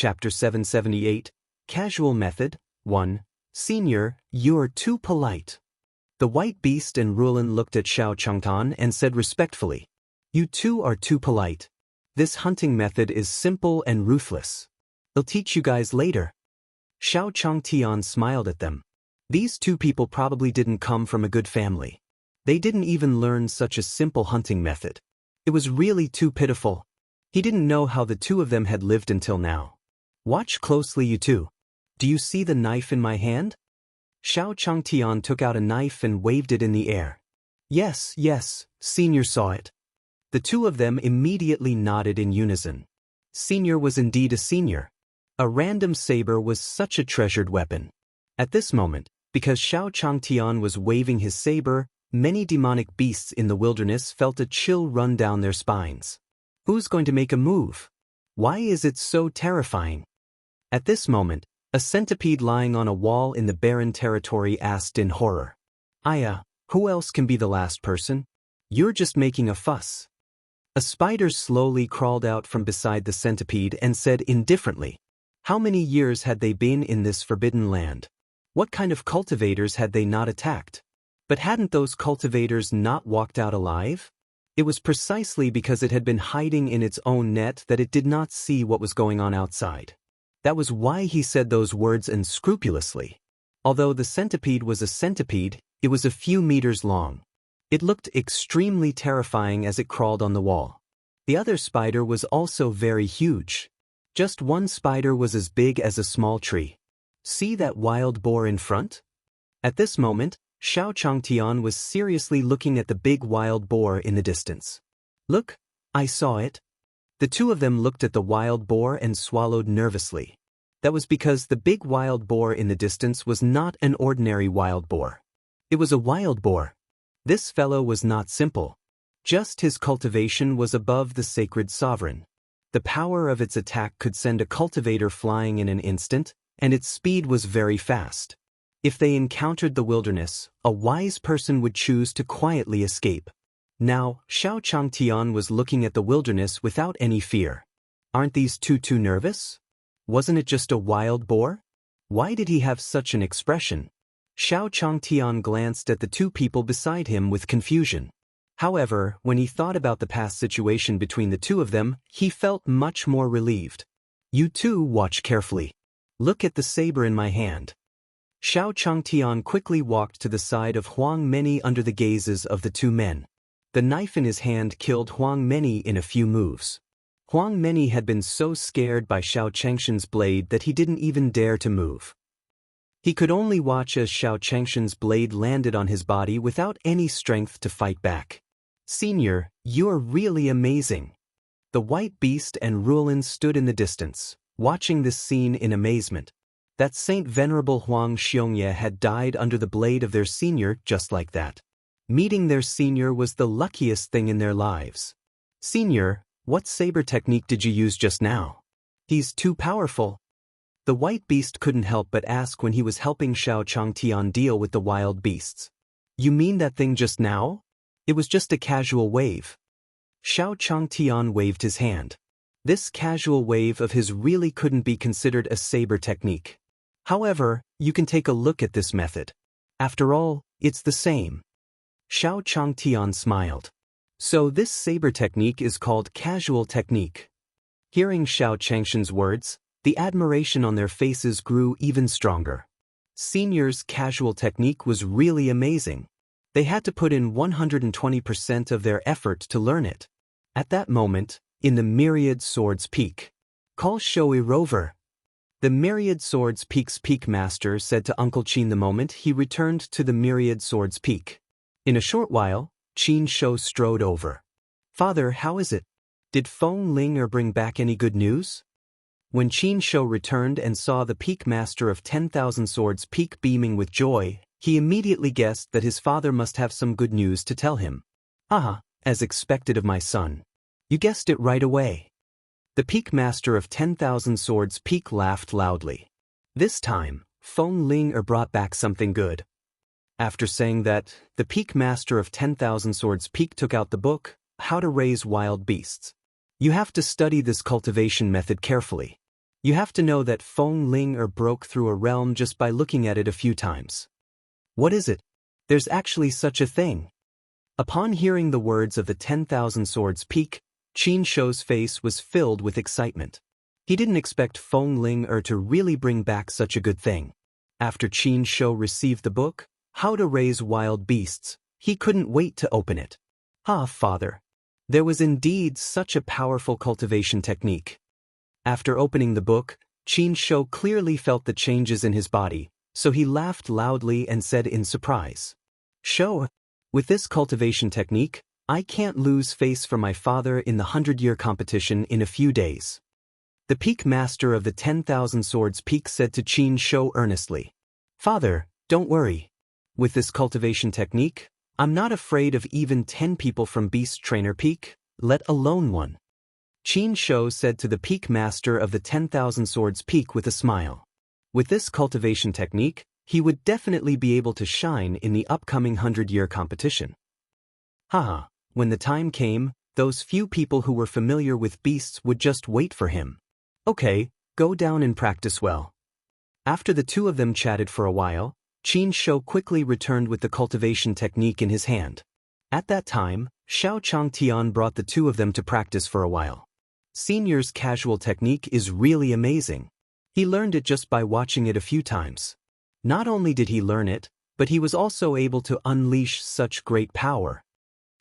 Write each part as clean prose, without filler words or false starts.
Chapter 778, Casual Method, 1. Senior, you're too polite. The white beast and Rulin looked at Xiao Changtan and said respectfully, "You two are too polite. This hunting method is simple and ruthless. I'll teach you guys later." Xiao Changtian smiled at them. These two people probably didn't come from a good family. They didn't even learn such a simple hunting method. It was really too pitiful. He didn't know how the two of them had lived until now. "Watch closely, you two. Do you see the knife in my hand?" Xiao Changtian took out a knife and waved it in the air. Yes, Senior saw it. The two of them immediately nodded in unison. Senior was indeed a senior. A random saber was such a treasured weapon. At this moment, because Xiao Changtian was waving his saber, many demonic beasts in the wilderness felt a chill run down their spines. Who's going to make a move? Why is it so terrifying? At this moment, a centipede lying on a wall in the barren territory asked in horror, "Aya, who else can be the last person? You're just making a fuss." A spider slowly crawled out from beside the centipede and said indifferently, "How many years had they been in this forbidden land? What kind of cultivators had they not attacked? But hadn't those cultivators not walked out alive? It was precisely because it had been hiding in its own net that it did not see what was going on outside. That was why he said those words unscrupulously. Although the centipede was a centipede, it was a few meters long. It looked extremely terrifying as it crawled on the wall. The other spider was also very huge. Just one spider was as big as a small tree. See that wild boar in front? At this moment, Xiao Changtian was seriously looking at the big wild boar in the distance. "Look, I saw it." The two of them looked at the wild boar and swallowed nervously. That was because the big wild boar in the distance was not an ordinary wild boar. It was a wild boar. This fellow was not simple. Just his cultivation was above the sacred sovereign. The power of its attack could send a cultivator flying in an instant, and its speed was very fast. If they encountered the wilderness, a wise person would choose to quietly escape. Now, Xiao Changtian was looking at the wilderness without any fear. Aren't these two too nervous? Wasn't it just a wild boar? Why did he have such an expression? Xiao Changtian glanced at the two people beside him with confusion. However, when he thought about the past situation between the two of them, he felt much more relieved. "You two watch carefully. Look at the saber in my hand." Xiao Changtian quickly walked to the side of Huang Meni under the gazes of the two men. The knife in his hand killed Huang Meni in a few moves. Huang Meni had been so scared by Xiao Changshan's blade that he didn't even dare to move. He could only watch as Xiao Changshan's blade landed on his body without any strength to fight back. "Senior, you're really amazing." The white beast and Rulin stood in the distance, watching this scene in amazement. That Saint Venerable Huang Xiongye had died under the blade of their senior just like that. Meeting their senior was the luckiest thing in their lives. "Senior, what saber technique did you use just now? He's too powerful." The white beast couldn't help but ask when he was helping Xiao Changtian deal with the wild beasts. "You mean that thing just now? It was just a casual wave." Xiao Changtian waved his hand. This casual wave of his really couldn't be considered a saber technique. However, you can take a look at this method. After all, it's the same. Xiao Changtian smiled. "So this saber technique is called casual technique." Hearing Xiao Changshan's words, the admiration on their faces grew even stronger. Senior's casual technique was really amazing. They had to put in 120% of their effort to learn it. At that moment, in the Myriad Swords Peak, "Call Shoei Rover." The Myriad Swords Peak's Peak Master said to Uncle Qin the moment he returned to the Myriad Swords Peak. In a short while, Qin Shou strode over. "Father, how is it? Did Feng Ling bring back any good news?" When Qin Shou returned and saw the Peak Master of 10,000 Swords Peak beaming with joy, he immediately guessed that his father must have some good news to tell him. "Ah, as expected of my son. You guessed it right away." The Peak Master of 10,000 Swords Peak laughed loudly. This time, Feng Ling brought back something good. After saying that, the Peak Master of 10,000 Swords Peak took out the book, How to Raise Wild Beasts. "You have to study this cultivation method carefully. You have to know that Feng Ling broke through a realm just by looking at it a few times. What is it? There's actually such a thing. Upon hearing the words of the 10,000 Swords Peak, Qin Shou's face was filled with excitement. He didn't expect Feng Ling to really bring back such a good thing. After Qin Shou received the book, How to Raise Wild Beasts, he couldn't wait to open it. Ah, father. There was indeed such a powerful cultivation technique. After opening the book, Qin Shou clearly felt the changes in his body, so he laughed loudly and said in surprise, "Shou, with this cultivation technique, I can't lose face for my father in the 100-year competition in a few days." The peak master of the 10,000 Swords Peak said to Qin Shou earnestly, "Father, don't worry. With this cultivation technique, I'm not afraid of even 10 people from Beast Trainer Peak, let alone one." Qin Shou said to the peak master of the 10,000 Swords Peak with a smile. With this cultivation technique, he would definitely be able to shine in the upcoming 100-year competition. Haha, when the time came, those few people who were familiar with beasts would just wait for him. Okay, go down and practice well. After the two of them chatted for a while, Qin Shou quickly returned with the cultivation technique in his hand. At that time, Xiao Changtian brought the two of them to practice for a while. Senior's casual technique is really amazing. He learned it just by watching it a few times. Not only did he learn it, but he was also able to unleash such great power.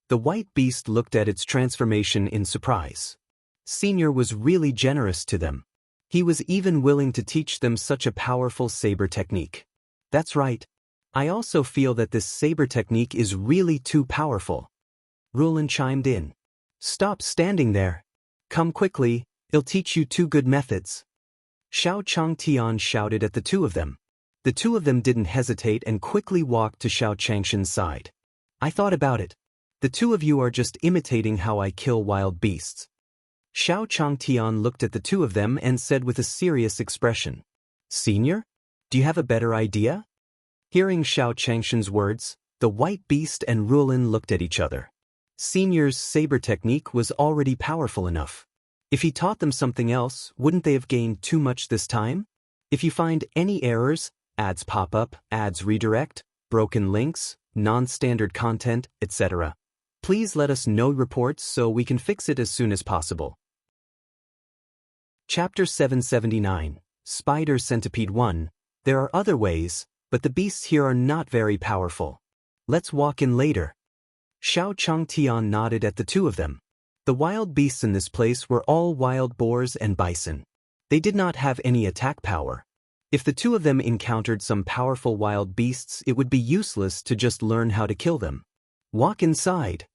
The white beast looked at its transformation in surprise. Senior was really generous to them. He was even willing to teach them such a powerful saber technique. That's right. I also feel that this saber technique is really too powerful. Rulin chimed in. Stop standing there. Come quickly, I'll teach you two good methods. Xiao Changtian shouted at the two of them. The two of them didn't hesitate and quickly walked to Xiao Changshan's side. I thought about it. The two of you are just imitating how I kill wild beasts. Xiao Changtian looked at the two of them and said with a serious expression, Senior? Do you have a better idea? Hearing Xiao Changshan's words, the white beast and Rulin looked at each other. Senior's saber technique was already powerful enough. If he taught them something else, wouldn't they have gained too much this time? If you find any errors, ads pop up, ads redirect, broken links, non-standard content, etc., please let us know reports so we can fix it as soon as possible. Chapter 779, Spider Centipede 1. There are other ways, but the beasts here are not very powerful. Let's walk in later. Xiao Changtian nodded at the two of them. The wild beasts in this place were all wild boars and bison. They did not have any attack power. If the two of them encountered some powerful wild beasts, it would be useless to just learn how to kill them. Walk inside.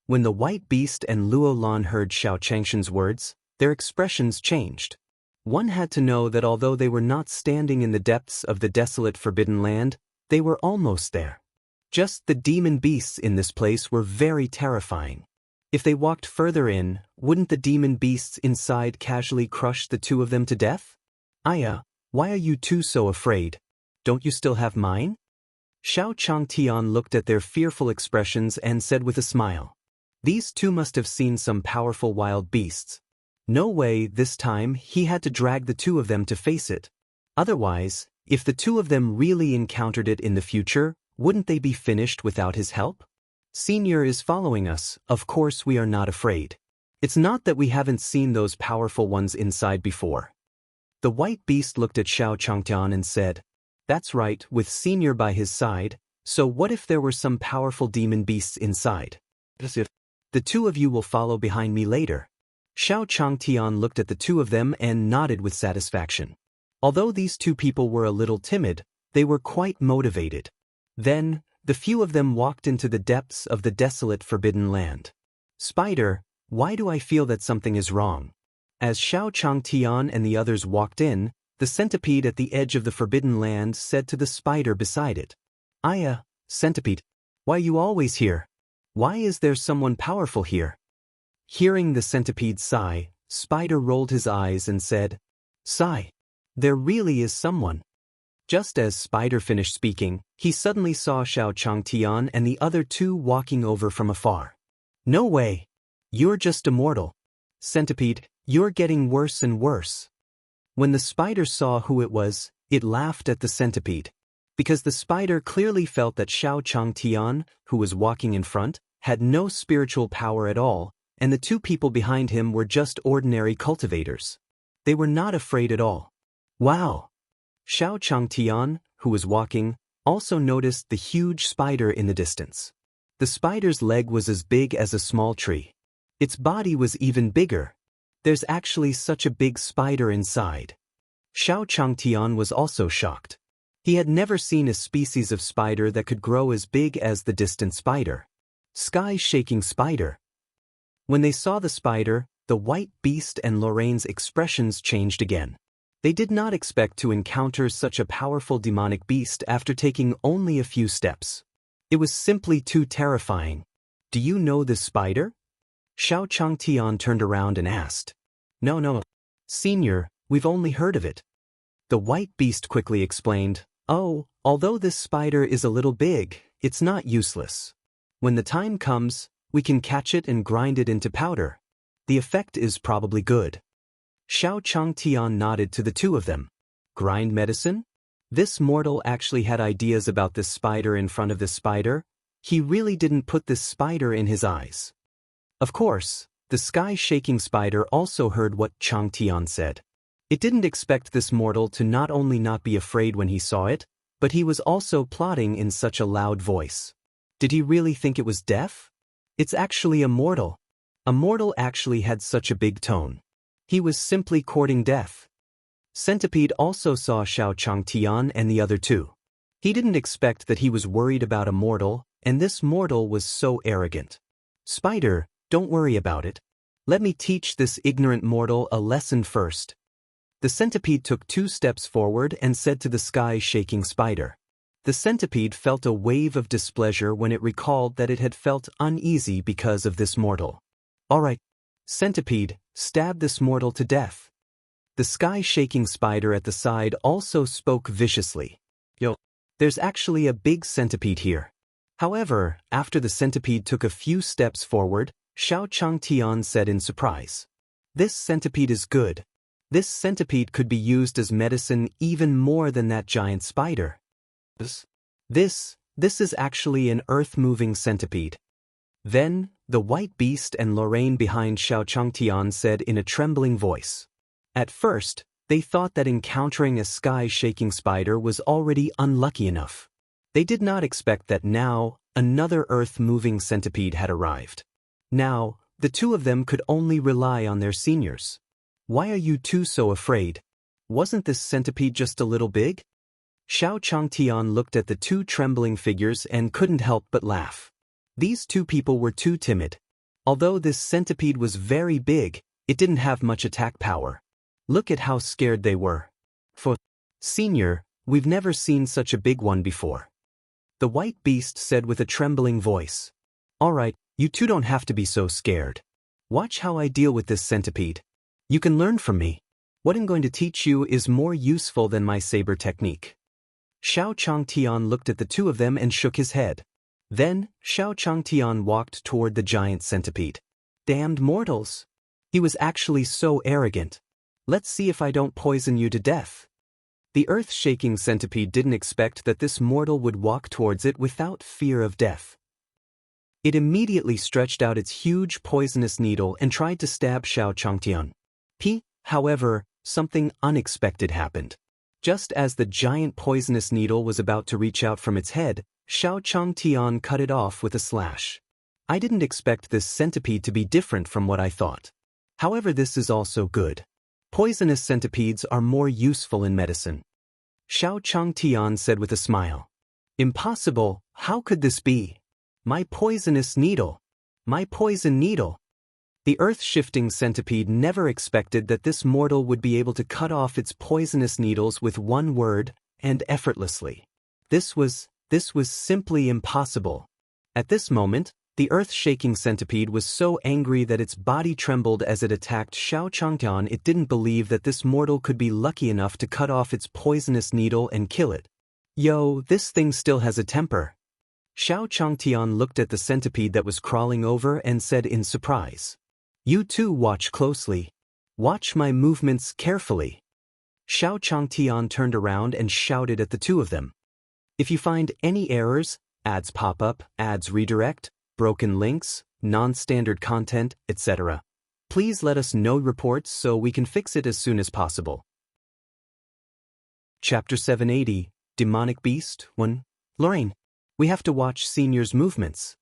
When the white beast and Luo Lan heard Xiao Changshan's words, their expressions changed. One had to know that although they were not standing in the depths of the desolate forbidden land, they were almost there. Just the demon beasts in this place were very terrifying. If they walked further in, wouldn't the demon beasts inside casually crush the two of them to death? Aya, why are you two so afraid? Don't you still have mine? Xiao Changtian looked at their fearful expressions and said with a smile. These two must have seen some powerful wild beasts. No way this time he had to drag the two of them to face it. Otherwise, if the two of them really encountered it in the future, wouldn't they be finished without his help? Senior is following us, of course we are not afraid. It's not that we haven't seen those powerful ones inside before. The white beast looked at Xiao Changtian and said, That's right, with Senior by his side, so what if there were some powerful demon beasts inside? The two of you will follow behind me later. Xiao Changtian looked at the two of them and nodded with satisfaction. Although these two people were a little timid, they were quite motivated. Then, the few of them walked into the depths of the desolate forbidden land. Spider, why do I feel that something is wrong? As Xiao Changtian and the others walked in, the centipede at the edge of the forbidden land said to the spider beside it, Aya, centipede, why are you always here? Why is there someone powerful here? Hearing the centipede sigh, Spider rolled his eyes and said, Sigh, there really is someone. Just as Spider finished speaking, he suddenly saw Xiao Changtian and the other two walking over from afar. No way. You're just immortal. Centipede, you're getting worse and worse. When the spider saw who it was, it laughed at the centipede. Because the spider clearly felt that Xiao Changtian, who was walking in front, had no spiritual power at all, and the two people behind him were just ordinary cultivators. They were not afraid at all. Wow! Xiao Changtian, who was walking, also noticed the huge spider in the distance. The spider's leg was as big as a small tree. Its body was even bigger. There's actually such a big spider inside. Xiao Changtian was also shocked. He had never seen a species of spider that could grow as big as the distant spider. Sky-shaking spider. When they saw the spider, the white beast and Lorraine's expressions changed again. They did not expect to encounter such a powerful demonic beast after taking only a few steps. It was simply too terrifying. Do you know this spider? Xiao Changtian turned around and asked. No. Senior, we've only heard of it. The white beast quickly explained, Oh, although this spider is a little big, it's not useless. When the time comes, we can catch it and grind it into powder. The effect is probably good. Xiao Changtian nodded to the two of them. Grind medicine? This mortal actually had ideas about this spider in front of this spider. He really didn't put this spider in his eyes. Of course, the sky-shaking spider also heard what Changtian said. It didn't expect this mortal to not only not be afraid when he saw it, but he was also plotting in such a loud voice. Did he really think it was deaf? It's actually a mortal. A mortal actually had such a big tone. He was simply courting death. Centipede also saw Xiao Changtian and the other two. He didn't expect that he was worried about a mortal, and this mortal was so arrogant. Spider, don't worry about it. Let me teach this ignorant mortal a lesson first. The centipede took 2 steps forward and said to the sky-shaking spider. The centipede felt a wave of displeasure when it recalled that it had felt uneasy because of this mortal. All right, centipede, stab this mortal to death. The sky-shaking spider at the side also spoke viciously. Yo, there's actually a big centipede here. However, after the centipede took a few steps forward, Xiao Changtian said in surprise. This centipede is good. This centipede could be used as medicine even more than that giant spider. This is actually an earth-moving centipede. Then, the white beast and Lorraine behind Xiao Changtian said in a trembling voice. At first, they thought that encountering a sky-shaking spider was already unlucky enough. They did not expect that now, another earth-moving centipede had arrived. Now, the two of them could only rely on their seniors. Why are you two so afraid? Wasn't this centipede just a little big? Xiao Changtian looked at the two trembling figures and couldn't help but laugh. These two people were too timid. Although this centipede was very big, it didn't have much attack power. Look at how scared they were. For Senior, we've never seen such a big one before. The white beast said with a trembling voice. All right, you two don't have to be so scared. Watch how I deal with this centipede. You can learn from me. What I'm going to teach you is more useful than my saber technique. Xiao Changtian looked at the two of them and shook his head. Then, Xiao Changtian walked toward the giant centipede. Damned mortals! He was actually so arrogant. Let's see if I don't poison you to death. The earth-shaking centipede didn't expect that this mortal would walk towards it without fear of death. It immediately stretched out its huge poisonous needle and tried to stab Xiao Changtian. However, something unexpected happened. Just as the giant poisonous needle was about to reach out from its head, Xiao Changtian cut it off with a slash. I didn't expect this centipede to be different from what I thought. However, this is also good. Poisonous centipedes are more useful in medicine. Xiao Changtian said with a smile. Impossible, how could this be? My poisonous needle. My poison needle. The earth-shifting centipede never expected that this mortal would be able to cut off its poisonous needles with one word, and effortlessly. This was simply impossible. At this moment, the earth-shaking centipede was so angry that its body trembled as it attacked Xiao Changtian. It didn't believe that this mortal could be lucky enough to cut off its poisonous needle and kill it. Yo, this thing still has a temper. Xiao Changtian looked at the centipede that was crawling over and said in surprise. You two watch closely. Watch my movements carefully. Xiao Changtian turned around and shouted at the two of them. If you find any errors, ads pop up, ads redirect, broken links, non-standard content, etc., please let us know reports so we can fix it as soon as possible. Chapter 780, Demonic Beast 1. Lorraine, we have to watch Senior's movements.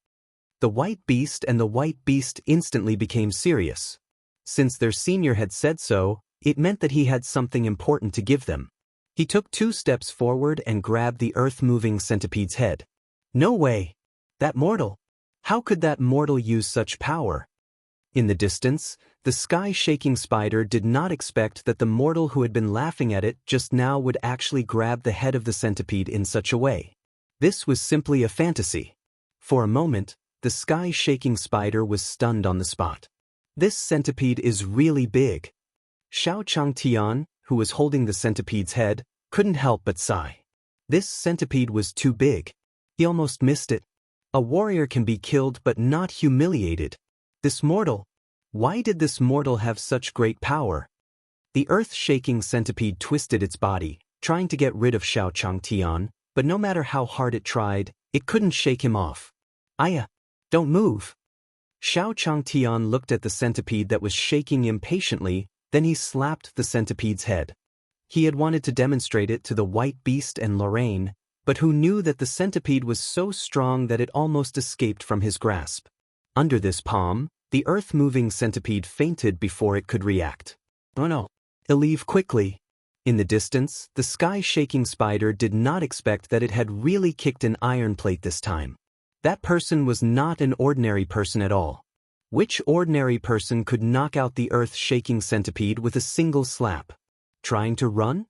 The White Beast and the White Beast instantly became serious. Since their senior had said so, it meant that he had something important to give them. He took 2 steps forward and grabbed the earth-moving centipede's head. No way! That mortal! How could that mortal use such power? In the distance, the sky-shaking spider did not expect that the mortal who had been laughing at it just now would actually grab the head of the centipede in such a way. This was simply a fantasy. For a moment, the sky-shaking spider was stunned on the spot. This centipede is really big. Xiao Changtian, who was holding the centipede's head, couldn't help but sigh. This centipede was too big. He almost missed it. A warrior can be killed but not humiliated. This mortal. Why did this mortal have such great power? The earth-shaking centipede twisted its body, trying to get rid of Xiao Changtian, but no matter how hard it tried, it couldn't shake him off. Aya! Don't move! Xiao Changtian looked at the centipede that was shaking impatiently, then he slapped the centipede's head. He had wanted to demonstrate it to the White Beast and Lorraine, but who knew that the centipede was so strong that it almost escaped from his grasp. Under this palm, the earth-moving centipede fainted before it could react. Oh no! He'll leave quickly. In the distance, the sky-shaking spider did not expect that it had really kicked an iron plate this time. That person was not an ordinary person at all. Which ordinary person could knock out the earth-shaking centipede with a single slap? Trying to run?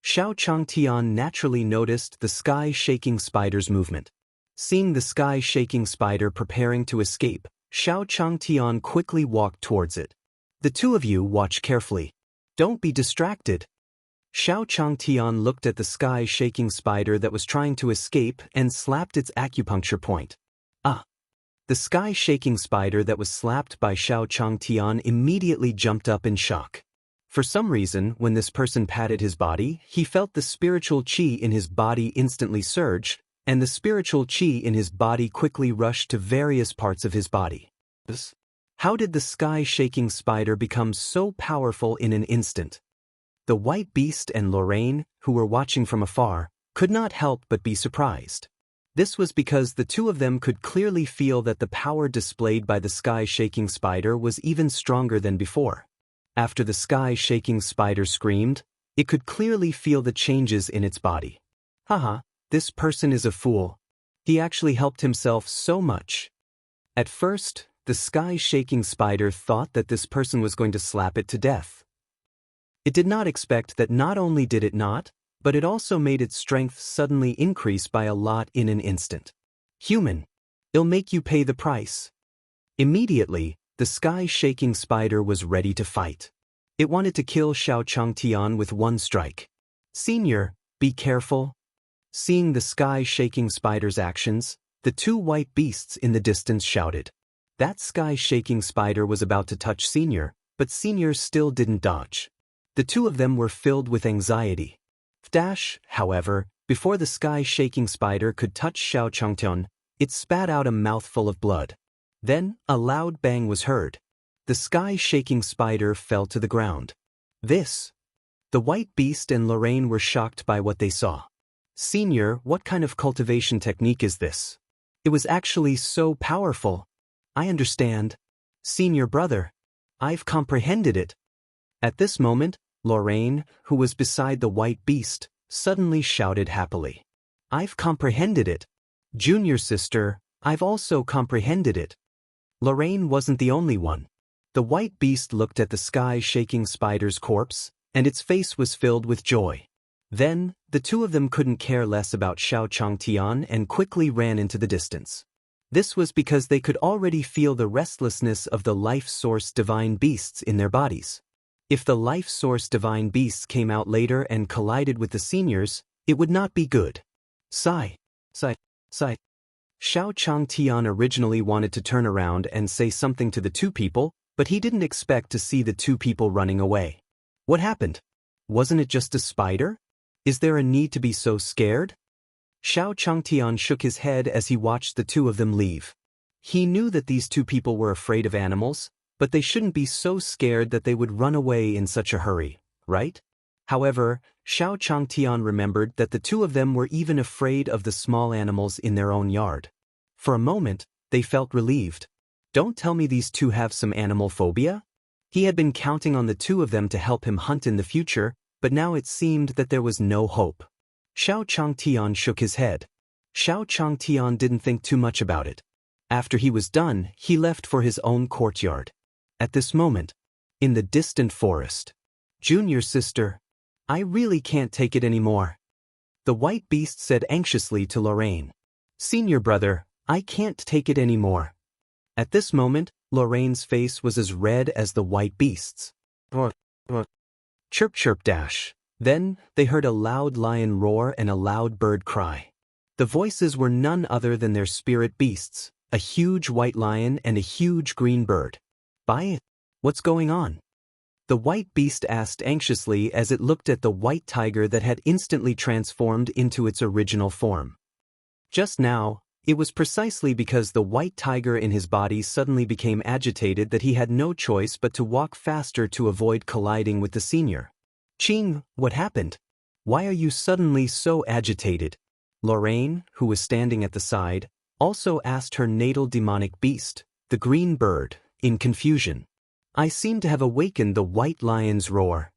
Xiao Changtian naturally noticed the sky-shaking spider's movement. Seeing the sky-shaking spider preparing to escape, Xiao Changtian quickly walked towards it. The two of you watch carefully. Don't be distracted. Xiao Changtian looked at the sky-shaking spider that was trying to escape and slapped its acupuncture point. Ah! The sky-shaking spider that was slapped by Xiao Changtian immediately jumped up in shock. For some reason, when this person patted his body, he felt the spiritual qi in his body instantly surge, and the spiritual qi in his body quickly rushed to various parts of his body. How did the sky-shaking spider become so powerful in an instant? The White Beast and Lorraine, who were watching from afar, could not help but be surprised. This was because the two of them could clearly feel that the power displayed by the sky-shaking spider was even stronger than before. After the sky-shaking spider screamed, it could clearly feel the changes in its body. Haha, this person is a fool. He actually helped himself so much. At first, the sky-shaking spider thought that this person was going to slap it to death. It did not expect that not only did it not, but it also made its strength suddenly increase by a lot in an instant. Human, it'll make you pay the price. Immediately, the sky-shaking spider was ready to fight. It wanted to kill Xiao Changtian with one strike. Senior, be careful. Seeing the sky-shaking spider's actions, the two white beasts in the distance shouted. That sky-shaking spider was about to touch Senior, but Senior still didn't dodge. The two of them were filled with anxiety. However, before the sky-shaking spider could touch Xiao Changtian, it spat out a mouthful of blood. Then, a loud bang was heard. The sky-shaking spider fell to the ground. The White Beast and Lorraine were shocked by what they saw. Senior, what kind of cultivation technique is this? It was actually so powerful. I understand. Senior brother. I've comprehended it. At this moment, Lorraine, who was beside the White Beast, suddenly shouted happily. I've comprehended it. Junior sister, I've also comprehended it. Lorraine wasn't the only one. The White Beast looked at the sky-shaking spider's corpse, and its face was filled with joy. Then, the two of them couldn't care less about Xiao Changtian and quickly ran into the distance. This was because they could already feel the restlessness of the life source divine beasts in their bodies. If the life source divine beasts came out later and collided with the seniors, it would not be good. Sigh. Xiao Changtian originally wanted to turn around and say something to the two people, but he didn't expect to see the two people running away. What happened? Wasn't it just a spider? Is there a need to be so scared? Xiao Changtian shook his head as he watched the two of them leave. He knew that these two people were afraid of animals, but they shouldn't be so scared that they would run away in such a hurry, right? However, Xiao Changtian remembered that the two of them were even afraid of the small animals in their own yard. For a moment, they felt relieved. Don't tell me these two have some animal phobia? He had been counting on the two of them to help him hunt in the future, but now it seemed that there was no hope. Xiao Changtian shook his head. Xiao Changtian didn't think too much about it. After he was done, he left for his own courtyard. At this moment, in the distant forest, Junior sister, I really can't take it anymore. The white beast said anxiously to Lorraine. Senior brother, I can't take it anymore. At this moment, Lorraine's face was as red as the white beast's. Chirp chirp dash. Then, they heard a loud lion roar and a loud bird cry. The voices were none other than their spirit beasts, a huge white lion and a huge green bird. Buy it. What's going on? The white beast asked anxiously as it looked at the white tiger that had instantly transformed into its original form. Just now, it was precisely because the white tiger in his body suddenly became agitated that he had no choice but to walk faster to avoid colliding with the senior. Qing, what happened? Why are you suddenly so agitated? Lorraine, who was standing at the side, also asked her natal demonic beast, the green bird, in confusion. I seem to have awakened the white lion's roar.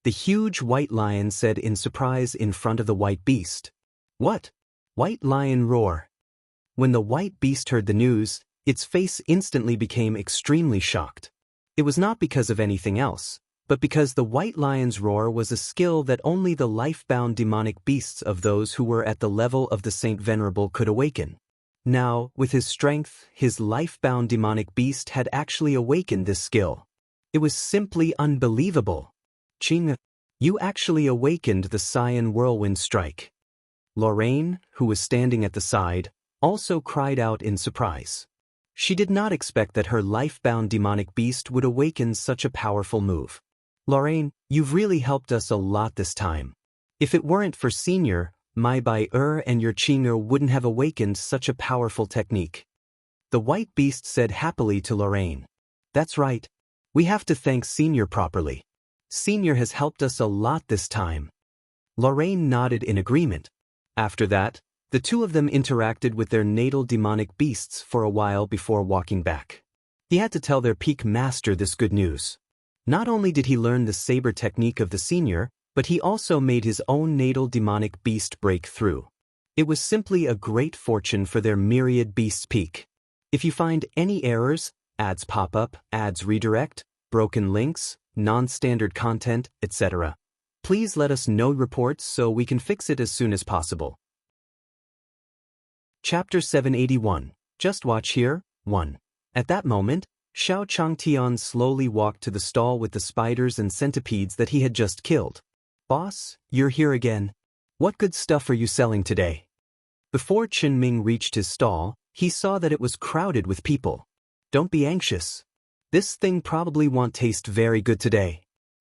The huge white lion said in surprise in front of the white beast. What? White lion roar. When the white beast heard the news, its face instantly became extremely shocked. It was not because of anything else, but because the white lion's roar was a skill that only the life-bound demonic beasts of those who were at the level of the Saint Venerable could awaken. Now, with his strength, his life-bound demonic beast had actually awakened this skill. It was simply unbelievable. Qing, you actually awakened the Cyan Whirlwind Strike. Lorraine, who was standing at the side, also cried out in surprise. She did not expect that her life-bound demonic beast would awaken such a powerful move. Lorraine, you've really helped us a lot this time. If it weren't for Senior, my Bai and your Qing'er wouldn't have awakened such a powerful technique. The white beast said happily to Lorraine. That's right. We have to thank Senior properly. Senior has helped us a lot this time. Lorraine nodded in agreement. After that, the two of them interacted with their natal demonic beasts for a while before walking back. He had to tell their peak master this good news. Not only did he learn the saber technique of the senior, but he also made his own natal demonic beast break through. It was simply a great fortune for their myriad beasts peak. If you find any errors, ads pop up, ads redirect, broken links, non-standard content, etc., please let us know reports so we can fix it as soon as possible. Chapter 781. Just watch here. 1. At that moment, Xiao Changtian slowly walked to the stall with the spiders and centipedes that he had just killed. Boss, you're here again. What good stuff are you selling today? Before Qinming reached his stall, he saw that it was crowded with people. Don't be anxious. This thing probably won't taste very good today.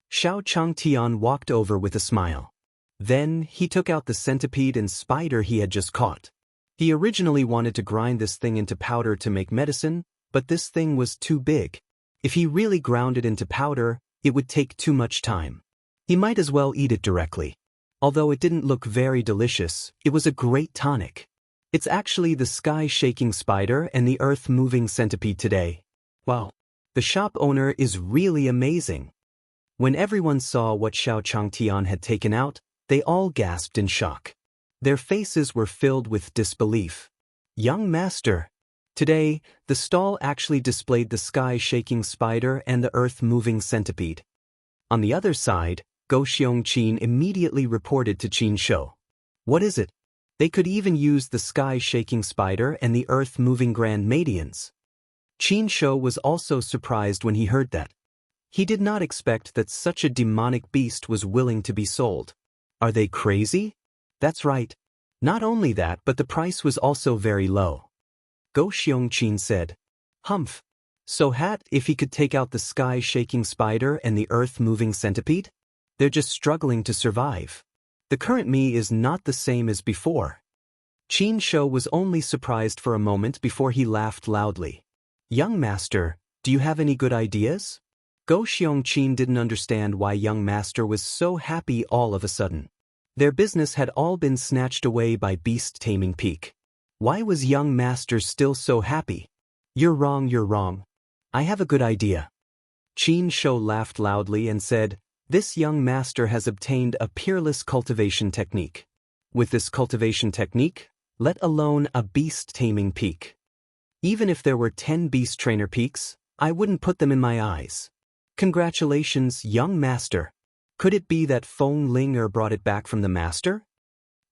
Xiao Changtian walked over with a smile. Then, he took out the centipede and spider he had just caught. He originally wanted to grind this thing into powder to make medicine, but this thing was too big. If he really ground it into powder, it would take too much time. He might as well eat it directly. Although it didn't look very delicious, it was a great tonic. It's actually the sky-shaking spider and the earth-moving centipede today. Wow. The shop owner is really amazing. When everyone saw what Xiao Changtian had taken out, they all gasped in shock. Their faces were filled with disbelief. Young master. Today, the stall actually displayed the sky-shaking spider and the earth-moving centipede. On the other side, Go Xiongqin immediately reported to Qin Shou. What is it? They could even use the sky-shaking spider and the earth-moving grand medians. Qin Shou was also surprised when he heard that. He did not expect that such a demonic beast was willing to be sold. Are they crazy? That's right. Not only that, but the price was also very low. Go Xiongqin said. Humph. So if he could take out the sky-shaking spider and the earth-moving centipede? They're just struggling to survive. The current me is not the same as before. Qin Shou was only surprised for a moment before he laughed loudly. Young master, do you have any good ideas? Go Xiongqin didn't understand why young master was so happy all of a sudden. Their business had all been snatched away by beast taming peak. Why was young master still so happy? You're wrong. I have a good idea. Qin Shou laughed loudly and said, this young master has obtained a peerless cultivation technique. With this cultivation technique, let alone a beast taming peak. Even if there were 10 beast trainer peaks, I wouldn't put them in my eyes. Congratulations, young master. Could it be that Feng Linger brought it back from the master?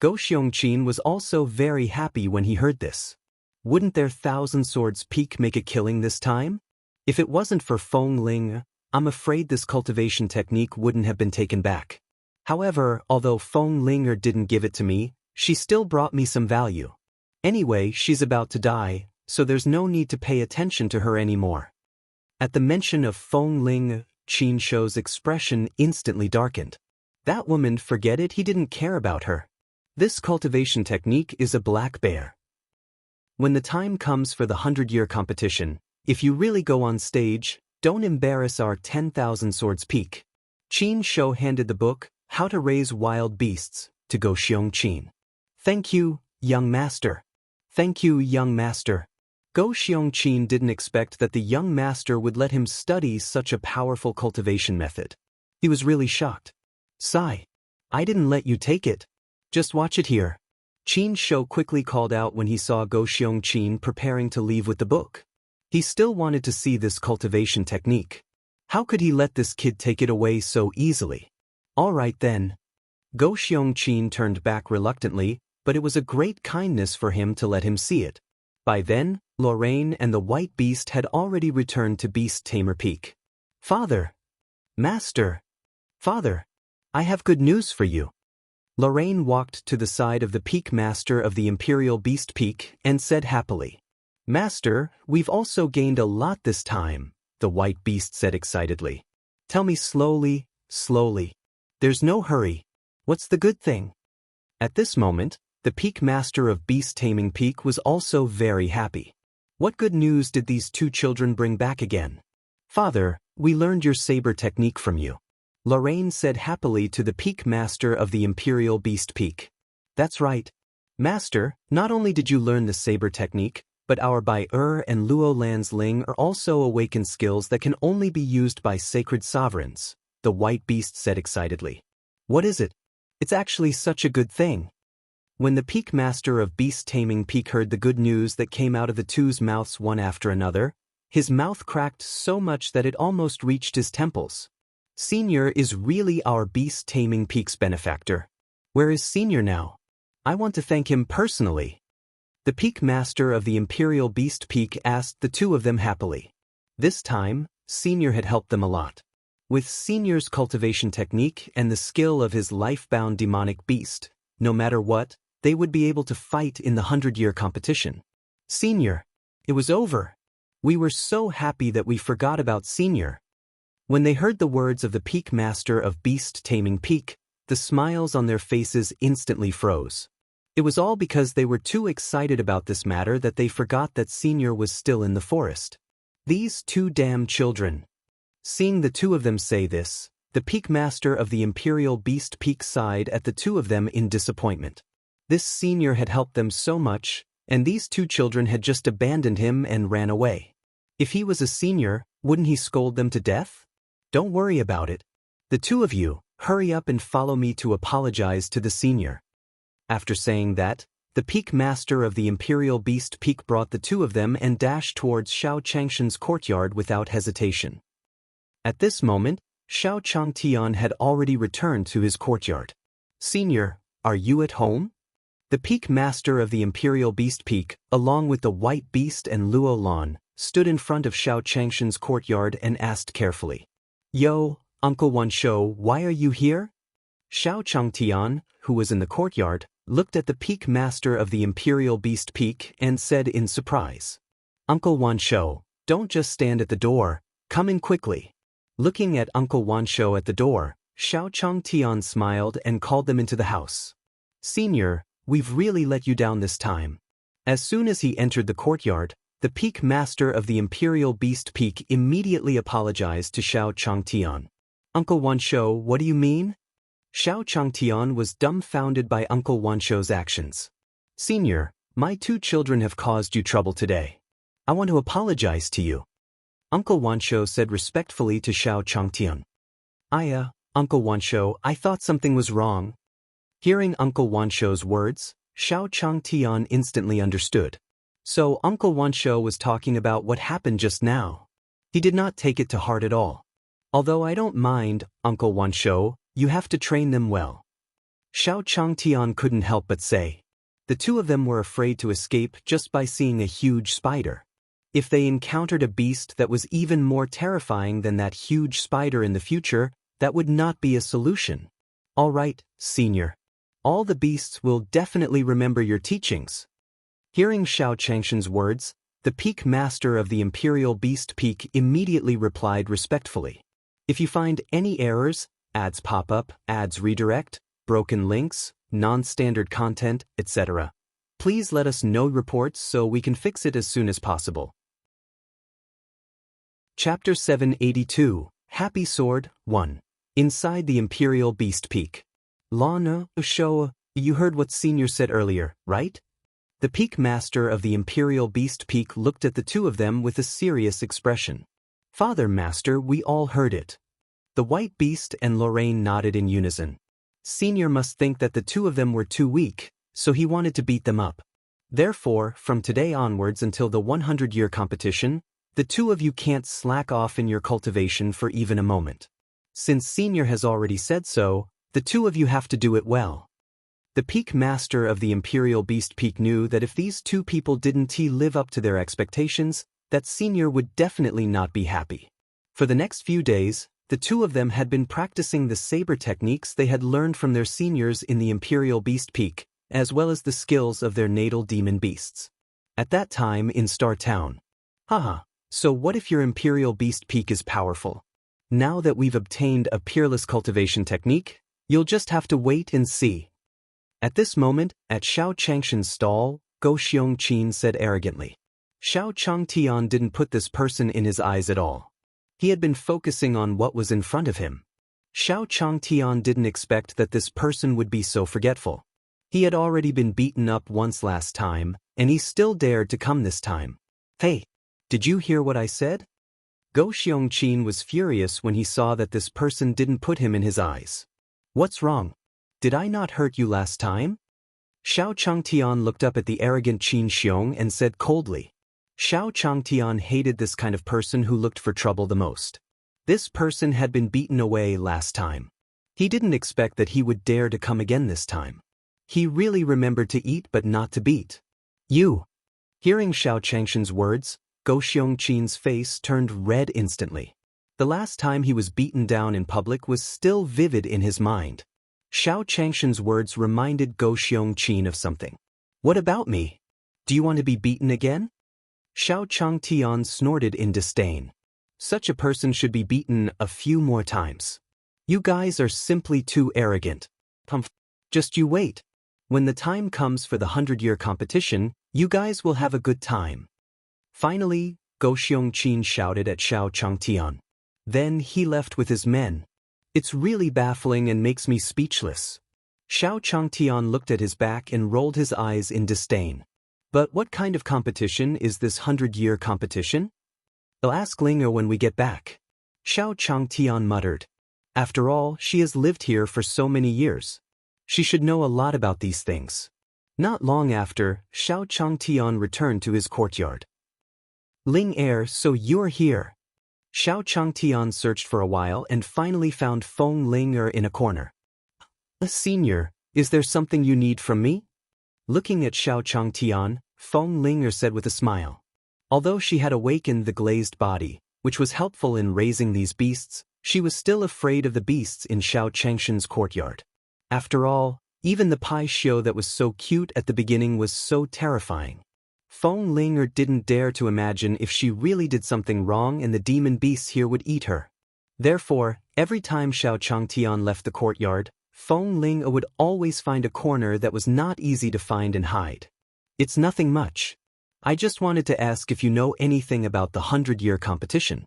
Go Xiongqin was also very happy when he heard this. Wouldn't their Thousand Swords peak make a killing this time? If it wasn't for Feng Ling, I'm afraid this cultivation technique wouldn't have been taken back. However, although Feng Linger didn't give it to me, she still brought me some value. Anyway, she's about to die, so there's no need to pay attention to her anymore. At the mention of Feng Ling, Qin Shou's expression instantly darkened. That woman, forget it, he didn't care about her. This cultivation technique is a black bear. When the time comes for the 100-year competition, if you really go on stage, don't embarrass our 10,000 Swords Peak. Qin Shou handed the book, How to Raise Wild Beasts, to Go Xiongqin. Thank you, young master. Thank you, young master. Go Xiongqin didn't expect that the young master would let him study such a powerful cultivation method. He was really shocked. Sigh. I didn't let you take it. Just watch it here. Qin Shou quickly called out when he saw Go Xiongqin preparing to leave with the book. He still wanted to see this cultivation technique. How could he let this kid take it away so easily? All right then. Go Xiongqin turned back reluctantly, but it was a great kindness for him to let him see it. By then, Lorraine and the white beast had already returned to Beast Tamer Peak. Father! Master! Father! I have good news for you. Lorraine walked to the side of the Peak Master of the Imperial Beast Peak and said happily, Master, we've also gained a lot this time, the white beast said excitedly. Tell me slowly. There's no hurry. What's the good thing? At this moment, the Peak Master of Beast Taming Peak was also very happy. What good news did these two children bring back again? Father, we learned your saber technique from you. Lorraine said happily to the Peak Master of the Imperial Beast Peak. That's right. Master, not only did you learn the saber technique, but our Bai and Luo Lan's Ling are also awakened skills that can only be used by sacred sovereigns, the white beast said excitedly. What is it? It's actually such a good thing. When the Peak Master of Beast Taming Peak heard the good news that came out of the two's mouths one after another, his mouth cracked so much that it almost reached his temples. Senior is really our Beast Taming Peak's benefactor. Where is Senior now? I want to thank him personally. The Peak Master of the Imperial Beast Peak asked the two of them happily. This time, Senior had helped them a lot. With Senior's cultivation technique and the skill of his life-bound demonic beast, no matter what, they would be able to fight in the 100-year competition. Senior. It was over. We were so happy that we forgot about Senior. When they heard the words of the Peak Master of Beast Taming Peak, the smiles on their faces instantly froze. It was all because they were too excited about this matter that they forgot that Senior was still in the forest. These two damn children. Seeing the two of them say this, the Peak Master of the Imperial Beast Peak sighed at the two of them in disappointment. This Senior had helped them so much, and these two children had just abandoned him and ran away. If he was a senior, wouldn't he scold them to death? Don't worry about it. The two of you, hurry up and follow me to apologize to the senior. After saying that, the Peak Master of the Imperial Beast Peak brought the two of them and dashed towards Xiao Changshan's courtyard without hesitation. At this moment, Xiao Changtian had already returned to his courtyard. Senior, are you at home? The Peak Master of the Imperial Beast Peak, along with the White Beast and Luo Lan, stood in front of Xiao Changshan's courtyard and asked carefully. Yo, Uncle Wanshou, why are you here? Xiao Changtian, who was in the courtyard, looked at the Peak Master of the Imperial Beast Peak and said in surprise. Uncle Wanshou, don't just stand at the door, come in quickly. Looking at Uncle Wanshou at the door, Xiao Changtian smiled and called them into the house. Senior, we've really let you down this time. As soon as he entered the courtyard, the peak master of the Imperial Beast Peak immediately apologized to Xiao Changtian. Uncle Wanshou, what do you mean? Xiao Changtian was dumbfounded by Uncle Wanshou's actions. Senior, my two children have caused you trouble today. I want to apologize to you. Uncle Wanshou said respectfully to Xiao Changtian. Uncle Wanshou, I thought something was wrong. Hearing Uncle Wanshou's words, Xiao Changtian instantly understood. So Uncle Wanshou was talking about what happened just now. He did not take it to heart at all. Although I don't mind, Uncle Wanshou, you have to train them well. Xiao Changtian couldn't help but say. The two of them were afraid to escape just by seeing a huge spider. If they encountered a beast that was even more terrifying than that huge spider in the future, that would not be a solution. All right, Senior. All the beasts will definitely remember your teachings. Hearing Xiao Changshan's words, the peak master of the Imperial Beast Peak immediately replied respectfully. If you find any errors, ads pop up, ads redirect, broken links, non-standard content, etc., please let us know reports so we can fix it as soon as possible. Chapter 782, Happy Sword, 1. Inside the Imperial Beast Peak. Lana, Showa, you heard what Senior said earlier, right? The Peak Master of the Imperial Beast Peak looked at the two of them with a serious expression. Father Master, we all heard it. The White Beast and Lorraine nodded in unison. Senior must think that the two of them were too weak, so he wanted to beat them up. Therefore, from today onwards until the 100-year competition, the two of you can't slack off in your cultivation for even a moment. Since Senior has already said so, the two of you have to do it well. The Peak Master of the Imperial Beast Peak knew that if these two people didn't live up to their expectations, that Senior would definitely not be happy. For the next few days, the two of them had been practicing the saber techniques they had learned from their seniors in the Imperial Beast Peak, as well as the skills of their natal demon beasts. At that time in Star Town. Haha, so what if your Imperial Beast Peak is powerful? Now that we've obtained a peerless cultivation technique, you'll just have to wait and see. At this moment, at Xiao Changshan's stall, Go Xiongqin said arrogantly. Xiao Changtian didn't put this person in his eyes at all. He had been focusing on what was in front of him. Xiao Changtian didn't expect that this person would be so forgetful. He had already been beaten up once last time, and he still dared to come this time. Hey, did you hear what I said? Go Xiongqin was furious when he saw that this person didn't put him in his eyes. What's wrong? Did I not hurt you last time? Xiao Changtian looked up at the arrogant Qin Xiong and said coldly. Xiao Changtian hated this kind of person who looked for trouble the most. This person had been beaten away last time. He didn't expect that he would dare to come again this time. He really remembered to eat but not to beat. You. Hearing Xiao Changshan's words, Go Xiongqin's face turned red instantly. The last time he was beaten down in public was still vivid in his mind. Xiao Changshan's words reminded Go Xiongqin of something. What about me? Do you want to be beaten again? Xiao Changtian snorted in disdain. Such a person should be beaten a few more times. You guys are simply too arrogant. Just you wait. When the time comes for the 100-year competition, you guys will have a good time. Finally, Go Xiongqin shouted at Xiao Changtian. Then he left with his men. It's really baffling and makes me speechless. Xiao Changtian looked at his back and rolled his eyes in disdain. But what kind of competition is this 100-year competition? I'll ask Linger when we get back. Xiao Changtian muttered. After all, she has lived here for so many years. She should know a lot about these things. Not long after, Xiao Changtian returned to his courtyard. Ling Er, so you're here. Xiao Changtian searched for a while and finally found Feng Ling Er in a corner. Senior, is there something you need from me? Looking at Xiao Changtian, Feng Ling Er said with a smile. Although she had awakened the glazed body, which was helpful in raising these beasts, she was still afraid of the beasts in Xiao Changshan's courtyard. After all, even the Pai Xiu that was so cute at the beginning was so terrifying. Feng Ling Er didn't dare to imagine if she really did something wrong and the demon beasts here would eat her. Therefore, every time Xiao Changtian left the courtyard, Feng Ling would always find a corner that was not easy to find and hide. It's nothing much. I just wanted to ask if you know anything about the 100-year competition.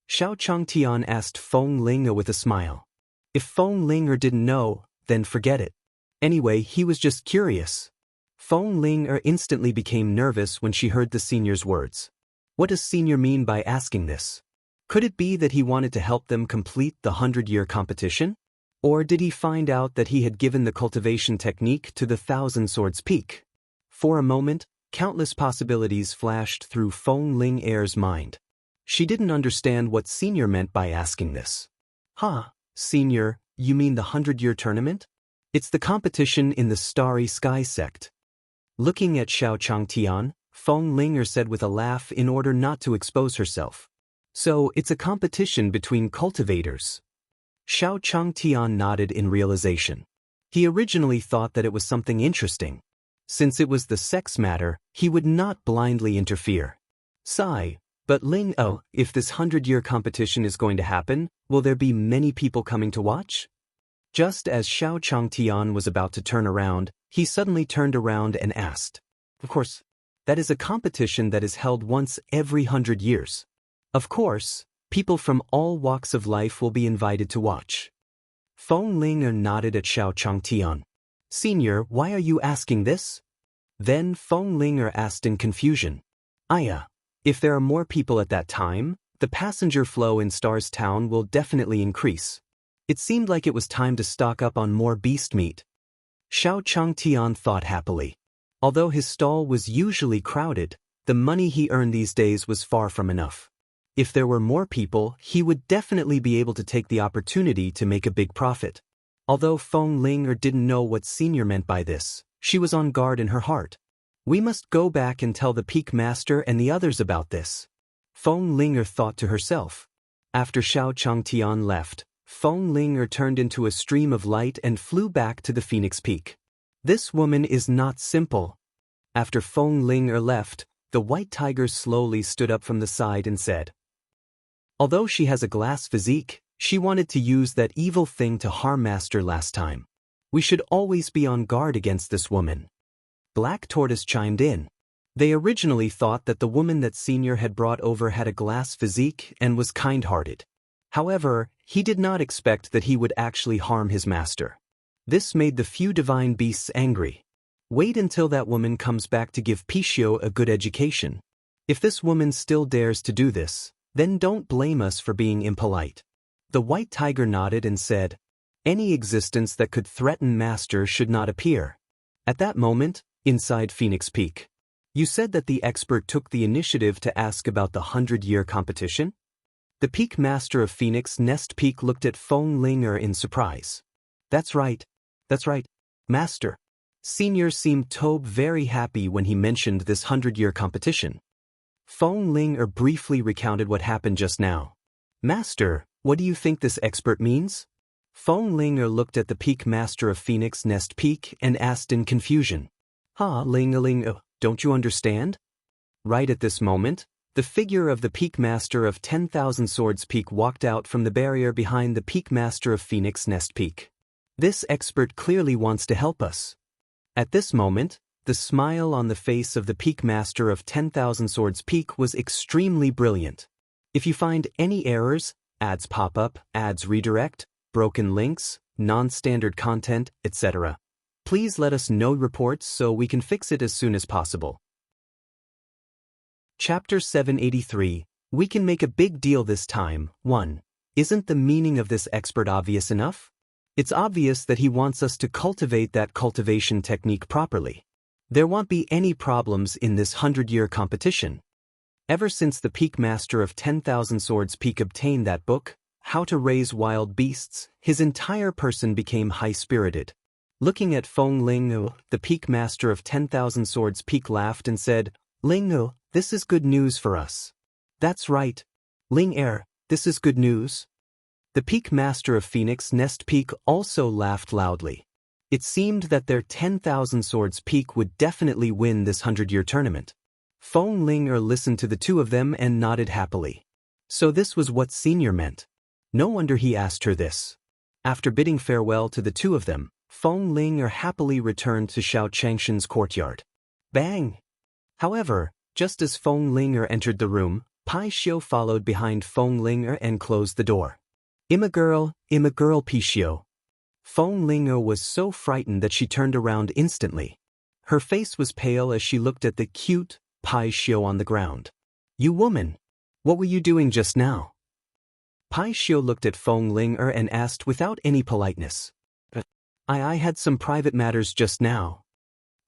Xiao Changtian asked Feng Ling with a smile. If Feng Ling didn't know, then forget it. Anyway, he was just curious. Feng Ling instantly became nervous when she heard the senior's words. What does senior mean by asking this? Could it be that he wanted to help them complete the 100-year competition? Or did he find out that he had given the cultivation technique to the Thousand Swords Peak? For a moment, countless possibilities flashed through Feng Ling's mind. She didn't understand what senior meant by asking this. Senior, you mean the 100-year tournament? It's the competition in the Starry Sky sect. Looking at Xiao Changtian, Feng Ling said with a laugh in order not to expose herself. So, it's a competition between cultivators. Xiao Changtian nodded in realization. He originally thought that it was something interesting. Since it was the sex matter, he would not blindly interfere. Sigh, but Ling, if this 100-year competition is going to happen, will there be many people coming to watch? Just as Xiao Changtian was about to turn around, he suddenly turned around and asked. Of course, that is a competition that is held once every 100 years. Of course, people from all walks of life will be invited to watch. Feng Ling nodded at Xiao Changtian. Senior, why are you asking this? Then Feng Ling asked in confusion. If there are more people at that time, the passenger flow in Stars Town will definitely increase. It seemed like it was time to stock up on more beast meat. Xiao Changtian thought happily. Although his stall was usually crowded, the money he earned these days was far from enough. If there were more people, he would definitely be able to take the opportunity to make a big profit. Although Feng Ling didn't know what senior meant by this, she was on guard in her heart. We must go back and tell the Peak Master and the others about this. Feng Ling thought to herself. After Xiao Changtian left, Feng Ling turned into a stream of light and flew back to the Phoenix Peak. This woman is not simple. After Feng Ling left, the white tiger slowly stood up from the side and said, although she has a glass physique, she wanted to use that evil thing to harm Master last time. We should always be on guard against this woman. Black Tortoise chimed in. They originally thought that the woman that Senior had brought over had a glass physique and was kind-hearted. However, he did not expect that he would actually harm his master. This made the few divine beasts angry. Wait until that woman comes back to give Pichio a good education. If this woman still dares to do this, then don't blame us for being impolite. The white tiger nodded and said, any existence that could threaten Master should not appear. At that moment, inside Phoenix Peak. You said that the expert took the initiative to ask about the 100-year competition? The Peak Master of Phoenix Nest Peak looked at Feng Ling in surprise. That's right, Master. Senior seemed very happy when he mentioned this 100-year competition. Feng Ling briefly recounted what happened just now. Master, what do you think this expert means? Feng Ling looked at the Peak Master of Phoenix Nest Peak and asked in confusion. Ling, don't you understand? Right at this moment, the figure of the Peak Master of 10,000 Swords Peak walked out from the barrier behind the Peak Master of Phoenix Nest Peak. This expert clearly wants to help us. At this moment, the smile on the face of the Peak Master of 10,000 Swords Peak was extremely brilliant. If you find any errors, ads pop up, ads redirect, broken links, non-standard content, etc., please let us know reports so we can fix it as soon as possible. Chapter 783, We Can Make a Big Deal This Time. 1. Isn't the meaning of this expert obvious enough? It's obvious that he wants us to cultivate that cultivation technique properly. There won't be any problems in this 100-year competition. Ever since the Peak Master of 10,000 Swords Peak obtained that book, How to Raise Wild Beasts, his entire person became high-spirited. Looking at Feng Ling, the Peak Master of 10,000 Swords Peak laughed and said, Ling, this is good news for us. That's right. Ling, this is good news. The Peak Master of Phoenix Nest Peak also laughed loudly. It seemed that their 10,000 Swords Peak would definitely win this 100-year tournament. Feng Ling listened to the two of them and nodded happily. So this was what Senior meant. No wonder he asked her this. After bidding farewell to the two of them, Feng Ling happily returned to Xiao Changshan's courtyard. Bang! However, just as Feng Ling entered the room, Pai Xiu followed behind Feng Ling and closed the door. I'm a girl, Pai Xiu. Feng Ling was so frightened that she turned around instantly. Her face was pale as she looked at the cute Pai Xiu on the ground. You woman! What were you doing just now? Pai Xiu looked at Feng Ling and asked without any politeness. I had some private matters just now.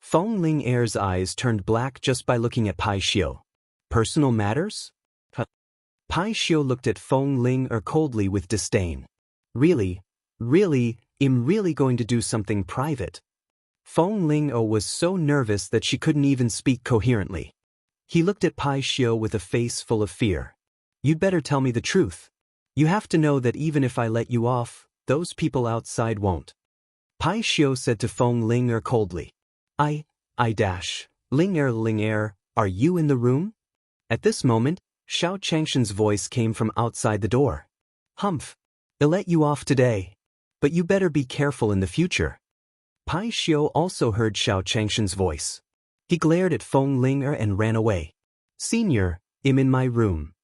Feng Ling's eyes turned black just by looking at Pai Xiu. Personal matters? Pai Xiu looked at Feng Ling coldly with disdain. Really? I'm really going to do something private? Feng Ling was so nervous that she couldn't even speak coherently. He looked at Pai Xiu with a face full of fear. You'd better tell me the truth. You have to know that even if I let you off, those people outside won't. Pai Xiu said to Feng Ling coldly. Ling, are you in the room? At this moment, Xiao Changshan's voice came from outside the door. Humph. I'll let you off today. But you better be careful in the future. Pai Xiu also heard Xiao Changshan's voice. He glared at Feng Ling and ran away. Senior, I'm in my room.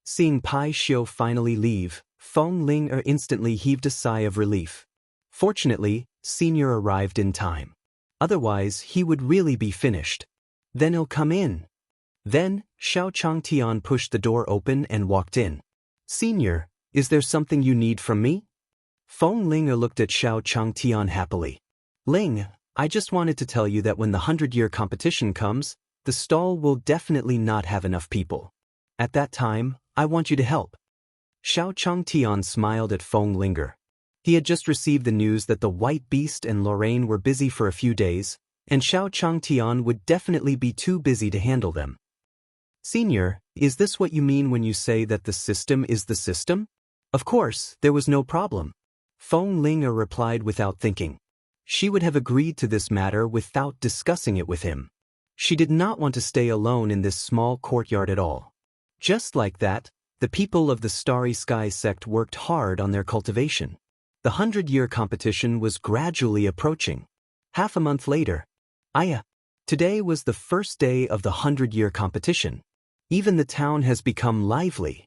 Seeing Pai Xiu finally leave, Feng Ling instantly heaved a sigh of relief. Fortunately, Senior arrived in time. Otherwise, he would really be finished. Then he'll come in. Then, Xiao Changtian pushed the door open and walked in. Senior, is there something you need from me? Feng Ling looked at Xiao Changtian happily. Ling, I just wanted to tell you that when the 100-year competition comes, the stall will definitely not have enough people. At that time, I want you to help. Xiao Changtian smiled at Feng Ling. He had just received the news that the White Beast and Lorraine were busy for a few days, and Xiao Changtian would definitely be too busy to handle them. Senior, is this what you mean when you say that the system is the system? Of course, there was no problem. Feng Ling replied without thinking. She would have agreed to this matter without discussing it with him. She did not want to stay alone in this small courtyard at all. Just like that, the people of the Starry Sky sect worked hard on their cultivation. The 100-year competition was gradually approaching. Half a month later. Today was the first day of the 100-year competition. Even the town has become lively.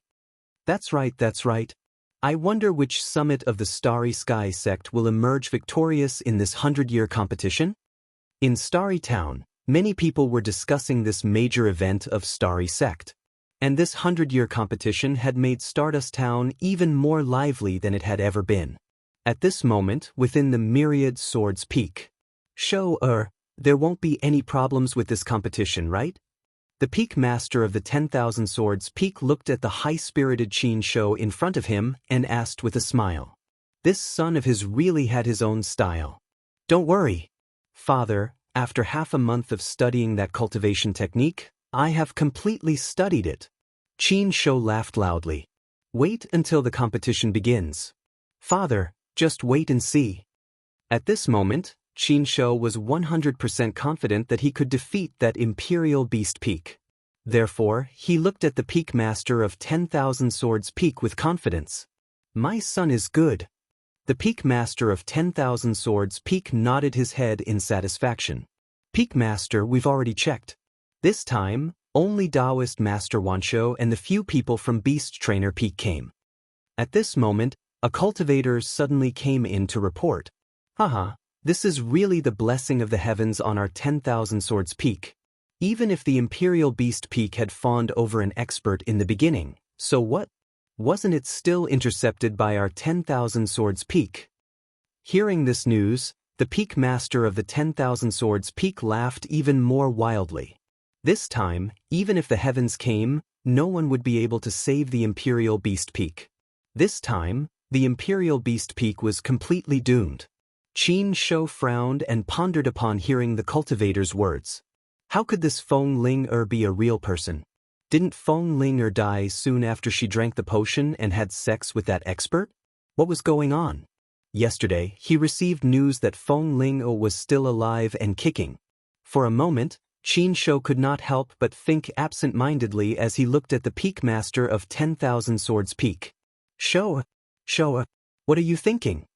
That's right. I wonder which summit of the Starry Sky sect will emerge victorious in this 100-year competition? In Starry Town, many people were discussing this major event of Starry Sect. And this 100-year competition had made Stardust Town even more lively than it had ever been. At this moment, within the Myriad Swords Peak. There won't be any problems with this competition, right? The Peak Master of the 10,000 Swords Peak looked at the high-spirited Qin Shou in front of him and asked with a smile. This son of his really had his own style. Don't worry, Father, after half a month of studying that cultivation technique, I have completely studied it. Qin Shou laughed loudly. Wait until the competition begins. Father, just wait and see. At this moment, Qin Shou was 100% confident that he could defeat that Imperial Beast Peak. Therefore, he looked at the Peak Master of 10,000 Swords Peak with confidence. My son is good. The Peak Master of 10,000 Swords Peak nodded his head in satisfaction. Peak Master, we've already checked. This time, only Taoist Master Wanshou and the few people from Beast Trainer Peak came. At this moment, a cultivator suddenly came in to report. This is really the blessing of the heavens on our 10,000 Swords Peak. Even if the Imperial Beast Peak had fawned over an expert in the beginning, so what? Wasn't it still intercepted by our 10,000 Swords Peak? Hearing this news, the Peak Master of the 10,000 Swords Peak laughed even more wildly. This time, even if the heavens came, no one would be able to save the Imperial Beast Peak. This time, the Imperial Beast Peak was completely doomed. Qin Shou frowned and pondered upon hearing the cultivator's words. How could this Feng Ling be a real person? Didn't Feng Ling die soon after she drank the potion and had sex with that expert? What was going on? Yesterday, he received news that Feng Ling was still alive and kicking. For a moment, Qin Shou could not help but think absent-mindedly as he looked at the Peak Master of 10,000 Swords Peak. Shou, Showa, what are you thinking?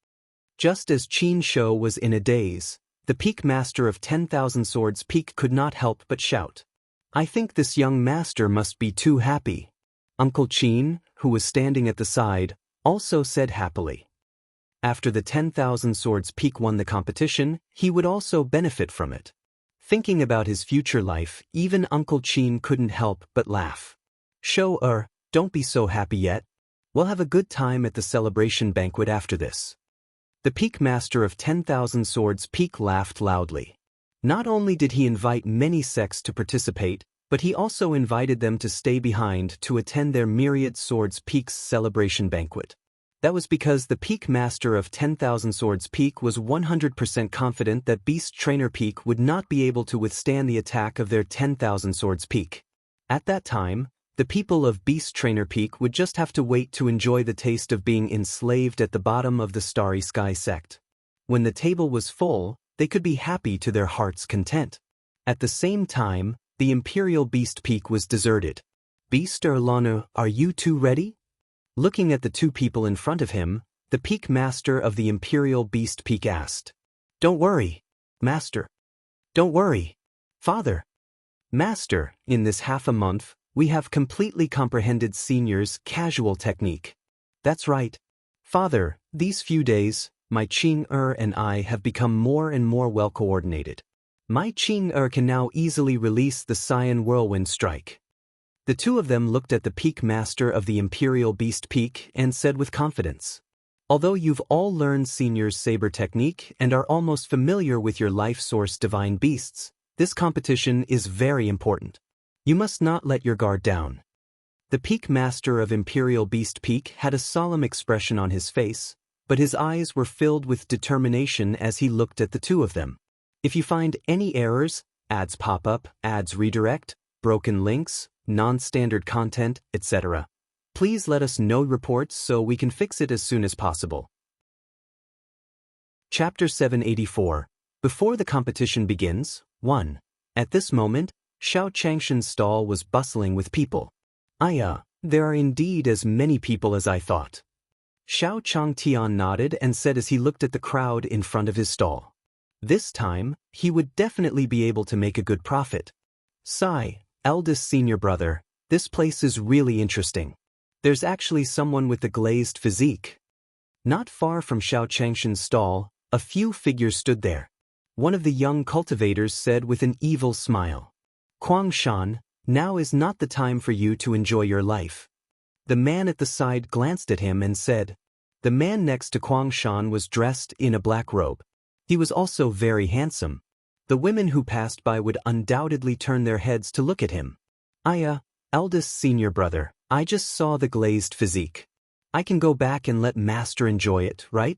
Just as Qin Shou was in a daze, the peak master of 10,000 Swords Peak could not help but shout. I think this young master must be too happy. Uncle Qin, who was standing at the side, also said happily. After the 10,000 Swords Peak won the competition, he would also benefit from it. Thinking about his future life, even Uncle Qin couldn't help but laugh. Shou, don't be so happy yet. We'll have a good time at the celebration banquet after this. The Peak Master of 10,000 Swords Peak laughed loudly. Not only did he invite many sects to participate, but he also invited them to stay behind to attend their Myriad Swords Peak's celebration banquet. That was because the Peak Master of 10,000 Swords Peak was 100% confident that Beast Trainer Peak would not be able to withstand the attack of their 10,000 Swords Peak. At that time, the people of Beast Trainer Peak would just have to wait to enjoy the taste of being enslaved at the bottom of the Starry Sky sect. When the table was full, they could be happy to their heart's content. At the same time, the Imperial Beast Peak was deserted. Beast Erlanu, are you two ready? Looking at the two people in front of him, the Peak Master of the Imperial Beast Peak asked. Don't worry, Master. Don't worry, Father. Master, in this half a month, we have completely comprehended Senior's casual technique. That's right. Father, these few days, my Qing and I have become more and more well coordinated. My Qing can now easily release the Cyan Whirlwind Strike. The two of them looked at the Peak Master of the Imperial Beast Peak and said with confidence. Although you've all learned Senior's saber technique and are almost familiar with your life source divine beasts, this competition is very important. You must not let your guard down. The Peak Master of Imperial Beast Peak had a solemn expression on his face, but his eyes were filled with determination as he looked at the two of them. If you find any errors, ads pop up, ads redirect, broken links, non-standard content, etc., please let us know reports so we can fix it as soon as possible. Chapter 784. Before the competition begins, 1. At this moment, Xiao Changshan's stall was bustling with people. There are indeed as many people as I thought. Xiao Changtian nodded and said as he looked at the crowd in front of his stall. This time, he would definitely be able to make a good profit. Sai, eldest senior brother, this place is really interesting. There's actually someone with the glazed physique. Not far from Xiao Changshan's stall, a few figures stood there. One of the young cultivators said with an evil smile. Kwangshan, now is not the time for you to enjoy your life. The man at the side glanced at him and said. The man next to Kwangshan was dressed in a black robe. He was also very handsome. The women who passed by would undoubtedly turn their heads to look at him. Eldest senior brother, I just saw the glazed physique. I can go back and let Master enjoy it, right?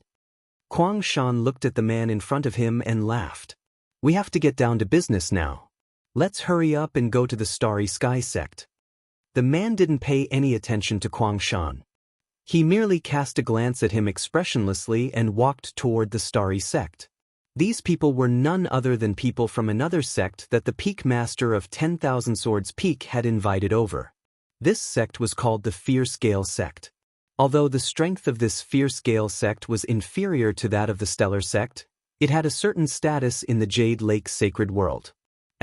Kwangshan looked at the man in front of him and laughed. We have to get down to business now. Let's hurry up and go to the Starry Sky sect. The man didn't pay any attention to Kwangshan. He merely cast a glance at him expressionlessly and walked toward the Starry sect. These people were none other than people from another sect that the Peak Master of 10,000 Swords Peak had invited over. This sect was called the Fierce Gale sect. Although the strength of this Fierce Gale sect was inferior to that of the Stellar sect, it had a certain status in the Jade Lake sacred world.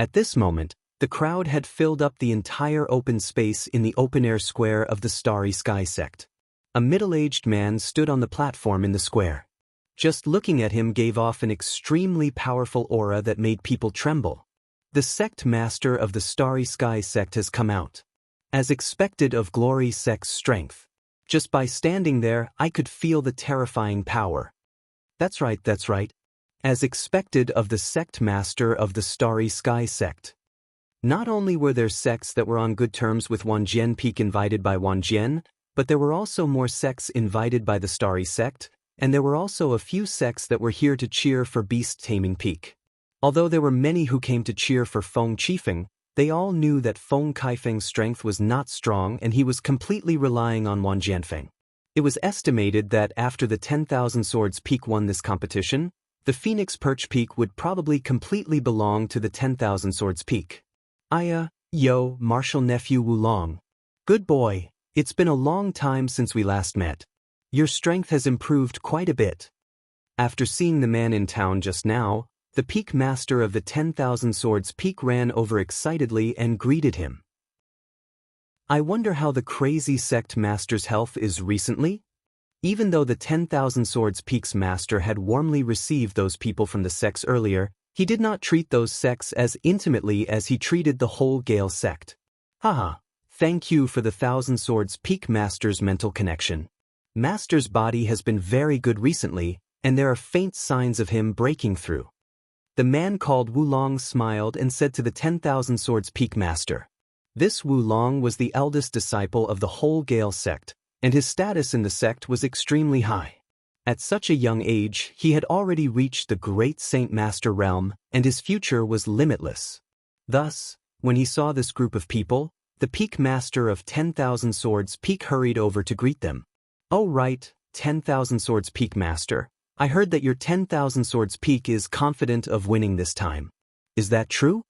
At this moment, the crowd had filled up the entire open space in the open-air square of the Starry Sky sect. A middle-aged man stood on the platform in the square. Just looking at him gave off an extremely powerful aura that made people tremble. The sect master of the Starry Sky sect has come out. As expected of Glory sect's strength. Just by standing there, I could feel the terrifying power. That's right. As expected of the sect master of the Starry Sky sect. Not only were there sects that were on good terms with Wanjian Peak invited by Wanjian, but there were also more sects invited by the Starry sect, and there were also a few sects that were here to cheer for Beast Taming Peak. Although there were many who came to cheer for Feng Qifeng, they all knew that Feng Kaifeng's strength was not strong and he was completely relying on Wan Jianfeng. It was estimated that after the 10,000 Swords Peak won this competition, the Phoenix Perch Peak would probably completely belong to the 10,000 Swords Peak. Martial nephew Wulong. Good boy, it's been a long time since we last met. Your strength has improved quite a bit. After seeing the man in town just now, the peak master of the 10,000 Swords Peak ran over excitedly and greeted him. I wonder how the crazy sect master's health is recently? Even though the 10,000 Swords Peak's master had warmly received those people from the sects earlier, he did not treat those sects as intimately as he treated the whole Gale sect. Haha, thank you for the 1,000 Swords Peak master's mental connection. Master's body has been very good recently, and there are faint signs of him breaking through. The man called Wulong smiled and said to the 10,000 Swords Peak master. This Wulong was the eldest disciple of the whole Gale sect, and his status in the sect was extremely high. At such a young age, he had already reached the great Saint Master realm, and his future was limitless. Thus, when he saw this group of people, the Peak Master of 10,000 Swords Peak hurried over to greet them. Oh right, 10,000 Swords Peak Master. I heard that your 10,000 Swords Peak is confident of winning this time. Is that true?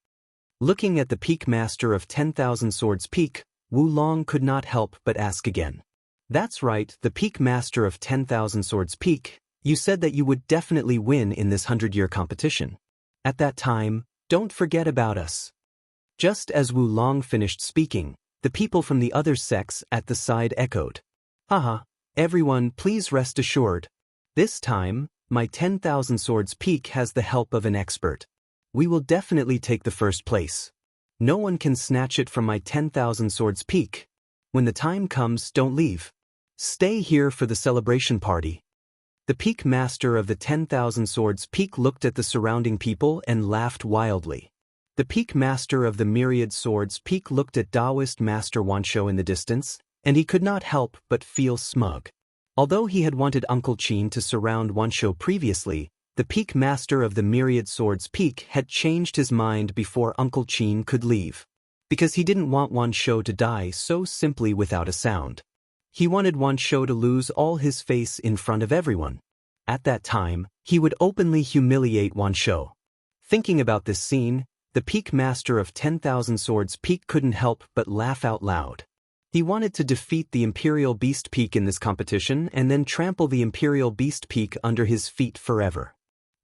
Looking at the Peak Master of 10,000 Swords Peak, Wulong could not help but ask again. That's right, the Peak Master of 10,000 Swords Peak. You said that you would definitely win in this 100-year competition. At that time, don't forget about us. Just as Wulong finished speaking, the people from the other sects at the side echoed. Haha, everyone please rest assured. This time, my 10,000 Swords Peak has the help of an expert. We will definitely take the first place. No one can snatch it from my 10,000 Swords Peak. When the time comes, don't leave. Stay here for the celebration party. The Peak Master of the 10,000 Swords Peak looked at the surrounding people and laughed wildly. The Peak Master of the Myriad Swords Peak looked at Taoist Master Wanshou in the distance, and he could not help but feel smug. Although he had wanted Uncle Qin to surround Wanshou previously, the Peak Master of the Myriad Swords Peak had changed his mind before Uncle Qin could leave. Because he didn't want Wanshou to die so simply without a sound. He wanted Wanshou to lose all his face in front of everyone. At that time, he would openly humiliate Wanshou. Thinking about this scene, the Peak Master of 10,000 Swords Peak couldn't help but laugh out loud. He wanted to defeat the Imperial Beast Peak in this competition and then trample the Imperial Beast Peak under his feet forever.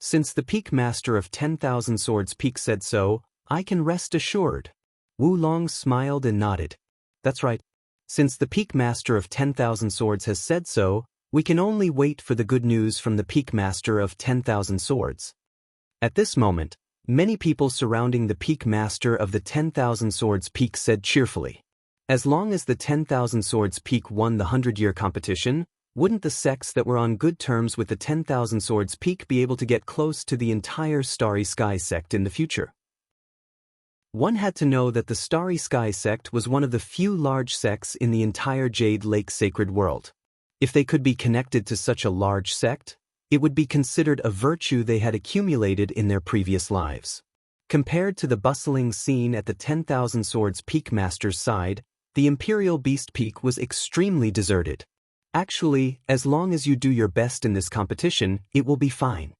Since the Peak Master of 10,000 Swords Peak said so, I can rest assured. Wulong smiled and nodded. That's right. Since the Peak Master of 10,000 Swords has said so, we can only wait for the good news from the Peak Master of 10,000 Swords. At this moment, many people surrounding the Peak Master of the 10,000 Swords Peak said cheerfully. As long as the 10,000 Swords Peak won the 100-year competition, wouldn't the sects that were on good terms with the 10,000 Swords Peak be able to get close to the entire Starry Sky sect in the future? One had to know that the Starry Sky sect was one of the few large sects in the entire Jade Lake sacred world. If they could be connected to such a large sect, it would be considered a virtue they had accumulated in their previous lives. Compared to the bustling scene at the 10,000 Swords Peak Master's side, the Imperial Beast Peak was extremely deserted. Actually, as long as you do your best in this competition, it will be fine.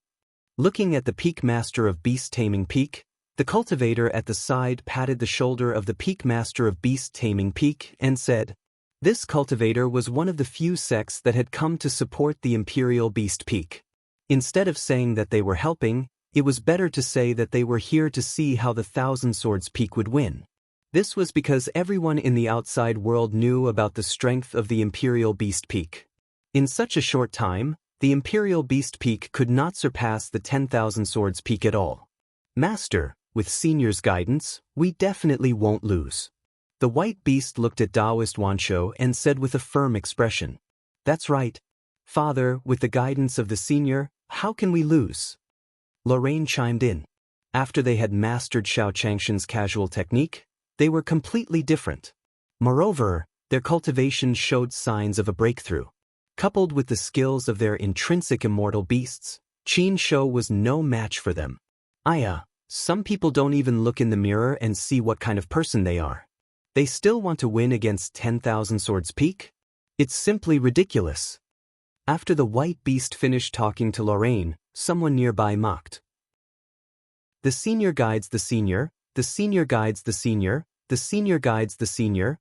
Looking at the Peak Master of Beast Taming Peak, the cultivator at the side patted the shoulder of the Peak Master of Beast Taming Peak and said, this cultivator was one of the few sects that had come to support the Imperial Beast Peak. Instead of saying that they were helping, it was better to say that they were here to see how the 1,000 Swords Peak would win. This was because everyone in the outside world knew about the strength of the Imperial Beast Peak. In such a short time, the Imperial Beast Peak could not surpass the 10,000 Swords Peak at all. Master, with Senior's guidance, we definitely won't lose. The White Beast looked at Taoist Wanshou and said with a firm expression, that's right. Father, with the guidance of the Senior, how can we lose? Lorraine chimed in. After they had mastered Xiao Changshan's casual technique, they were completely different. Moreover, their cultivation showed signs of a breakthrough. Coupled with the skills of their intrinsic immortal beasts, Qin Shou was no match for them. Some people don't even look in the mirror and see what kind of person they are. They still want to win against 10,000 Swords Peak? It's simply ridiculous. After the White Beast finished talking to Lorraine, someone nearby mocked. The Senior guides the Senior, the Senior guides the Senior, the Senior guides the Senior,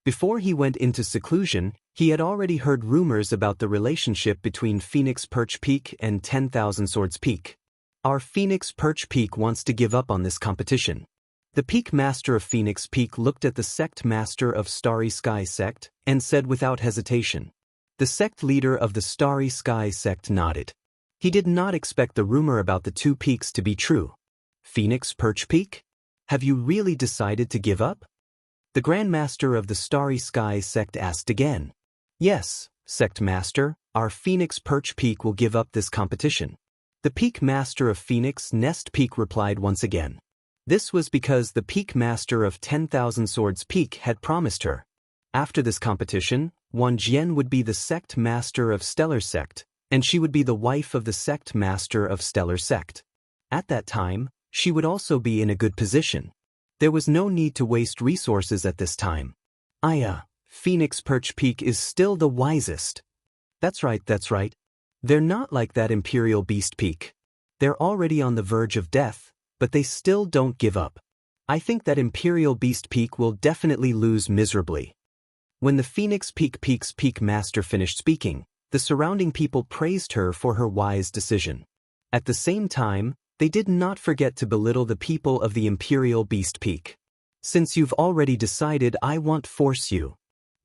Before he went into seclusion, he had already heard rumors about the relationship between Phoenix Perch Peak and 10,000 Swords Peak. Our Phoenix Perch Peak wants to give up on this competition. The Peak Master of Phoenix Peak looked at the Sect Master of Starry Sky Sect and said without hesitation. The sect leader of the Starry Sky Sect nodded. He did not expect the rumor about the two peaks to be true. Phoenix Perch Peak? Have you really decided to give up? The Grand Master of the Starry Sky Sect asked again. Yes, Sect Master, our Phoenix Perch Peak will give up this competition. The Peak Master of Phoenix Nest Peak replied once again. This was because the Peak Master of 10,000 Swords Peak had promised her. After this competition, Wan Jian would be the Sect Master of Stellar Sect, and she would be the wife of the Sect Master of Stellar Sect. At that time, she would also be in a good position. There was no need to waste resources at this time. Phoenix Perch Peak is still the wisest. That's right. They're not like that Imperial Beast Peak. They're already on the verge of death, but they still don't give up. I think that Imperial Beast Peak will definitely lose miserably. When the Phoenix Peak's Peak Master finished speaking, the surrounding people praised her for her wise decision. At the same time, they did not forget to belittle the people of the Imperial Beast Peak. Since you've already decided, I won't force you.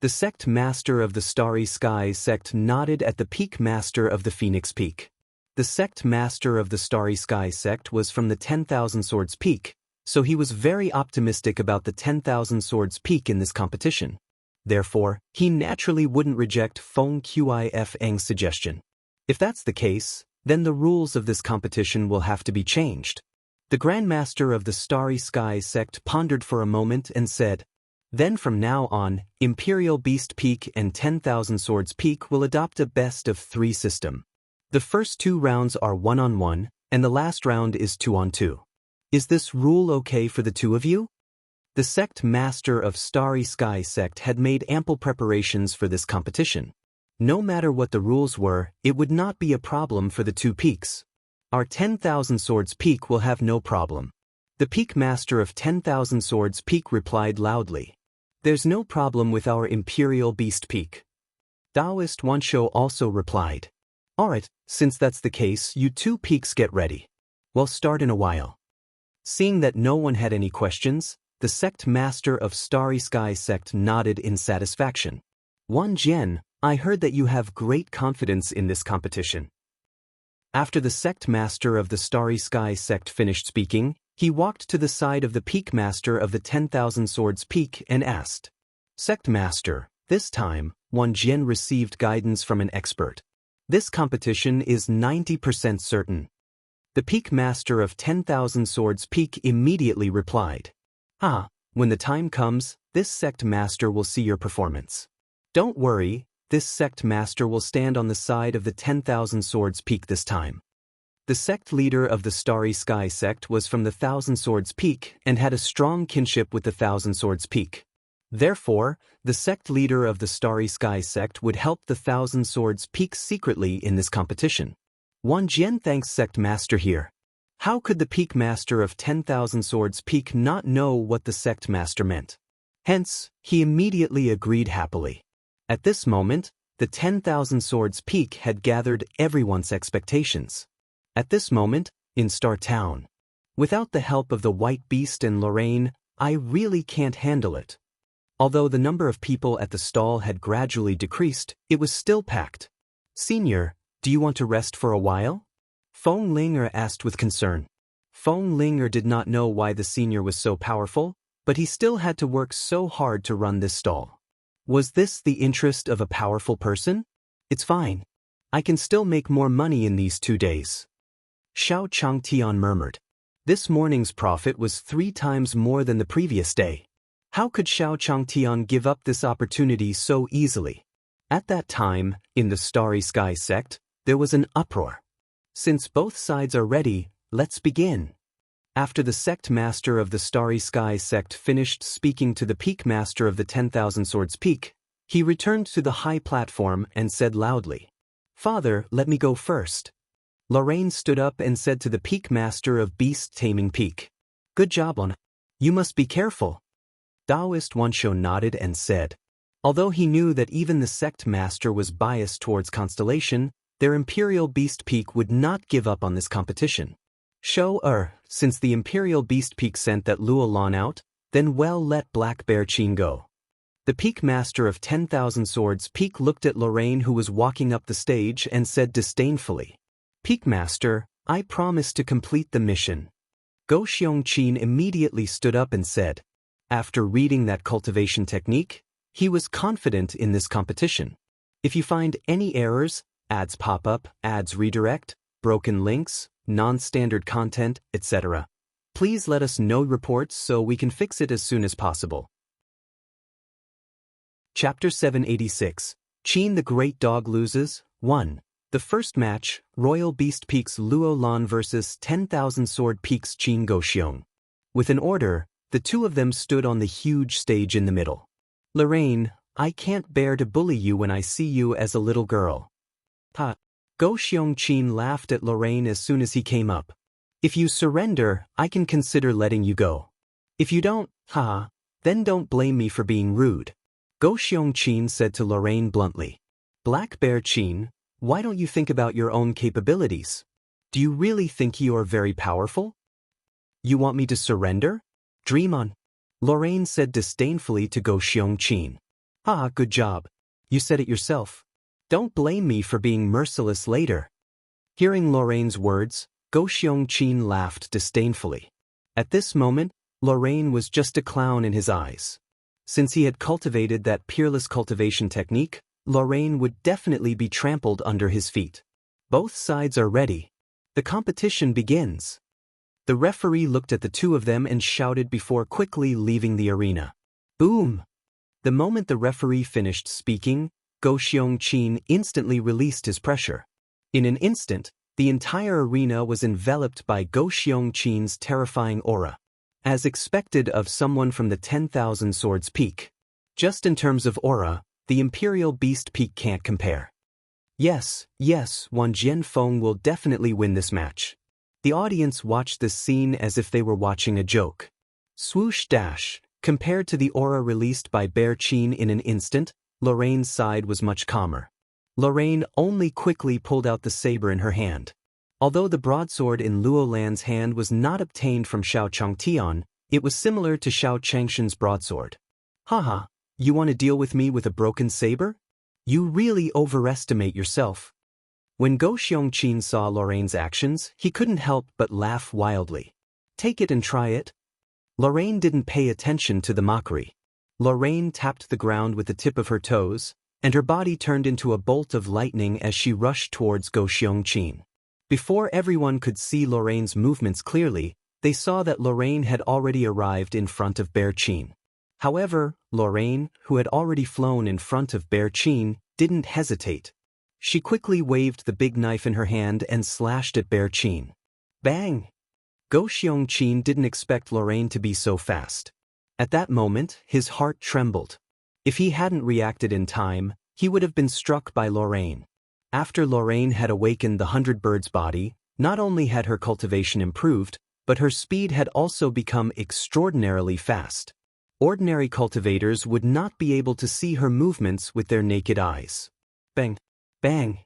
The Sect Master of the Starry Sky Sect nodded at the Peak Master of the Phoenix Peak. The Sect Master of the Starry Sky Sect was from the 10,000 Swords Peak, so he was very optimistic about the 10,000 Swords Peak in this competition. Therefore, he naturally wouldn't reject Feng Qifeng's suggestion. If that's the case, then the rules of this competition will have to be changed. The Grand Master of the Starry Sky Sect pondered for a moment and said, then from now on, Imperial Beast Peak and 10,000 Swords Peak will adopt a best-of-3 system. The first 2 rounds are 1-on-1, and the last round is 2-on-2. Is this rule okay for the two of you? The Sect Master of Starry Sky Sect had made ample preparations for this competition. No matter what the rules were, it would not be a problem for the two peaks. Our 10,000 Swords Peak will have no problem. The Peak Master of 10,000 Swords Peak replied loudly. There's no problem with our Imperial Beast Peak. Taoist Wanshou also replied. Alright, since that's the case, you two peaks get ready. We'll start in a while. Seeing that no one had any questions, the Sect Master of Starry Sky Sect nodded in satisfaction. Wan Jian, I heard that you have great confidence in this competition. After the Sect Master of the Starry Sky Sect finished speaking, he walked to the side of the Peak Master of the 10,000 Swords Peak and asked, Sect Master, this time, Wan Jian received guidance from an expert. This competition is 90% certain. The Peak Master of 10,000 Swords Peak immediately replied, when the time comes, this Sect Master will see your performance. Don't worry, this Sect Master will stand on the side of the 10,000 Swords Peak this time. The sect leader of the Starry Sky Sect was from the 1,000 Swords Peak and had a strong kinship with the 1,000 Swords Peak. Therefore, the sect leader of the Starry Sky Sect would help the 1,000 Swords Peak secretly in this competition. Wan Jian thanks Sect Master here. How could the Peak Master of 10,000 Swords Peak not know what the Sect Master meant? Hence, he immediately agreed happily. At this moment, the 10,000 Swords Peak had gathered everyone's expectations. At this moment, in Star Town. Without the help of the White Beast and Lorraine, I really can't handle it. Although the number of people at the stall had gradually decreased, it was still packed. Senior, do you want to rest for a while? Feng Linger asked with concern. Feng Linger did not know why the senior was so powerful, but he still had to work so hard to run this stall. Was this the interest of a powerful person? It's fine. I can still make more money in these 2 days. Xiao Changtian murmured. This morning's profit was 3 times more than the previous day. How could Xiao Changtian give up this opportunity so easily? At that time, in the Starry Sky Sect, there was an uproar. Since both sides are ready, let's begin. After the Sect Master of the Starry Sky Sect finished speaking to the Peak Master of the 10,000 Swords Peak, he returned to the high platform and said loudly, Father, let me go first. Lorraine stood up and said to the Peak Master of Beast Taming Peak, Good job, Lon. You must be careful. Taoist Wanshou nodded and said, Although he knew that even the sect master was biased towards Constellation, their Imperial Beast Peak would not give up on this competition. Since the Imperial Beast Peak sent that Luo Lan out, then well let Black Bear Qin go. The Peak Master of 10,000 Swords Peak looked at Lorraine, who was walking up the stage, and said disdainfully, "Peak Master, I promise to complete the mission." Go Xiongqin immediately stood up and said, after reading that cultivation technique, he was confident in this competition. If you find any errors, ads pop up, ads redirect, broken links, non-standard content, etc., please let us know reports so we can fix it as soon as possible. Chapter 786, Qin the Great Dog Loses, 1. The first match, Royal Beast Peaks Luo Lan vs 10,000 Sword Peaks Qin Goxiong. With an order, the two of them stood on the huge stage in the middle. "Lorraine, I can't bear to bully you when I see you as a little girl." Ha! Go Xiongqin laughed at Lorraine as soon as he came up. "If you surrender, I can consider letting you go. If you don't, then don't blame me for being rude." Go Xiongqin said to Lorraine bluntly. "Black Bear Qin, why don't you think about your own capabilities? Do you really think you are very powerful? You want me to surrender? Dream on." Lorraine said disdainfully to Go Xiongqin. Good job. You said it yourself. Don't blame me for being merciless later." Hearing Lorraine's words, Go Xiongqin laughed disdainfully. At this moment, Lorraine was just a clown in his eyes. Since he had cultivated that peerless cultivation technique, Lorraine would definitely be trampled under his feet. Both sides are ready. The competition begins. The referee looked at the two of them and shouted before quickly leaving the arena. Boom! The moment the referee finished speaking, Go Xiongqin instantly released his pressure. In an instant, the entire arena was enveloped by Go Xiongqin's terrifying aura. As expected of someone from the 10,000 Swords Peak. Just in terms of aura, the Imperial Beast Peak can't compare. Yes, Wan Jianfeng will definitely win this match. The audience watched this scene as if they were watching a joke. Swoosh dash. Compared to the aura released by Bear Qin in an instant, Lorraine's side was much calmer. Lorraine only quickly pulled out the saber in her hand. Although the broadsword in Luo Lan's hand was not obtained from Xiao Changtian, it was similar to Xiao Changshen's broadsword. You want to deal with me with a broken saber? You really overestimate yourself. When Go Xiongqin saw Lorraine's actions, he couldn't help but laugh wildly. Take it and try it. Lorraine didn't pay attention to the mockery. Lorraine tapped the ground with the tip of her toes, and her body turned into a bolt of lightning as she rushed towards Go Xiongqin. Before everyone could see Lorraine's movements clearly, they saw that Lorraine had already arrived in front of Bear Qin. However, Lorraine, who had already flown in front of Bear Qin, didn't hesitate. She quickly waved the big knife in her hand and slashed at Bear Qin. Bang! Go Xiongqin didn't expect Lorraine to be so fast. At that moment, his heart trembled. If he hadn't reacted in time, he would have been struck by Lorraine. After Lorraine had awakened the 100 Birds body, not only had her cultivation improved, but her speed had also become extraordinarily fast. Ordinary cultivators would not be able to see her movements with their naked eyes. Bang! Bang!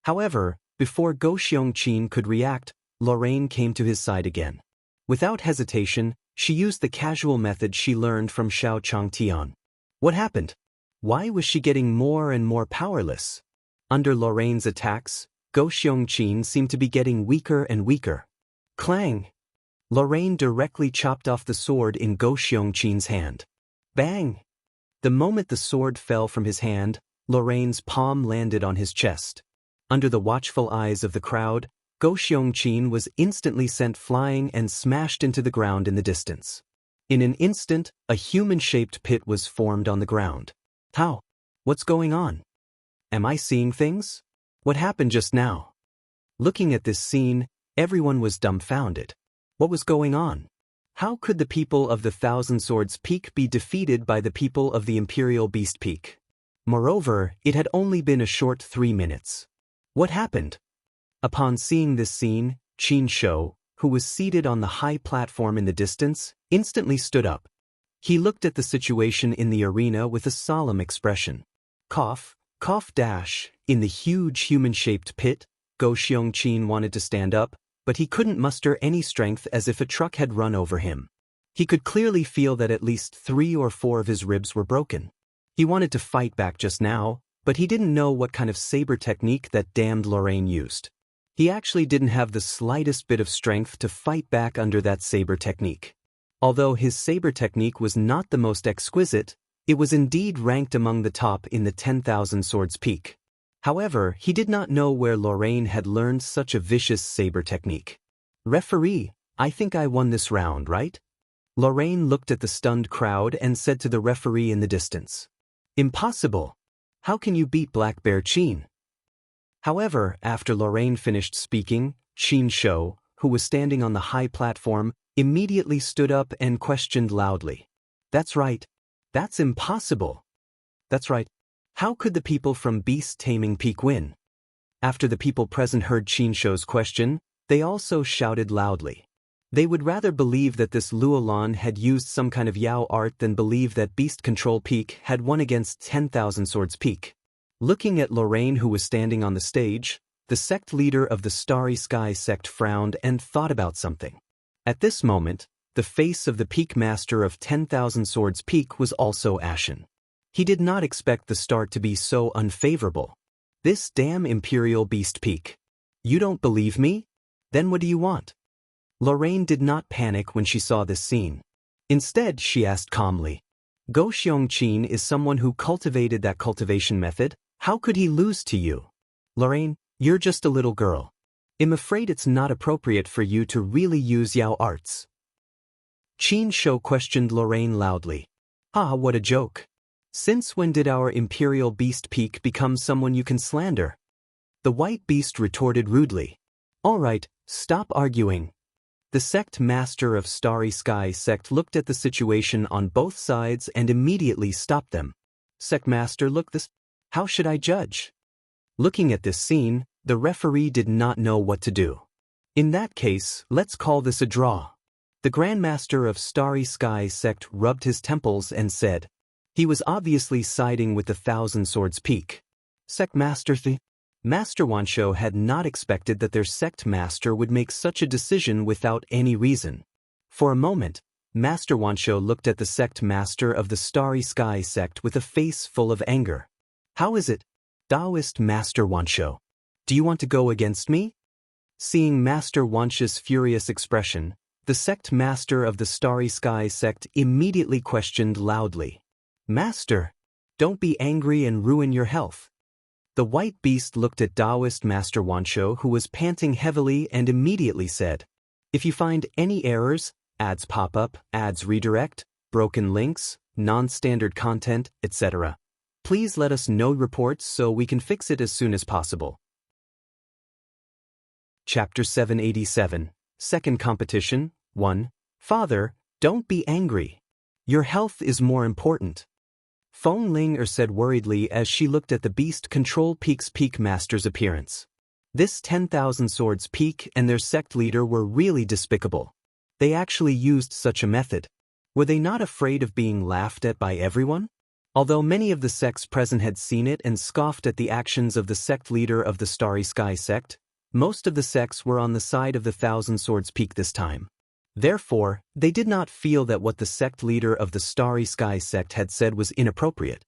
However, before Go Xiongqin could react, Lorraine came to his side again. Without hesitation, she used the casual method she learned from Xiao Changtian. What happened? Why was she getting more and more powerless? Under Lorraine's attacks, Go Xiongqin seemed to be getting weaker and weaker. Clang! Lorraine directly chopped off the sword in Go Xiongqin's hand. Bang! The moment the sword fell from his hand, Lorraine's palm landed on his chest. Under the watchful eyes of the crowd, Go Xiongqin was instantly sent flying and smashed into the ground in the distance. In an instant, a human-shaped pit was formed on the ground. How? What's going on? Am I seeing things? What happened just now? Looking at this scene, everyone was dumbfounded. What was going on? How could the people of the Thousand Swords Peak be defeated by the people of the Imperial Beast Peak? Moreover, it had only been a short 3 minutes. What happened? Upon seeing this scene, Qin Shou, who was seated on the high platform in the distance, instantly stood up. He looked at the situation in the arena with a solemn expression. Cough, cough dash, in the huge human-shaped pit, Go Xiongqin wanted to stand up, but he couldn't muster any strength as if a truck had run over him. He could clearly feel that at least 3 or 4 of his ribs were broken. He wanted to fight back just now, but he didn't know what kind of saber technique that damned Lorraine used. He actually didn't have the slightest bit of strength to fight back under that saber technique. Although his saber technique was not the most exquisite, it was indeed ranked among the top in the 10,000 Swords Peak. However, he did not know where Lorraine had learned such a vicious saber technique. Referee, I think I won this round, right? Lorraine looked at the stunned crowd and said to the referee in the distance. Impossible! How can you beat Black Bear Qin? However, after Lorraine finished speaking, Qin Shou, who was standing on the high platform, immediately stood up and questioned loudly. That's right. That's impossible. That's right. How could the people from Beast Taming Peak win? After the people present heard Qin Shou's question, they also shouted loudly. They would rather believe that this Luolan had used some kind of Yao art than believe that Beast Control Peak had won against 10,000 Swords Peak. Looking at Lorraine, who was standing on the stage, the sect leader of the Starry Sky sect frowned and thought about something. At this moment, the face of the Peak Master of 10,000 Swords Peak was also ashen. He did not expect the start to be so unfavorable. This damn Imperial Beast Peak. You don't believe me? Then what do you want? Lorraine did not panic when she saw this scene. Instead, she asked calmly. Go Xiongqin is someone who cultivated that cultivation method. How could he lose to you? Lorraine, you're just a little girl. I'm afraid it's not appropriate for you to really use Yao arts. Qin Shou questioned Lorraine loudly. Ah, what a joke. Since when did our Imperial Beast Peak become someone you can slander? The White Beast retorted rudely. All right, stop arguing. The sect master of Starry Sky sect looked at the situation on both sides and immediately stopped them. Sect master, look this. How should I judge? Looking at this scene, the referee did not know what to do. In that case, let's call this a draw. The Grandmaster of Starry Sky sect rubbed his temples and said. He was obviously siding with the Thousand Swords Peak. Sect Master Master Wanshou had not expected that their sect master would make such a decision without any reason. For a moment, Master Wanshou looked at the sect master of the Starry Sky sect with a face full of anger. How is it? Taoist Master Wanshou. Do you want to go against me? Seeing Master Wanshou's furious expression, the sect master of the Starry Sky sect immediately questioned loudly. Master, don't be angry and ruin your health. The White Beast looked at Taoist Master Wanshou, who was panting heavily, and immediately said, If you find any errors, ads pop up, ads redirect, broken links, non-standard content, etc., please let us know reports so we can fix it as soon as possible. Chapter 787, Second Competition, 1. Father, don't be angry. Your health is more important. Feng Ling said worriedly as she looked at the Beast Control Peak's Peak Master's appearance. This 10,000 Swords Peak and their sect leader were really despicable. They actually used such a method. Were they not afraid of being laughed at by everyone? Although many of the sects present had seen it and scoffed at the actions of the sect leader of the Starry Sky sect, most of the sects were on the side of the Thousand Swords Peak this time. Therefore, they did not feel that what the sect leader of the Starry Sky sect had said was inappropriate.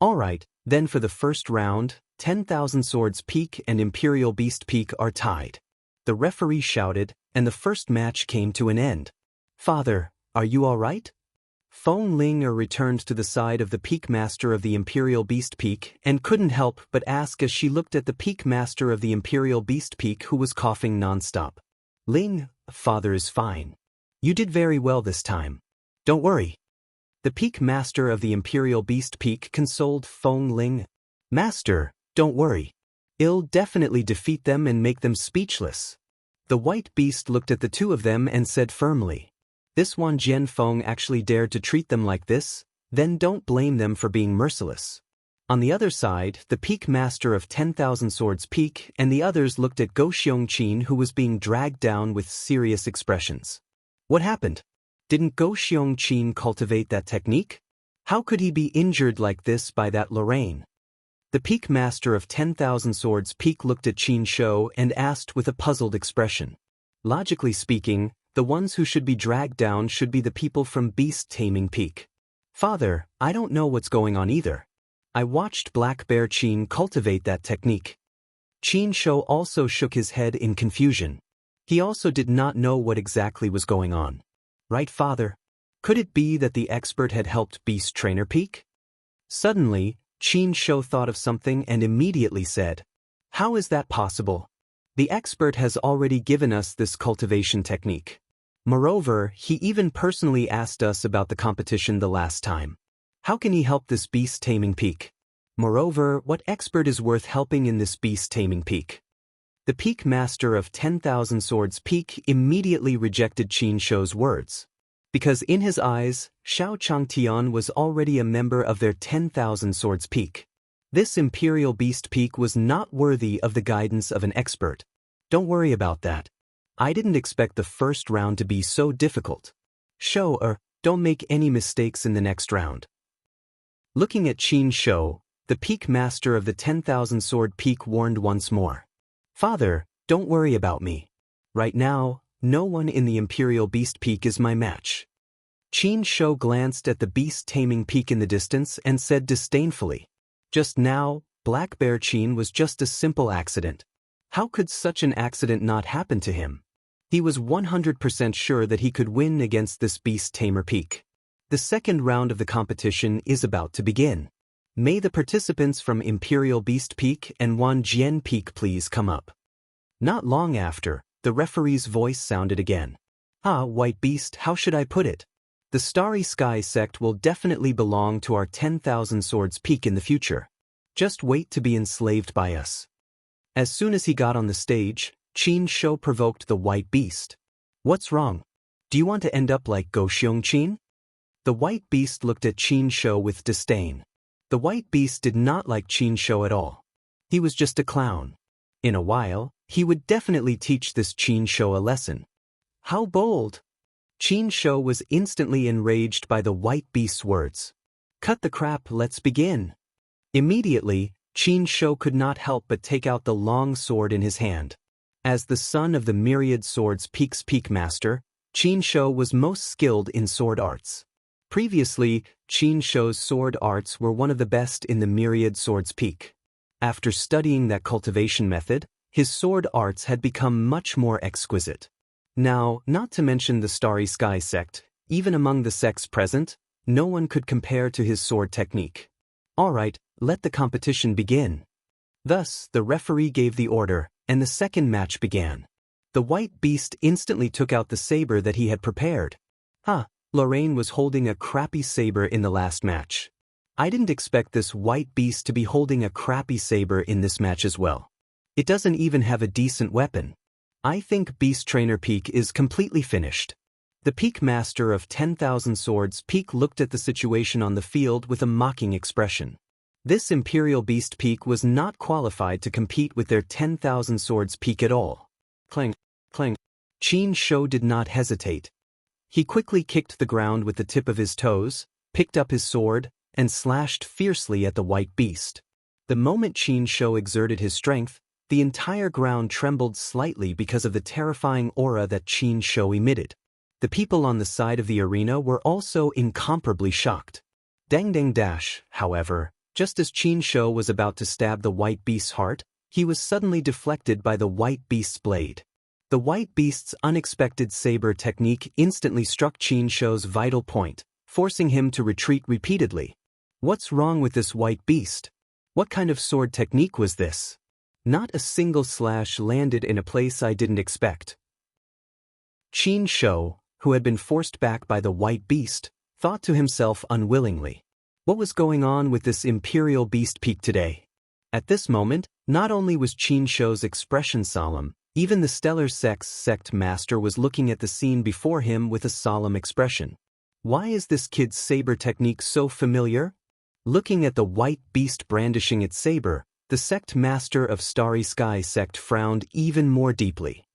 Alright, then for the first round, 10,000 Swords Peak and Imperial Beast Peak are tied. The referee shouted, and the first match came to an end. Father, are you alright? Feng Ling returned to the side of the Peak Master of the Imperial Beast Peak and couldn't help but ask as she looked at the Peak Master of the Imperial Beast Peak, who was coughing non-stop. Ling, father is fine. You did very well this time. Don't worry. The Peak Master of the Imperial Beast Peak consoled Feng Ling. Master, don't worry. I'll definitely defeat them and make them speechless. The White Beast looked at the two of them and said firmly. This one Jian Feng actually dared to treat them like this, then don't blame them for being merciless. On the other side, the Peak Master of 10,000 Swords Peak and the others looked at Go Xiongqin, who was being dragged down with serious expressions. What happened? Didn't Go Xiongqin cultivate that technique? How could he be injured like this by that Lorraine? The peak master of 10,000 Swords Peak looked at Qin Shou and asked with a puzzled expression. Logically speaking, the ones who should be dragged down should be the people from Beast Taming Peak. Father, I don't know what's going on either. I watched Black Bear Qin cultivate that technique. Qin Shou also shook his head in confusion. He also did not know what exactly was going on. Right, father? Could it be that the expert had helped Beast Trainer Peak? Suddenly, Qin Shou thought of something and immediately said, "How is that possible? The expert has already given us this cultivation technique. Moreover, he even personally asked us about the competition the last time. How can he help this Beast Taming Peak? Moreover, what expert is worth helping in this Beast Taming Peak?" The Peak Master of 10,000 Swords Peak immediately rejected Qin Shou's words. Because in his eyes, Xiao Changtian was already a member of their 10,000 Swords Peak. This Imperial Beast Peak was not worthy of the guidance of an expert. Don't worry about that. I didn't expect the first round to be so difficult. Don't make any mistakes in the next round. Looking at Qin Shou, the Peak Master of the 10,000 Sword Peak warned once more. Father, don't worry about me. Right now, no one in the Imperial Beast Peak is my match. Qin Shou glanced at the Beast Taming Peak in the distance and said disdainfully, "Just now, Black Bear Qin was just a simple accident. How could such an accident not happen to him?" He was 100% sure that he could win against this Beast Tamer Peak. The second round of the competition is about to begin. May the participants from Imperial Beast Peak and Wanjian Peak please come up. Not long after, the referee's voice sounded again. White Beast, how should I put it? The Starry Sky sect will definitely belong to our 10,000 Swords Peak in the future. Just wait to be enslaved by us. As soon as he got on the stage, Qin Shou provoked the White Beast. What's wrong? Do you want to end up like Go Xiongqin? The White Beast looked at Qin Shou with disdain. The White Beast did not like Qin Shou at all. He was just a clown. In a while, he would definitely teach this Qin Shou a lesson. How bold! Qin Shou was instantly enraged by the White Beast's words. Cut the crap, let's begin. Immediately, Qin Shou could not help but take out the long sword in his hand. As the son of the Myriad Swords Peak's Peak Master, Qin Shou was most skilled in sword arts. Previously, Qin Shou's sword arts were one of the best in the Myriad Swords Peak. After studying that cultivation method, his sword arts had become much more exquisite. Now, not to mention the Starry Sky sect, even among the sects present, no one could compare to his sword technique. Alright, let the competition begin. Thus, the referee gave the order, and the second match began. The White Beast instantly took out the saber that he had prepared. Lorraine was holding a crappy saber in the last match. I didn't expect this White Beast to be holding a crappy saber in this match as well. It doesn't even have a decent weapon. I think Beast Trainer Peak is completely finished. The Peak Master of 10,000 Swords Peak looked at the situation on the field with a mocking expression. This Imperial Beast Peak was not qualified to compete with their 10,000 Swords Peak at all. Clang, clang. Qin Shou did not hesitate. He quickly kicked the ground with the tip of his toes, picked up his sword, and slashed fiercely at the White Beast. The moment Qin Shou exerted his strength, the entire ground trembled slightly because of the terrifying aura that Qin Shou emitted. The people on the side of the arena were also incomparably shocked. Dang dang dash, however, just as Qin Shou was about to stab the White Beast's heart, he was suddenly deflected by the White Beast's blade. The White Beast's unexpected saber technique instantly struck Qin Shou's vital point, forcing him to retreat repeatedly. What's wrong with this White Beast? What kind of sword technique was this? Not a single slash landed in a place I didn't expect. Qin Shou, who had been forced back by the White Beast, thought to himself unwillingly. What was going on with this Imperial Beast Peak today? At this moment, not only was Qin Shou's expression solemn, even the Stellar Sect's sect master was looking at the scene before him with a solemn expression. Why is this kid's saber technique so familiar? Looking at the White Beast brandishing its saber, the sect master of Starry Sky sect frowned even more deeply.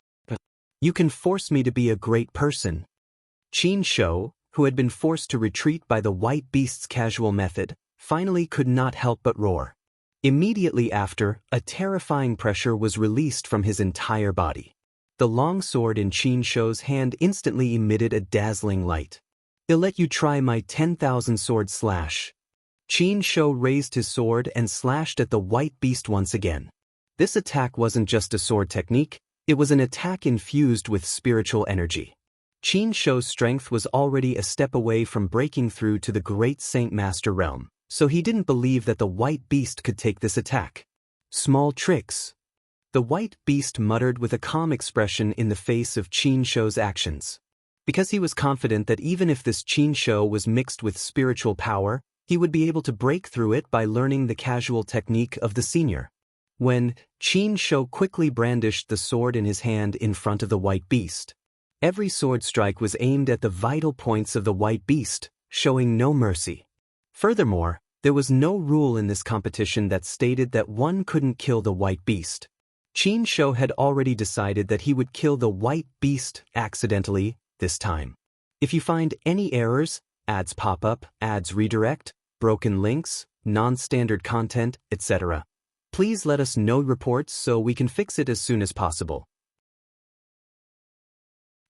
You can force me to be a great person. Qin Shou, who had been forced to retreat by the white beast's casual method, finally could not help but roar. Immediately after, a terrifying pressure was released from his entire body. The long sword in Qin Shou's hand instantly emitted a dazzling light. "I'll let you try my 10,000 sword slash." Qin Shou raised his sword and slashed at the white beast once again. This attack wasn't just a sword technique, it was an attack infused with spiritual energy. Qin Shou's strength was already a step away from breaking through to the great Saint Master realm, so he didn't believe that the white beast could take this attack. "Small tricks." The white beast muttered with a calm expression in the face of Qin Shou's actions. Because he was confident that even if this Qin Shou was mixed with spiritual power, he would be able to break through it by learning the casual technique of the senior. When Qin Shou quickly brandished the sword in his hand in front of the white beast, every sword strike was aimed at the vital points of the white beast, showing no mercy. Furthermore, there was no rule in this competition that stated that one couldn't kill the white beast. Qin Shou had already decided that he would kill the white beast accidentally this time. If you find any errors, ads pop up, ads redirect, broken links, non-standard content, etc., please let us know reports so we can fix it as soon as possible.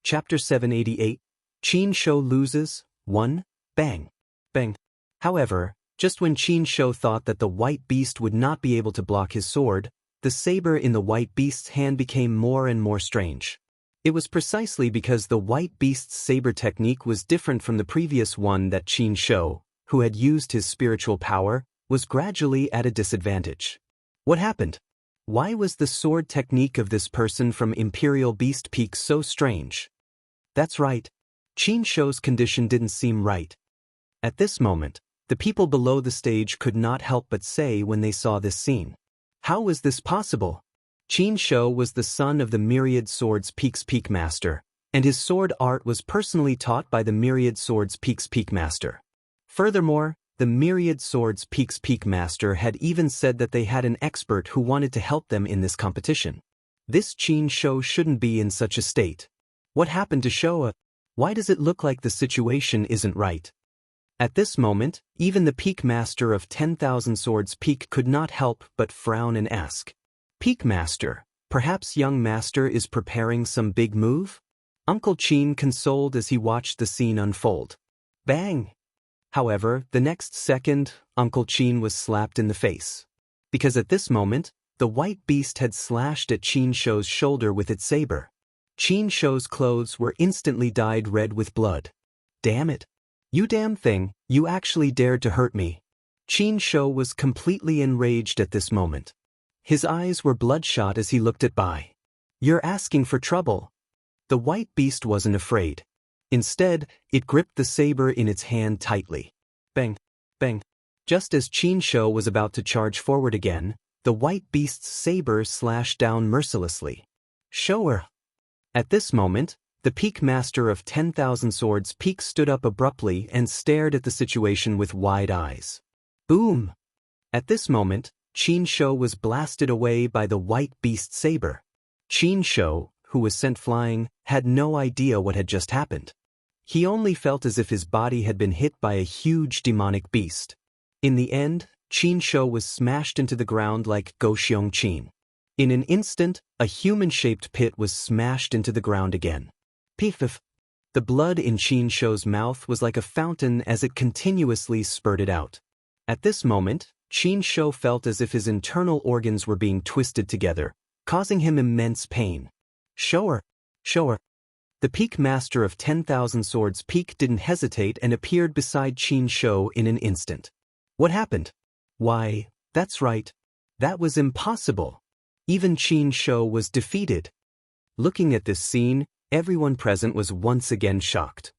Chapter 788, Qin Shou loses, 1, bang, bang. However, just when Qin Shou thought that the white beast would not be able to block his sword, the saber in the white beast's hand became more and more strange. It was precisely because the white beast's saber technique was different from the previous one that Qin Shou, who had used his spiritual power, was gradually at a disadvantage. What happened? Why was the sword technique of this person from Imperial Beast Peak so strange? That's right. Qin Shou's condition didn't seem right. At this moment, the people below the stage could not help but say when they saw this scene, "How was this possible?" Qin Shou was the son of the Myriad Swords Peak's Peak Master, and his sword art was personally taught by the Myriad Swords Peak's Peak Master. Furthermore, the Myriad Swords Peak's Peak Master had even said that they had an expert who wanted to help them in this competition. This Qin Shou shouldn't be in such a state. What happened to Shou? Why does it look like the situation isn't right? At this moment, even the Peak Master of 10,000 Swords Peak could not help but frown and ask, "Peak Master, perhaps young master is preparing some big move?" Uncle Qin consoled as he watched the scene unfold. Bang! However, the next second, Uncle Qin was slapped in the face. Because at this moment, the white beast had slashed at Qin Shou's shoulder with its saber. Qin Shou's clothes were instantly dyed red with blood. "Damn it! You damn thing, you actually dared to hurt me." Qin Shou was completely enraged at this moment. His eyes were bloodshot as he looked at Bai. "You're asking for trouble." The white beast wasn't afraid. Instead, it gripped the saber in its hand tightly. Bang, bang. Just as Qin Shou was about to charge forward again, the white beast's saber slashed down mercilessly. "Shower!" At this moment, the Peak Master of 10,000 Swords Peak stood up abruptly and stared at the situation with wide eyes. Boom! At this moment, Qin Shou was blasted away by the white beast's saber. Qin Shou, who was sent flying, had no idea what had just happened. He only felt as if his body had been hit by a huge demonic beast. In the end, Qin Shou was smashed into the ground like Goxiong Qin. In an instant, a human-shaped pit was smashed into the ground again. Piff! The blood in Qin Shou's mouth was like a fountain as it continuously spurted out. At this moment, Qin Shou felt as if his internal organs were being twisted together, causing him immense pain. Shower! The Peak Master of 10,000 Swords Peak didn't hesitate and appeared beside Qin Shou in an instant. What happened? Why, that's right. That was impossible. Even Qin Shou was defeated. Looking at this scene, everyone present was once again shocked.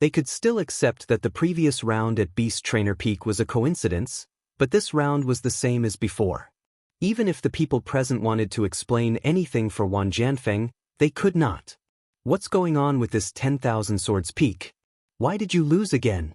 They could still accept that the previous round at Beast Trainer Peak was a coincidence, but this round was the same as before. Even if the people present wanted to explain anything for Wan Jianfeng, they could not. What's going on with this 10,000 Swords Peak? Why did you lose again?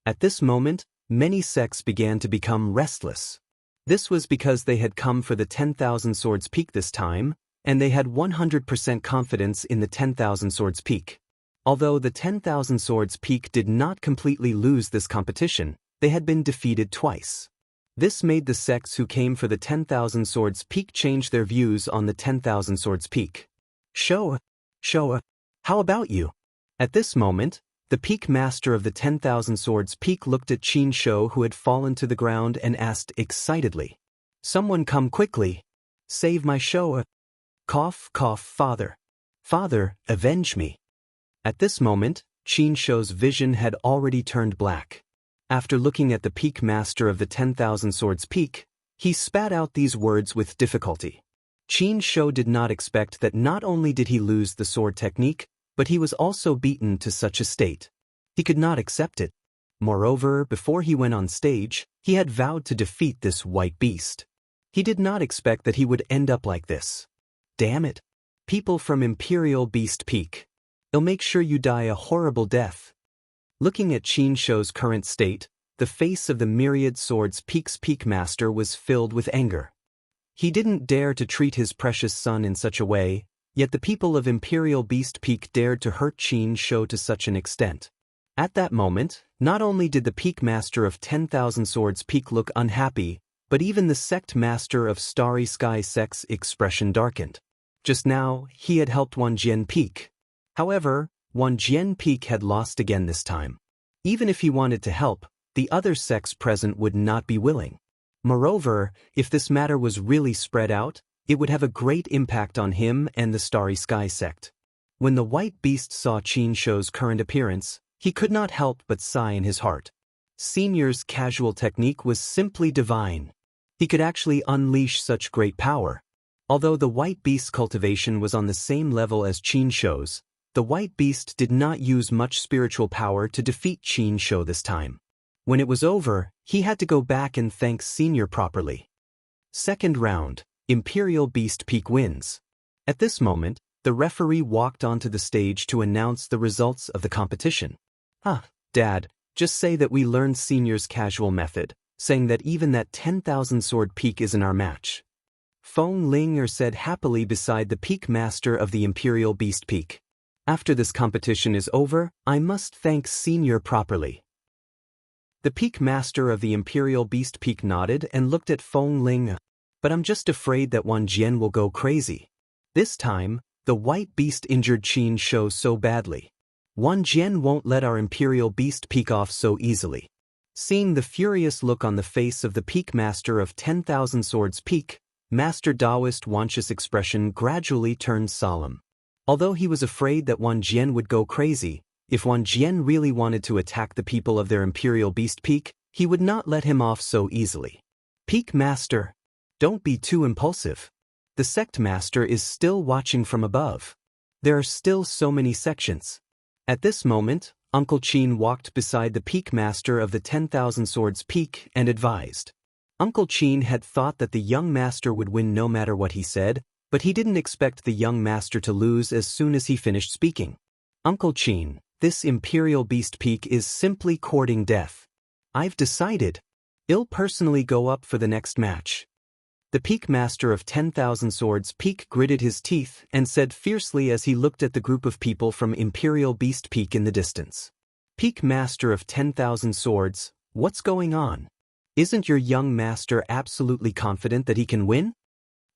At this moment, many sects began to become restless. This was because they had come for the 10,000 Swords Peak this time, and they had 100% confidence in the 10,000 Swords Peak. Although the 10,000 Swords Peak did not completely lose this competition, they had been defeated twice. This made the sects who came for the 10,000 Swords Peak change their views on the 10,000 Swords Peak. Showa, how about you? At this moment, the peak master of the 10,000 Swords Peak looked at Qin Shou, who had fallen to the ground, and asked excitedly, "Someone come quickly! Save my Showa! Cough, cough, father! Father, avenge me!" At this moment, Qin Shou's vision had already turned black. After looking at the peak master of the 10,000 Swords Peak, he spat out these words with difficulty. Qin Shou did not expect that not only did he lose the sword technique, but he was also beaten to such a state. He could not accept it. Moreover, before he went on stage, he had vowed to defeat this white beast. He did not expect that he would end up like this. Damn it! People from Imperial Beast Peak. I'll make sure you die a horrible death. Looking at Qin Shou's current state, the face of the Myriad Swords Peak's peak master was filled with anger. He didn't dare to treat his precious son in such a way, yet the people of Imperial Beast Peak dared to hurt Qin Shou to such an extent. At that moment, not only did the peak master of 10,000 Swords Peak look unhappy, but even the sect master of Starry Sky Sect's expression darkened. Just now, he had helped Wanjian Peak. However, Wanjian Peak had lost again this time. Even if he wanted to help, the other sects present would not be willing. Moreover, if this matter was really spread out, it would have a great impact on him and the Starry Sky sect. When the white beast saw Qin Shou's current appearance, he could not help but sigh in his heart. Senior's casual technique was simply divine. He could actually unleash such great power. Although the white beast's cultivation was on the same level as Qin Shou's, the white beast did not use much spiritual power to defeat Qin Shou this time. When it was over, he had to go back and thank Senior properly. Second round, Imperial Beast Peak wins. At this moment, the referee walked onto the stage to announce the results of the competition. Dad, just say that we learned Senior's casual method, saying that even that 10,000 Sword Peak isn't our match. Feng Ling said happily beside the peak master of the Imperial Beast Peak. After this competition is over, I must thank Senior properly. The peak master of the Imperial Beast Peak nodded and looked at Feng Ling. But I'm just afraid that Wanjian will go crazy. This time, the white beast injured Qin Shou so badly. Wanjian won't let our Imperial Beast Peak off so easily. Seeing the furious look on the face of the peak master of 10,000 Swords Peak, Master Daoist Wanchi's expression gradually turned solemn. Although he was afraid that Wanjian would go crazy, if Wanjian really wanted to attack the people of their Imperial Beast Peak, he would not let him off so easily. Peak Master, don't be too impulsive. The sect master is still watching from above. There are still so many sections. At this moment, Uncle Qin walked beside the peak master of the 10,000 Swords Peak and advised. Uncle Qin had thought that the young master would win no matter what he said, but he didn't expect the young master to lose as soon as he finished speaking. Uncle Qin, this Imperial Beast Peak is simply courting death. I've decided. I'll personally go up for the next match. The peak master of 10,000 Swords Peak gritted his teeth and said fiercely as he looked at the group of people from Imperial Beast Peak in the distance. Peak master of 10,000 Swords, what's going on? Isn't your young master absolutely confident that he can win?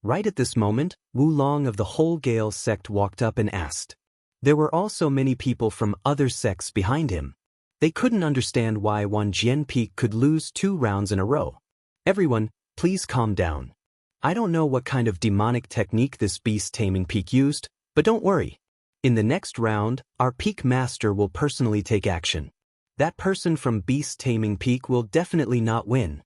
Right at this moment, Wulong of the Whole Gale sect walked up and asked. There were also many people from other sects behind him. They couldn't understand why Wanjian Peak could lose 2 rounds in a row. Everyone, please calm down. I don't know what kind of demonic technique this beast-taming peak used, but don't worry. In the next round, our peak master will personally take action. That person from beast-taming peak will definitely not win.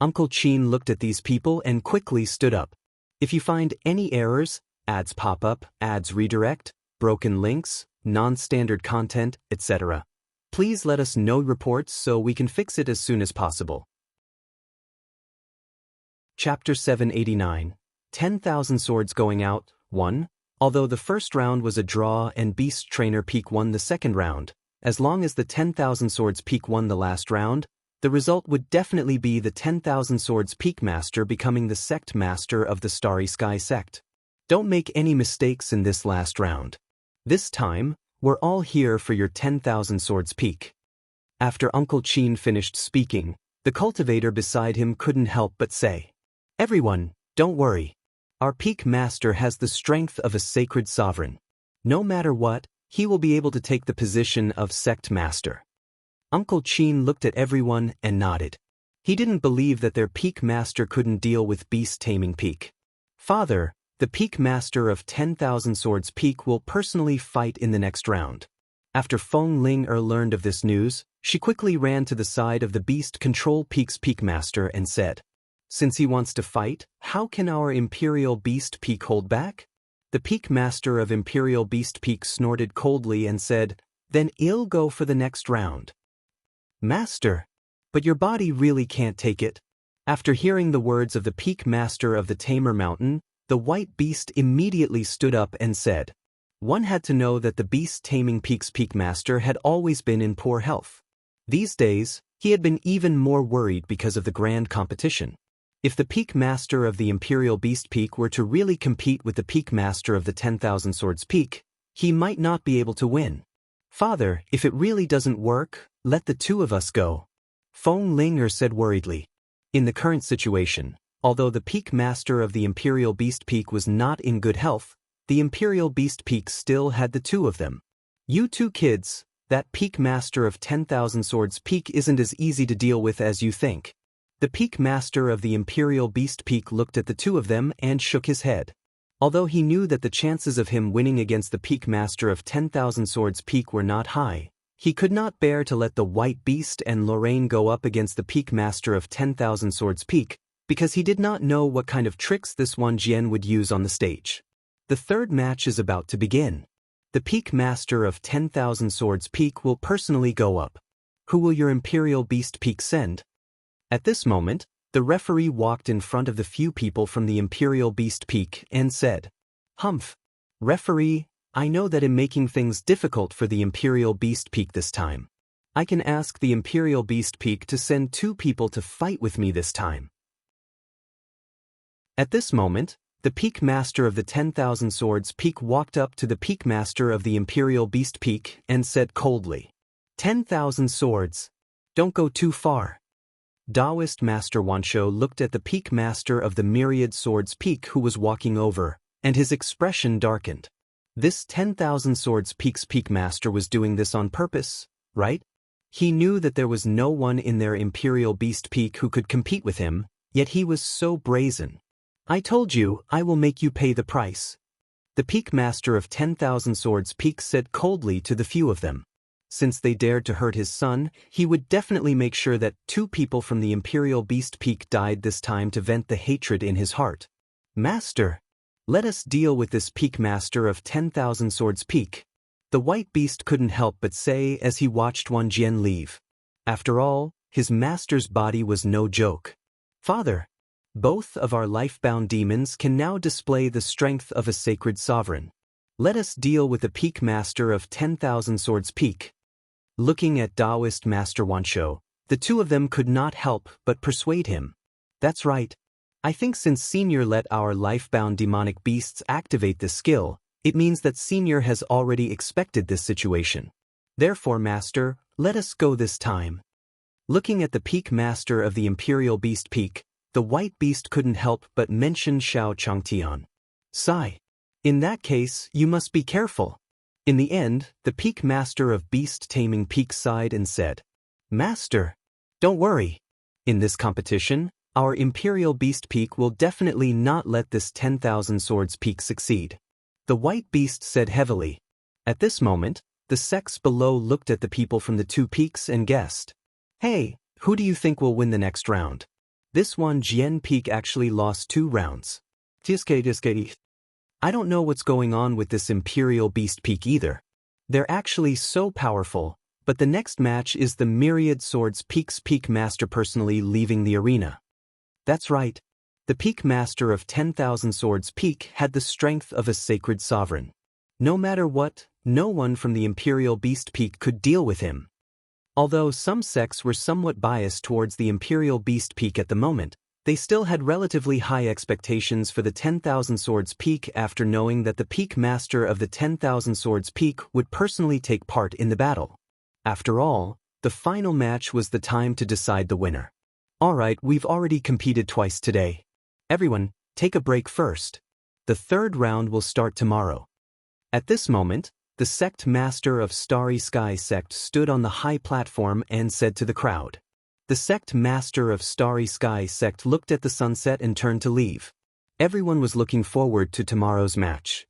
Uncle Qin looked at these people and quickly stood up. If you find any errors, ads pop up, ads redirect, broken links, non-standard content, etc., please let us know reports so we can fix it as soon as possible. Chapter 789, 10,000 Swords Going Out, 1. Although the first round was a draw and Beast Trainer Peak won the second round, as long as the 10,000 Swords Peak won the last round, the result would definitely be the 10,000 Swords Peak Master becoming the sect master of the Starry Sky sect. Don't make any mistakes in this last round. This time, We're all here for your 10,000 Swords Peak. After Uncle Chin finished speaking, the cultivator beside him couldn't help but say, "Everyone, don't worry. Our Peak Master has the strength of a sacred sovereign. No matter what, he will be able to take the position of Sect Master." Uncle Chin looked at everyone and nodded. He didn't believe that their Peak Master couldn't deal with Beast Taming Peak. "Father, the Peak Master of 10,000 Swords Peak will personally fight in the next round." After Feng Ling learned of this news, she quickly ran to the side of the Beast Control Peak's Peak Master and said, "Since he wants to fight, how can our Imperial Beast Peak hold back?" The Peak Master of Imperial Beast Peak snorted coldly and said, "Then I'll go for the next round." "Master, but your body really can't take it." After hearing the words of the Peak Master of the Tamer Mountain, the White Beast immediately stood up and said, "One had to know that the Beast Taming Peak's Peak Master had always been in poor health. These days, he had been even more worried because of the grand competition. If the Peak Master of the Imperial Beast Peak were to really compete with the Peak Master of the 10,000 Swords Peak, he might not be able to win. Father, if it really doesn't work, let the two of us go." Feng Ling said worriedly. In the current situation, although the Peak Master of the Imperial Beast Peak was not in good health, the Imperial Beast Peak still had the two of them. "You two kids, that Peak Master of 10,000 Swords Peak isn't as easy to deal with as you think." The Peak Master of the Imperial Beast Peak looked at the two of them and shook his head. Although he knew that the chances of him winning against the Peak Master of 10,000 Swords Peak were not high, he could not bear to let the White Beast and Lorraine go up against the Peak Master of 10,000 Swords Peak, because he did not know what kind of tricks this one Jian would use on the stage. The third match is about to begin. The Peak Master of 10,000 Swords Peak will personally go up. Who will your Imperial Beast Peak send? At this moment, the referee walked in front of the few people from the Imperial Beast Peak and said, "Humph. Referee, I know that in making things difficult for the Imperial Beast Peak this time, I can ask the Imperial Beast Peak to send 2 people to fight with me this time." At this moment, the Peak Master of the 10,000 Swords Peak walked up to the Peak Master of the Imperial Beast Peak and said coldly, "10,000 swords. Don't go too far." Taoist Master Wansho looked at the Peak Master of the Myriad Swords Peak who was walking over, and his expression darkened. This 10,000 Swords Peak's Peak Master was doing this on purpose, right? He knew that there was no one in their Imperial Beast Peak who could compete with him, yet he was so brazen. "I told you, I will make you pay the price." The Peak Master of 10,000 Swords Peak said coldly to the few of them. Since they dared to hurt his son, he would definitely make sure that 2 people from the Imperial Beast Peak died this time to vent the hatred in his heart. "Master, let us deal with this Peak Master of 10,000 Swords Peak," the White Beast couldn't help but say as he watched Wan Jian leave. After all, his master's body was no joke. "Father, both of our life-bound demons can now display the strength of a sacred sovereign. Let us deal with the Peak Master of 10,000 Swords Peak." Looking at Taoist Master Wansho, the two of them could not help but persuade him. "That's right. I think since Senior let our life-bound demonic beasts activate this skill, it means that Senior has already expected this situation. Therefore, Master, let us go this time." Looking at the Peak Master of the Imperial Beast Peak, the White Beast couldn't help but mention Xiao Changtian. "Sigh. In that case, you must be careful." In the end, the Peak Master of Beast Taming Peak sighed and said, "Master, don't worry. In this competition, our Imperial Beast Peak will definitely not let this 10,000 Swords Peak succeed." The White Beast said heavily. At this moment, the sects below looked at the people from the 2 peaks and guessed, "Hey, who do you think will win the next round?" This one Jian Peak actually lost 2 rounds. I don't know what's going on with this Imperial Beast Peak either. They're actually so powerful, but the next match is the Myriad Swords Peak's Peak Master personally leaving the arena. That's right. The Peak Master of 10,000 Swords Peak had the strength of a sacred sovereign. No matter what, no one from the Imperial Beast Peak could deal with him. Although some sects were somewhat biased towards the Imperial Beast Peak at the moment, They still had relatively high expectations for the 10,000 Swords Peak after knowing that the peak master of the 10,000 Swords Peak would personally take part in the battle. After all, the final match was the time to decide the winner. Alright, we've already competed twice today. Everyone, take a break first. The third round will start tomorrow. At this moment, the sect master of Starry Sky Sect stood on the high platform and said to the crowd. The sect master of Starry Sky Sect looked at the sunset and turned to leave. Everyone was looking forward to tomorrow's match.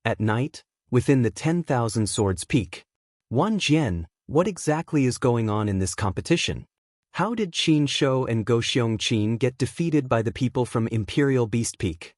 At night, within the 10,000 Swords Peak. Wan Jian, what exactly is going on in this competition? How did Qin Shou and Go Xiong Qin get defeated by the people from Imperial Beast Peak?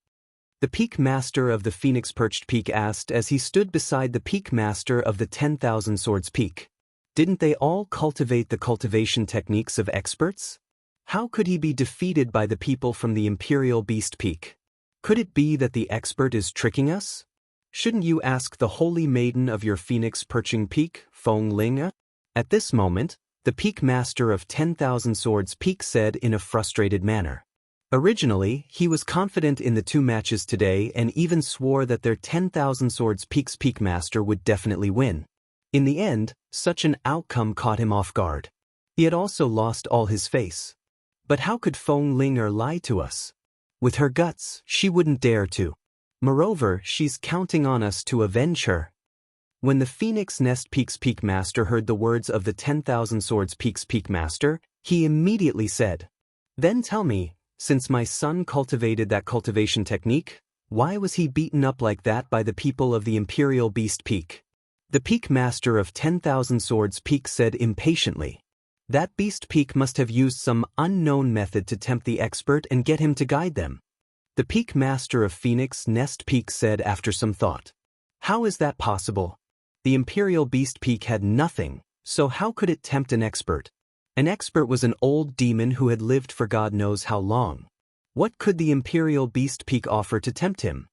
The Peak Master of the Phoenix Perched Peak asked as he stood beside the Peak Master of the 10,000 Swords Peak. Didn't they all cultivate the cultivation techniques of experts? How could he be defeated by the people from the Imperial Beast Peak? Could it be that the expert is tricking us? Shouldn't you ask the holy maiden of your Phoenix Perching Peak, Feng Ling? At this moment, the Peak Master of 10,000 Swords Peak said in a frustrated manner. Originally, he was confident in the two matches today and even swore that their 10,000 Swords Peak's Peak Master would definitely win. In the end, such an outcome caught him off guard. He had also lost all his face. But how could Feng Linger lie to us? With her guts, she wouldn't dare to. Moreover, she's counting on us to avenge her. When the Phoenix Nest Peak's Peak Master heard the words of the 10,000 Swords Peak's Peak Master, he immediately said, "Then tell me, since my son cultivated that cultivation technique, why was he beaten up like that by the people of the Imperial Beast Peak?" The Peak Master of 10,000 Swords Peak said impatiently. That Beast Peak must have used some unknown method to tempt the expert and get him to guide them. The Peak Master of Phoenix Nest Peak said after some thought. How is that possible? The Imperial Beast Peak had nothing, so how could it tempt an expert? An expert was an old demon who had lived for God knows how long. What could the Imperial Beast Peak offer to tempt him?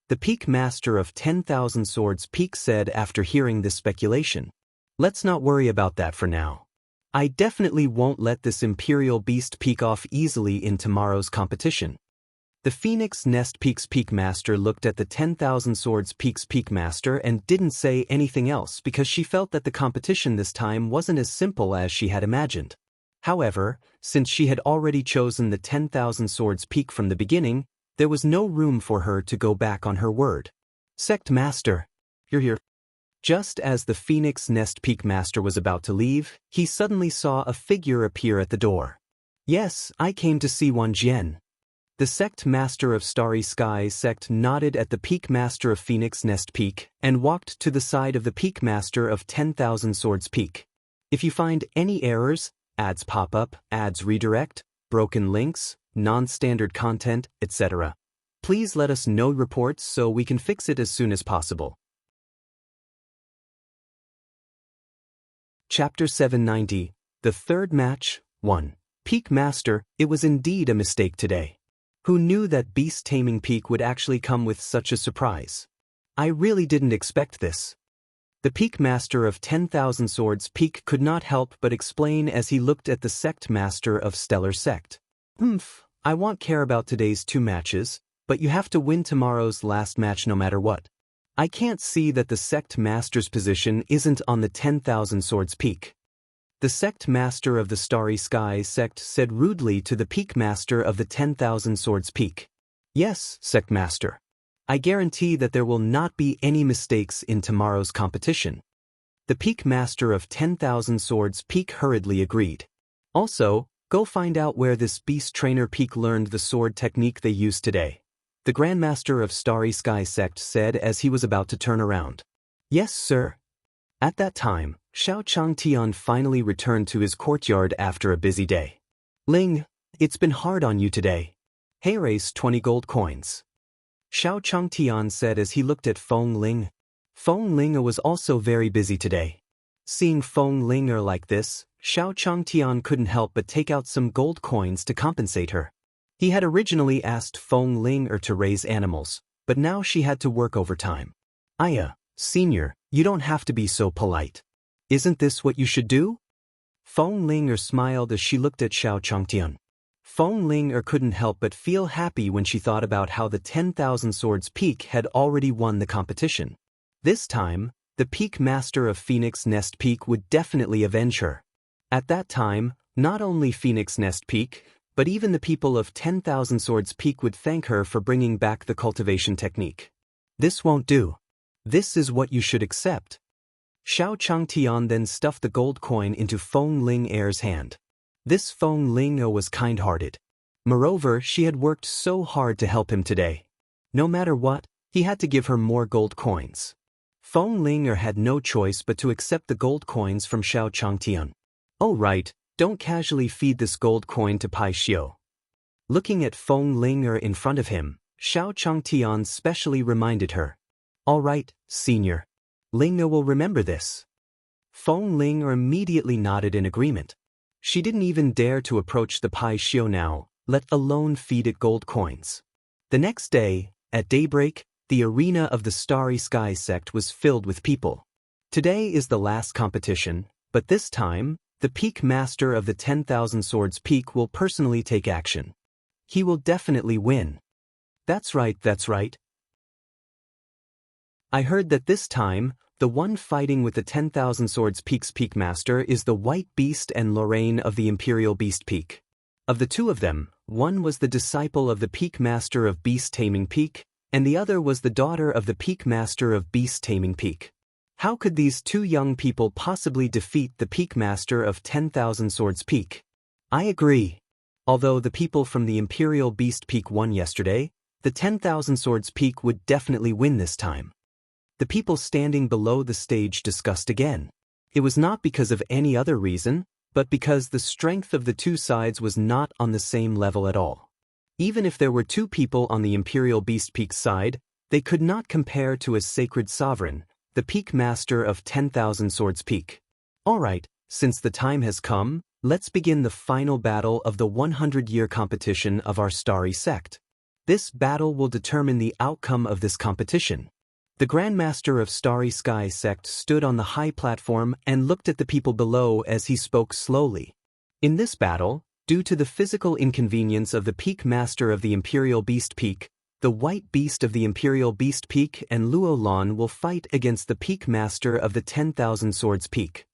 The Peak Master of 10,000 Swords Peak said after hearing this speculation. Let's not worry about that for now. I definitely won't let this Imperial Beast Peak off easily in tomorrow's competition. The Phoenix Nest Peak's Peak Master looked at the 10,000 Swords Peak's Peak Master and didn't say anything else because she felt that the competition this time wasn't as simple as she had imagined. However, since she had already chosen the 10,000 Swords Peak from the beginning, there was no room for her to go back on her word. Sect Master, you're here. Just as the Phoenix Nest Peak Master was about to leave, he suddenly saw a figure appear at the door. Yes, I came to see Wan Jian. The Sect Master of Starry Sky Sect nodded at the Peak Master of Phoenix Nest Peak and walked to the side of the Peak Master of 10,000 Swords Peak. If you find any errors, ads pop up, ads redirect, broken links, non-standard content, etc., please let us know reports so we can fix it as soon as possible. Chapter 790, The Third Match, 1. Peak Master, it was indeed a mistake today. Who knew that Beast Taming Peak would actually come with such a surprise? I really didn't expect this. The Peak Master of 10,000 Swords Peak could not help but explain as he looked at the Sect Master of Stellar Sect. I won't care about today's two matches, but you have to win tomorrow's last match no matter what. I can't see that the Sect Master's position isn't on the 10,000 Swords Peak. The Sect Master of the Starry Sky Sect said rudely to the Peak Master of the 10,000 Swords Peak. Yes, Sect Master. I guarantee that there will not be any mistakes in tomorrow's competition. The Peak Master of 10,000 Swords Peak hurriedly agreed. Also, go find out where this Beast Trainer Peak learned the sword technique they used today. The Grandmaster of Starry Sky Sect said as he was about to turn around. Yes, sir. At that time, Xiao Changtian finally returned to his courtyard after a busy day. Ling, it's been hard on you today. Hey, race 20 gold coins. Xiao Changtian said as he looked at Feng Ling. Feng Ling was also very busy today. Seeing Feng Ling like this, Xiao Changtian couldn't help but take out some gold coins to compensate her. He had originally asked Feng Ling to raise animals, but now she had to work overtime. Aya, senior, you don't have to be so polite. Isn't this what you should do? Feng Ling smiled as she looked at Xiao Changtian. Feng Ling couldn't help but feel happy when she thought about how the 10,000 Swords Peak had already won the competition. This time, the Peak Master of Phoenix Nest Peak would definitely avenge her. At that time, not only Phoenix Nest Peak, but even the people of 10,000 Swords Peak would thank her for bringing back the cultivation technique. This won't do. This is what you should accept. Xiao Changtian then stuffed the gold coin into Feng Ling Er's hand. This Feng Ling was kind-hearted. Moreover, she had worked so hard to help him today. No matter what, he had to give her more gold coins. Feng Ling had no choice but to accept the gold coins from Xiao Changtian. Oh right, don't casually feed this gold coin to Pai Xiu. Looking at Feng Ling in front of him, Xiao Changtian specially reminded her. All right, senior. Ling will remember this. Feng Ling immediately nodded in agreement. She didn't even dare to approach the Pai Xiu now, let alone feed it gold coins. The next day, at daybreak, the arena of the Starry Sky sect was filled with people. Today is the last competition, but this time, the Peak Master of the 10,000 Swords Peak will personally take action. He will definitely win. That's right, that's right. I heard that this time, the one fighting with the 10,000 Swords Peak's Peak Master is the White Beast and Lorraine of the Imperial Beast Peak. Of the two of them, one was the disciple of the Peak Master of Beast Taming Peak, and the other was the daughter of the Peak Master of Beast Taming Peak. How could these two young people possibly defeat the Peak Master of 10,000 Swords Peak? I agree. Although the people from the Imperial Beast Peak won yesterday, the 10,000 Swords Peak would definitely win this time. The people standing below the stage discussed again. It was not because of any other reason, but because the strength of the two sides was not on the same level at all. Even if there were two people on the Imperial Beast Peak's side, they could not compare to a sacred sovereign, the Peak Master of 10,000 Swords Peak. Alright, since the time has come, let's begin the final battle of the 100-year competition of our Starry Sect. This battle will determine the outcome of this competition. The Grandmaster of Starry Sky Sect stood on the high platform and looked at the people below as he spoke slowly. In this battle, due to the physical inconvenience of the Peak Master of the Imperial Beast Peak, the White Beast of the Imperial Beast Peak and Luo Lan will fight against the Peak Master of the 10,000 Swords Peak.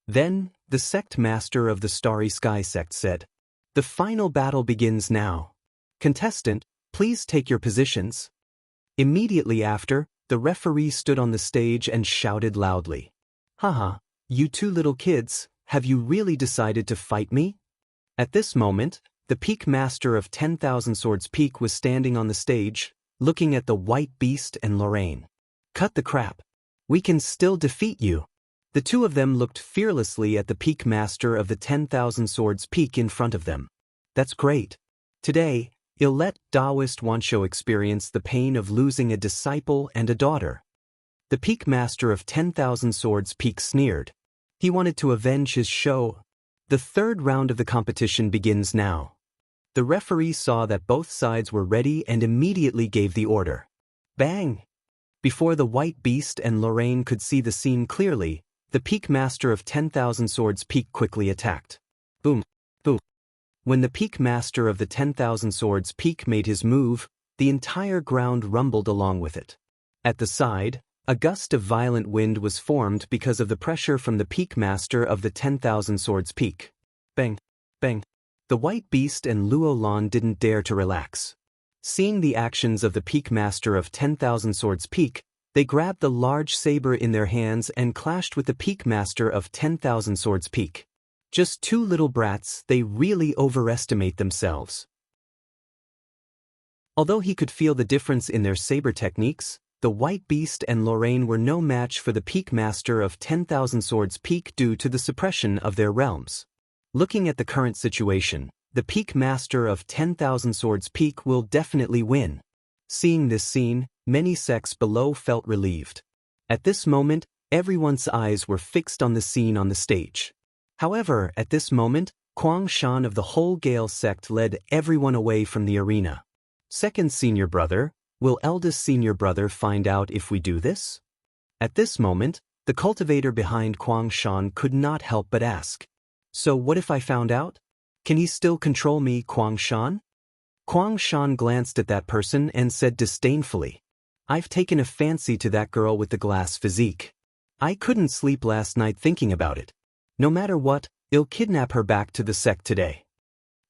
Then, the Sect Master of the Starry Sky Sect said, "The final battle begins now. Contestant, please take your positions." Immediately after, the referee stood on the stage and shouted loudly, "Haha, you two little kids, have you really decided to fight me?" At this moment, the Peak Master of 10,000 Swords Peak was standing on the stage, looking at the White Beast and Lorraine. "Cut the crap. We can still defeat you." The two of them looked fearlessly at the Peak Master of the 10,000 Swords Peak in front of them. That's great. Today, you'll let Taoist Wanshou experience the pain of losing a disciple and a daughter. The Peak Master of 10,000 Swords Peak sneered. He wanted to avenge his show. The third round of the competition begins now. The referee saw that both sides were ready and immediately gave the order. Bang! Before the White Beast and Lorraine could see the scene clearly, the Peak Master of 10,000 Swords Peak quickly attacked. Boom! Boom! When the Peak Master of the 10,000 Swords Peak made his move, the entire ground rumbled along with it. At the side, a gust of violent wind was formed because of the pressure from the Peak Master of the 10,000 Swords Peak. Bang! Bang! The White Beast and Luo Lan didn't dare to relax. Seeing the actions of the Peak Master of 10,000 Swords Peak, they grabbed the large saber in their hands and clashed with the Peak Master of 10,000 Swords Peak. Just two little brats, they really overestimate themselves. Although he could feel the difference in their saber techniques, the White Beast and Lorraine were no match for the Peak Master of 10,000 Swords Peak due to the suppression of their realms. Looking at the current situation, the Peak Master of 10,000 Swords Peak will definitely win. Seeing this scene, many sects below felt relieved. At this moment, everyone's eyes were fixed on the scene on the stage. However, at this moment, Kuang Shan of the whole Gale sect led everyone away from the arena. Second senior brother, will eldest senior brother find out if we do this? At this moment, the cultivator behind Kuang Shan could not help but ask. So what if I found out? Can he still control me, Kuang Shan? Kuang Shan glanced at that person and said disdainfully, I've taken a fancy to that girl with the glass physique. I couldn't sleep last night thinking about it. No matter what, I'll kidnap her back to the sect today.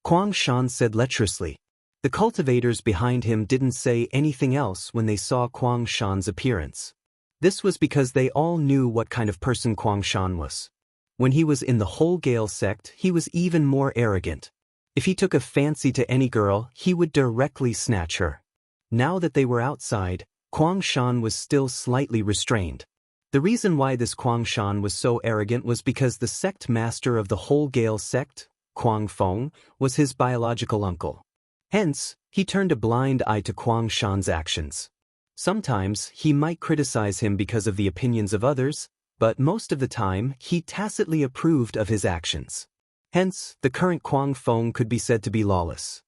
Kuang Shan said lecherously. The cultivators behind him didn't say anything else when they saw Kuang Shan's appearance. This was because they all knew what kind of person Kuang Shan was. When he was in the whole Gale sect, he was even more arrogant. If he took a fancy to any girl, he would directly snatch her. Now that they were outside, Kuang Shan was still slightly restrained. The reason why this Kuang Shan was so arrogant was because the sect master of the whole Gale sect, Kuang Feng, was his biological uncle. Hence, he turned a blind eye to Kuang Shan's actions. Sometimes, he might criticize him because of the opinions of others, but most of the time, he tacitly approved of his actions. Hence, the current Kuang Feng could be said to be lawless.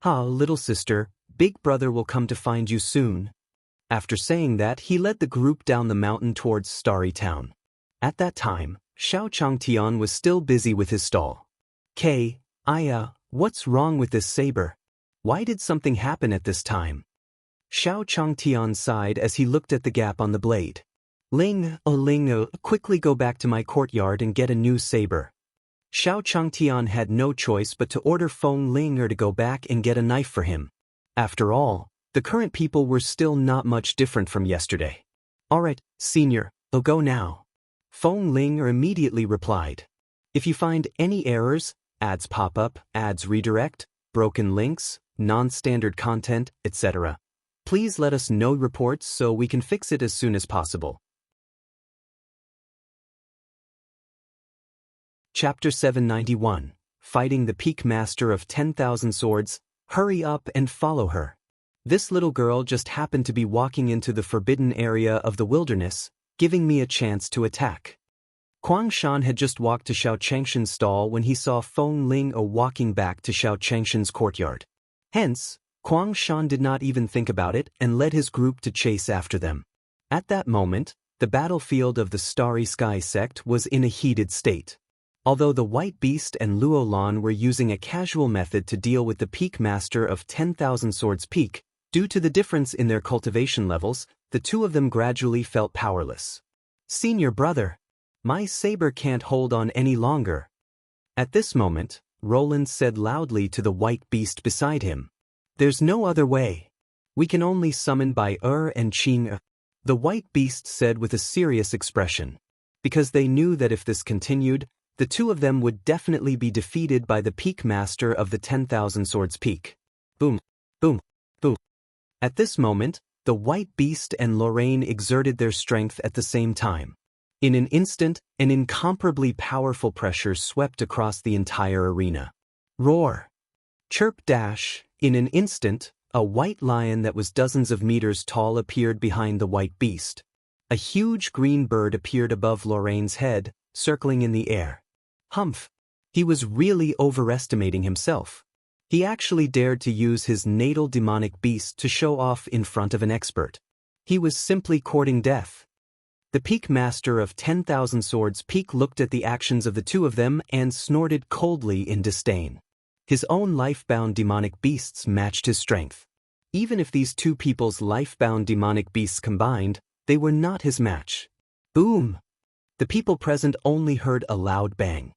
Little sister, big brother will come to find you soon. After saying that, he led the group down the mountain towards Starry Town. At that time, Xiao Changtian was still busy with his stall. What's wrong with this saber? Why did something happen at this time? Xiao Changtian sighed as he looked at the gap on the blade. Ling, quickly go back to my courtyard and get a new saber. Xiao Changtian had no choice but to order Feng Ling to go back and get a knife for him. After all, the current people were still not much different from yesterday. Alright, senior, I'll go now. Feng Ling immediately replied. If you find any errors, ads pop up, ads redirect, broken links, non-standard content, etc., please let us know reports so we can fix it as soon as possible. Chapter 791, Fighting the Peak Master of 10,000 Swords, Hurry up and follow her. This little girl just happened to be walking into the forbidden area of the wilderness, giving me a chance to attack. Kuang Shan had just walked to Xiao Changshan's stall when he saw Feng Ling walking back to Xiao Changshan's courtyard. Hence, Kuang Shan did not even think about it and led his group to chase after them. At that moment, the battlefield of the Starry Sky sect was in a heated state. Although the White Beast and Luo Lan were using a casual method to deal with the Peak Master of 10,000 Swords Peak, due to the difference in their cultivation levels, the two of them gradually felt powerless. Senior brother, my saber can't hold on any longer. At this moment, Roland said loudly to the White Beast beside him. There's no other way. We can only summon by and Qing. The White Beast said with a serious expression. Because they knew that if this continued, the two of them would definitely be defeated by the Peak Master of the 10,000 Swords Peak. Boom, boom, boom. At this moment, the White Beast and Lorraine exerted their strength at the same time. In an instant, an incomparably powerful pressure swept across the entire arena. Roar! Chirp dash! In an instant, a white lion that was dozens of meters tall appeared behind the White Beast. A huge green bird appeared above Lorraine's head, circling in the air. Humph! He was really overestimating himself. He actually dared to use his natal demonic beast to show off in front of an expert. He was simply courting death. The Peak Master of 10,000 Swords Peak looked at the actions of the two of them and snorted coldly in disdain. His own life-bound demonic beasts matched his strength. Even if these two people's life-bound demonic beasts combined, they were not his match. Boom! The people present only heard a loud bang.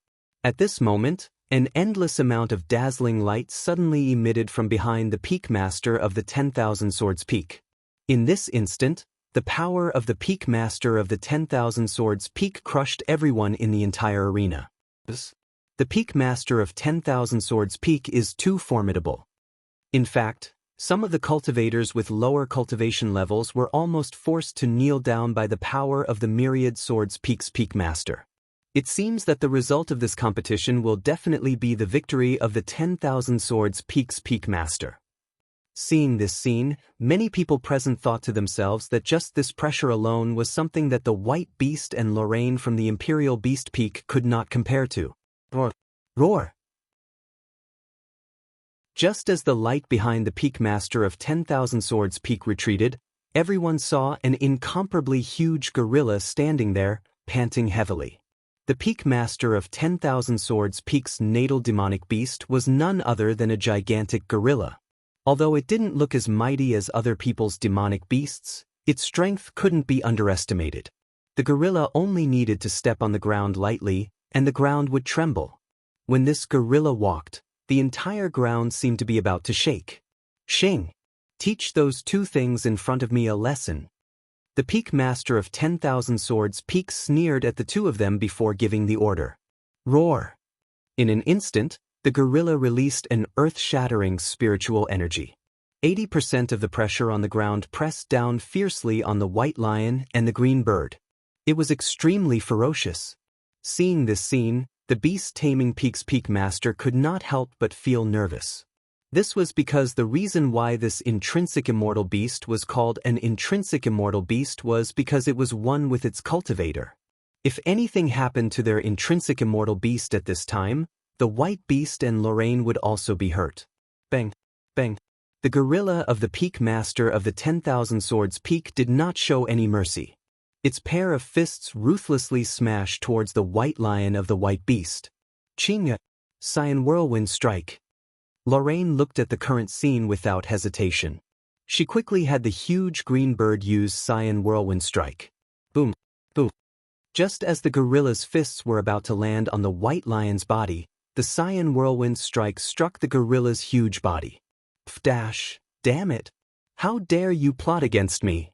At this moment, an endless amount of dazzling light suddenly emitted from behind the Peak Master of the 10,000 Swords Peak. In this instant, the power of the Peak Master of the 10,000 Swords Peak crushed everyone in the entire arena. The Peak Master of 10,000 Swords Peak is too formidable. In fact, some of the cultivators with lower cultivation levels were almost forced to kneel down by the power of the Myriad Swords Peak's Peak Master. It seems that the result of this competition will definitely be the victory of the 10,000 Swords Peak's Peak Master. Seeing this scene, many people present thought to themselves that just this pressure alone was something that the White Beast and Lorraine from the Imperial Beast Peak could not compare to. Roar! Roar! Just as the light behind the Peak Master of 10,000 Swords Peak retreated, everyone saw an incomparably huge gorilla standing there, panting heavily. The peak master of 10,000 Swords Peak's natal demonic beast was none other than a gigantic gorilla. Although it didn't look as mighty as other people's demonic beasts, its strength couldn't be underestimated. The gorilla only needed to step on the ground lightly, and the ground would tremble. When this gorilla walked, the entire ground seemed to be about to shake. Xing! Teach those two things in front of me a lesson. The peak master of 10,000 Swords Peak sneered at the two of them before giving the order. Roar! In an instant, the gorilla released an earth-shattering spiritual energy. 80% of the pressure on the ground pressed down fiercely on the white lion and the green bird. It was extremely ferocious. Seeing this scene, the beast-taming peak's peak master could not help but feel nervous. This was because the reason why this intrinsic immortal beast was called an intrinsic immortal beast was because it was one with its cultivator. If anything happened to their intrinsic immortal beast at this time, the white beast and Lorraine would also be hurt. Bang! Bang! The gorilla of the peak master of the 10,000 Swords Peak did not show any mercy. Its pair of fists ruthlessly smashed towards the white lion of the white beast. Chinga! Cyan Whirlwind Strike! Lorraine looked at the current scene without hesitation. She quickly had the huge green bird use Cyan Whirlwind Strike. Boom! Boom! Just as the gorilla's fists were about to land on the white lion's body, the Cyan Whirlwind Strike struck the gorilla's huge body. Pfdash! Damn it! How dare you plot against me?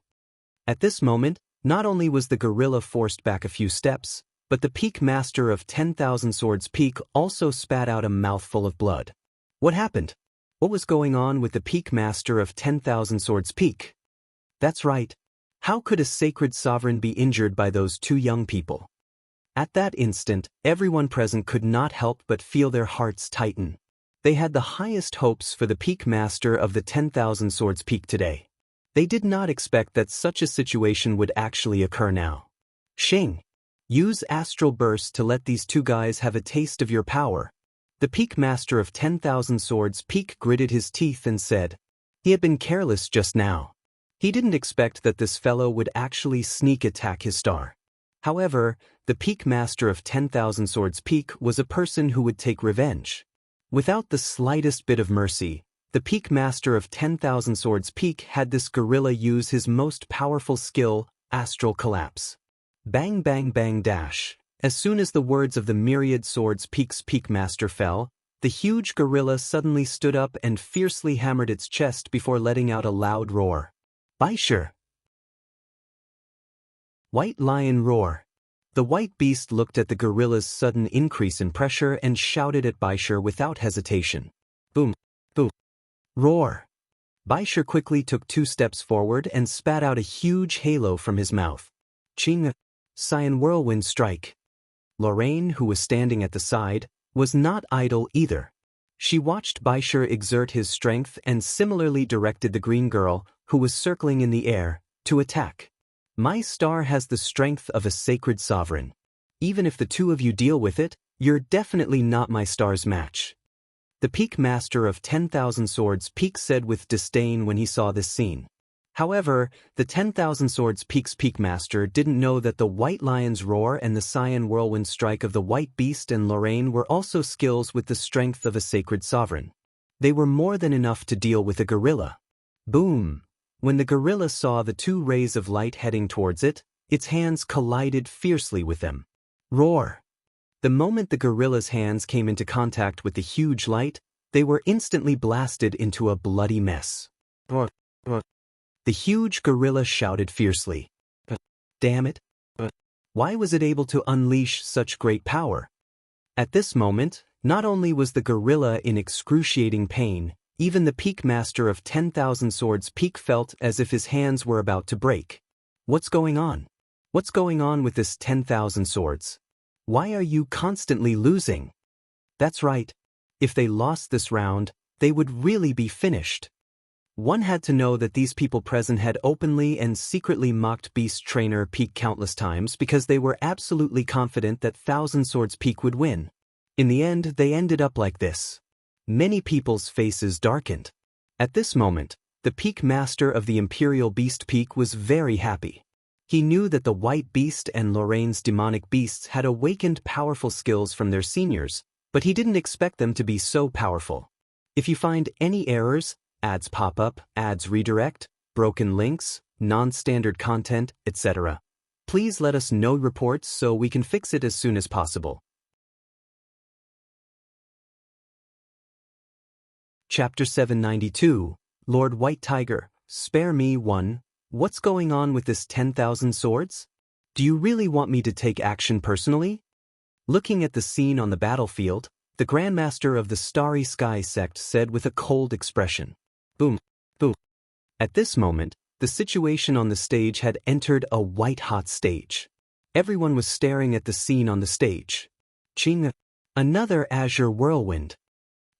At this moment, not only was the gorilla forced back a few steps, but the peak master of 10,000 Swords Peak also spat out a mouthful of blood. What happened? What was going on with the peak master of 10,000 Swords Peak? That's right. How could a sacred sovereign be injured by those two young people? At that instant, everyone present could not help but feel their hearts tighten. They had the highest hopes for the peak master of the 10,000 Swords Peak today. They did not expect that such a situation would actually occur now. Xing! Use Astral Burst to let these two guys have a taste of your power. The peak master of 10,000 Swords Peak gritted his teeth and said, he had been careless just now. He didn't expect that this fellow would actually sneak attack his star. However, the peak master of 10,000 Swords Peak was a person who would take revenge. Without the slightest bit of mercy, the peak master of 10,000 Swords Peak had this gorilla use his most powerful skill, Astral Collapse. Bang bang bang dash. As soon as the words of the myriad Swords Peak's peak master fell, the huge gorilla suddenly stood up and fiercely hammered its chest before letting out a loud roar. Baisher! White Lion Roar. The white beast looked at the gorilla's sudden increase in pressure and shouted at Baisher without hesitation. Boom! Boom! Roar! Baisher quickly took 2 steps forward and spat out a huge halo from his mouth. Chinga! Cyan Whirlwind Strike! Lorraine, who was standing at the side, was not idle either. She watched Baisher exert his strength and similarly directed the green girl, who was circling in the air, to attack. My star has the strength of a sacred sovereign. Even if the two of you deal with it, you're definitely not my star's match. The peak master of 10,000 Swords Peak said with disdain when he saw this scene. However, the 10,000 Swords Peak's peak master didn't know that the white lion's roar and the Cyan Whirlwind Strike of the white beast and Lorraine were also skills with the strength of a sacred sovereign. They were more than enough to deal with a gorilla. Boom! When the gorilla saw the 2 rays of light heading towards it, its hands collided fiercely with them. Roar! The moment the gorilla's hands came into contact with the huge light, they were instantly blasted into a bloody mess. Roar! Roar! The huge gorilla shouted fiercely. Damn it! Why was it able to unleash such great power? At this moment, not only was the gorilla in excruciating pain, even the peak master of 10,000 Swords Peak felt as if his hands were about to break. What's going on? What's going on with this 10,000 swords? Why are you constantly losing? That's right. If they lost this round, they would really be finished. One had to know that these people present had openly and secretly mocked Beast Trainer Peak countless times because they were absolutely confident that Thousand Swords Peak would win. In the end, they ended up like this. Many people's faces darkened. At this moment, the Peak Master of the Imperial Beast Peak was very happy. He knew that the white beast and Lorraine's demonic beasts had awakened powerful skills from their seniors, but he didn't expect them to be so powerful. If you find any errors, ads pop up, ads redirect, broken links, non-standard content, etc., please let us know reports so we can fix it as soon as possible. Chapter 792, Lord White Tiger, Spare Me 1. What's going on with this 10,000 swords? Do you really want me to take action personally? Looking at the scene on the battlefield, the Grandmaster of the Starry Sky sect said with a cold expression. Boom, boom. At this moment, the situation on the stage had entered a white-hot stage. Everyone was staring at the scene on the stage. Ching! Another azure whirlwind.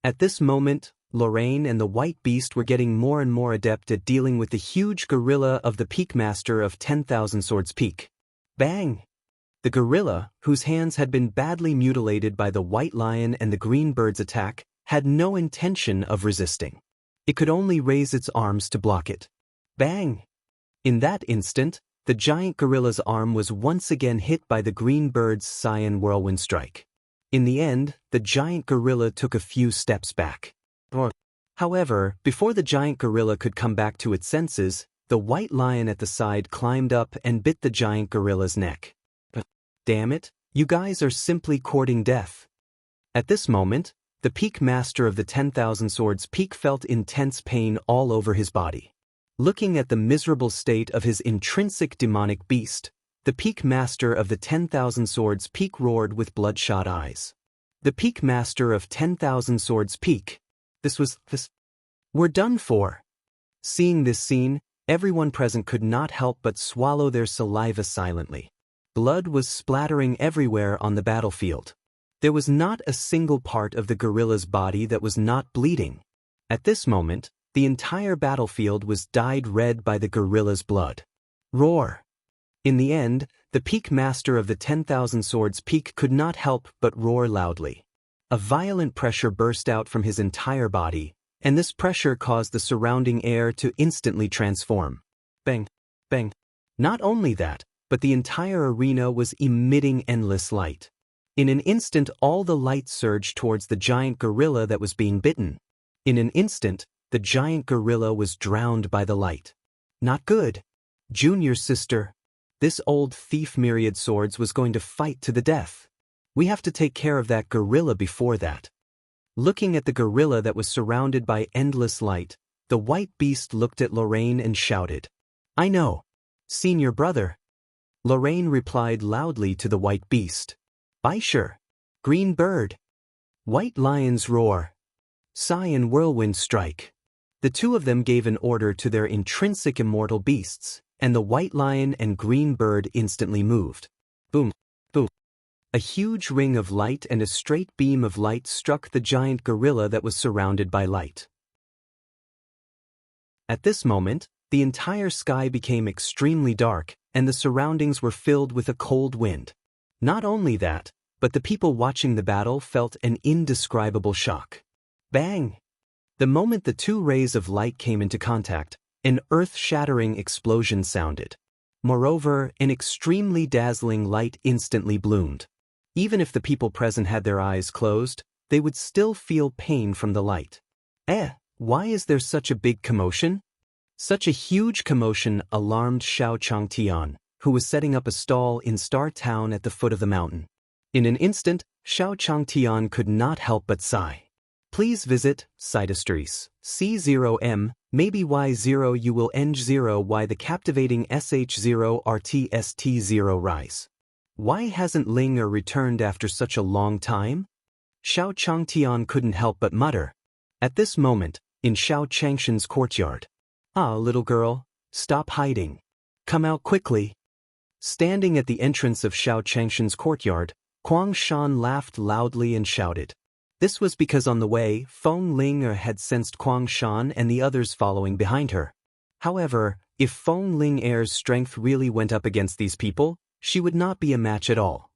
At this moment, Lorraine and the White Beast were getting more and more adept at dealing with the huge gorilla of the Peak Master of 10,000 Swords Peak. Bang! The gorilla, whose hands had been badly mutilated by the White Lion and the Green Bird's attack, had no intention of resisting. It could only raise its arms to block it. Bang! In that instant, the giant gorilla's arm was once again hit by the Green Bird's Cyan Whirlwind Strike. In the end, the giant gorilla took a few steps back. However, before the giant gorilla could come back to its senses, the White Lion at the side climbed up and bit the giant gorilla's neck. Damn it, you guys are simply courting death. At this moment, the Peak Master of the 10,000 Swords Peak felt intense pain all over his body. Looking at the miserable state of his intrinsic demonic beast, the Peak Master of the 10,000 Swords Peak roared with bloodshot eyes. The Peak Master of 10,000 Swords Peak. We're done for. Seeing this scene, everyone present could not help but swallow their saliva silently. Blood was splattering everywhere on the battlefield. There was not a single part of the gorilla's body that was not bleeding. At this moment, the entire battlefield was dyed red by the gorilla's blood. Roar! In the end, the Peak Master of the 10,000 Swords Peak could not help but roar loudly. A violent pressure burst out from his entire body, and this pressure caused the surrounding air to instantly transform. Bang! Bang! Not only that, but the entire arena was emitting endless light. In an instant, all the light surged towards the giant gorilla that was being bitten. In an instant, the giant gorilla was drowned by the light. Not good. Junior sister. This old thief Myriad Swords was going to fight to the death. We have to take care of that gorilla before that. Looking at the gorilla that was surrounded by endless light, the White Beast looked at Lorraine and shouted, I know. Senior brother. Lorraine replied loudly to the White Beast. Aye sure. Green Bird. White Lion's roar. Cyan Whirlwind Strike. The two of them gave an order to their intrinsic immortal beasts, and the White Lion and Green Bird instantly moved. Boom, boom. A huge ring of light and a straight beam of light struck the giant gorilla that was surrounded by light. At this moment, the entire sky became extremely dark, and the surroundings were filled with a cold wind. Not only that, but the people watching the battle felt an indescribable shock. Bang! The moment the two rays of light came into contact, an earth-shattering explosion sounded. Moreover, an extremely dazzling light instantly bloomed. Even if the people present had their eyes closed, they would still feel pain from the light. Why is there such a big commotion? Such a huge commotion alarmed Xiao Changtian, who was setting up a stall in Star Town at the foot of the mountain. In an instant, Xiao Changtian could not help but sigh. Please visit Cytostrees, C0M, maybe Y0 you will Eng0 Y the captivating SH0 RTST0 rise. Why hasn't Ling returned after such a long time? Xiao Changtian couldn't help but mutter. At this moment, in Xiao Changshan's courtyard. Ah, little girl, stop hiding. Come out quickly. Standing at the entrance of Xiao Changshan's courtyard, Huang Shan laughed loudly and shouted. This was because on the way, Feng Ling had sensed Huang Shan and the others following behind her. However, if Feng Ling strength really went up against these people, she would not be a match at all.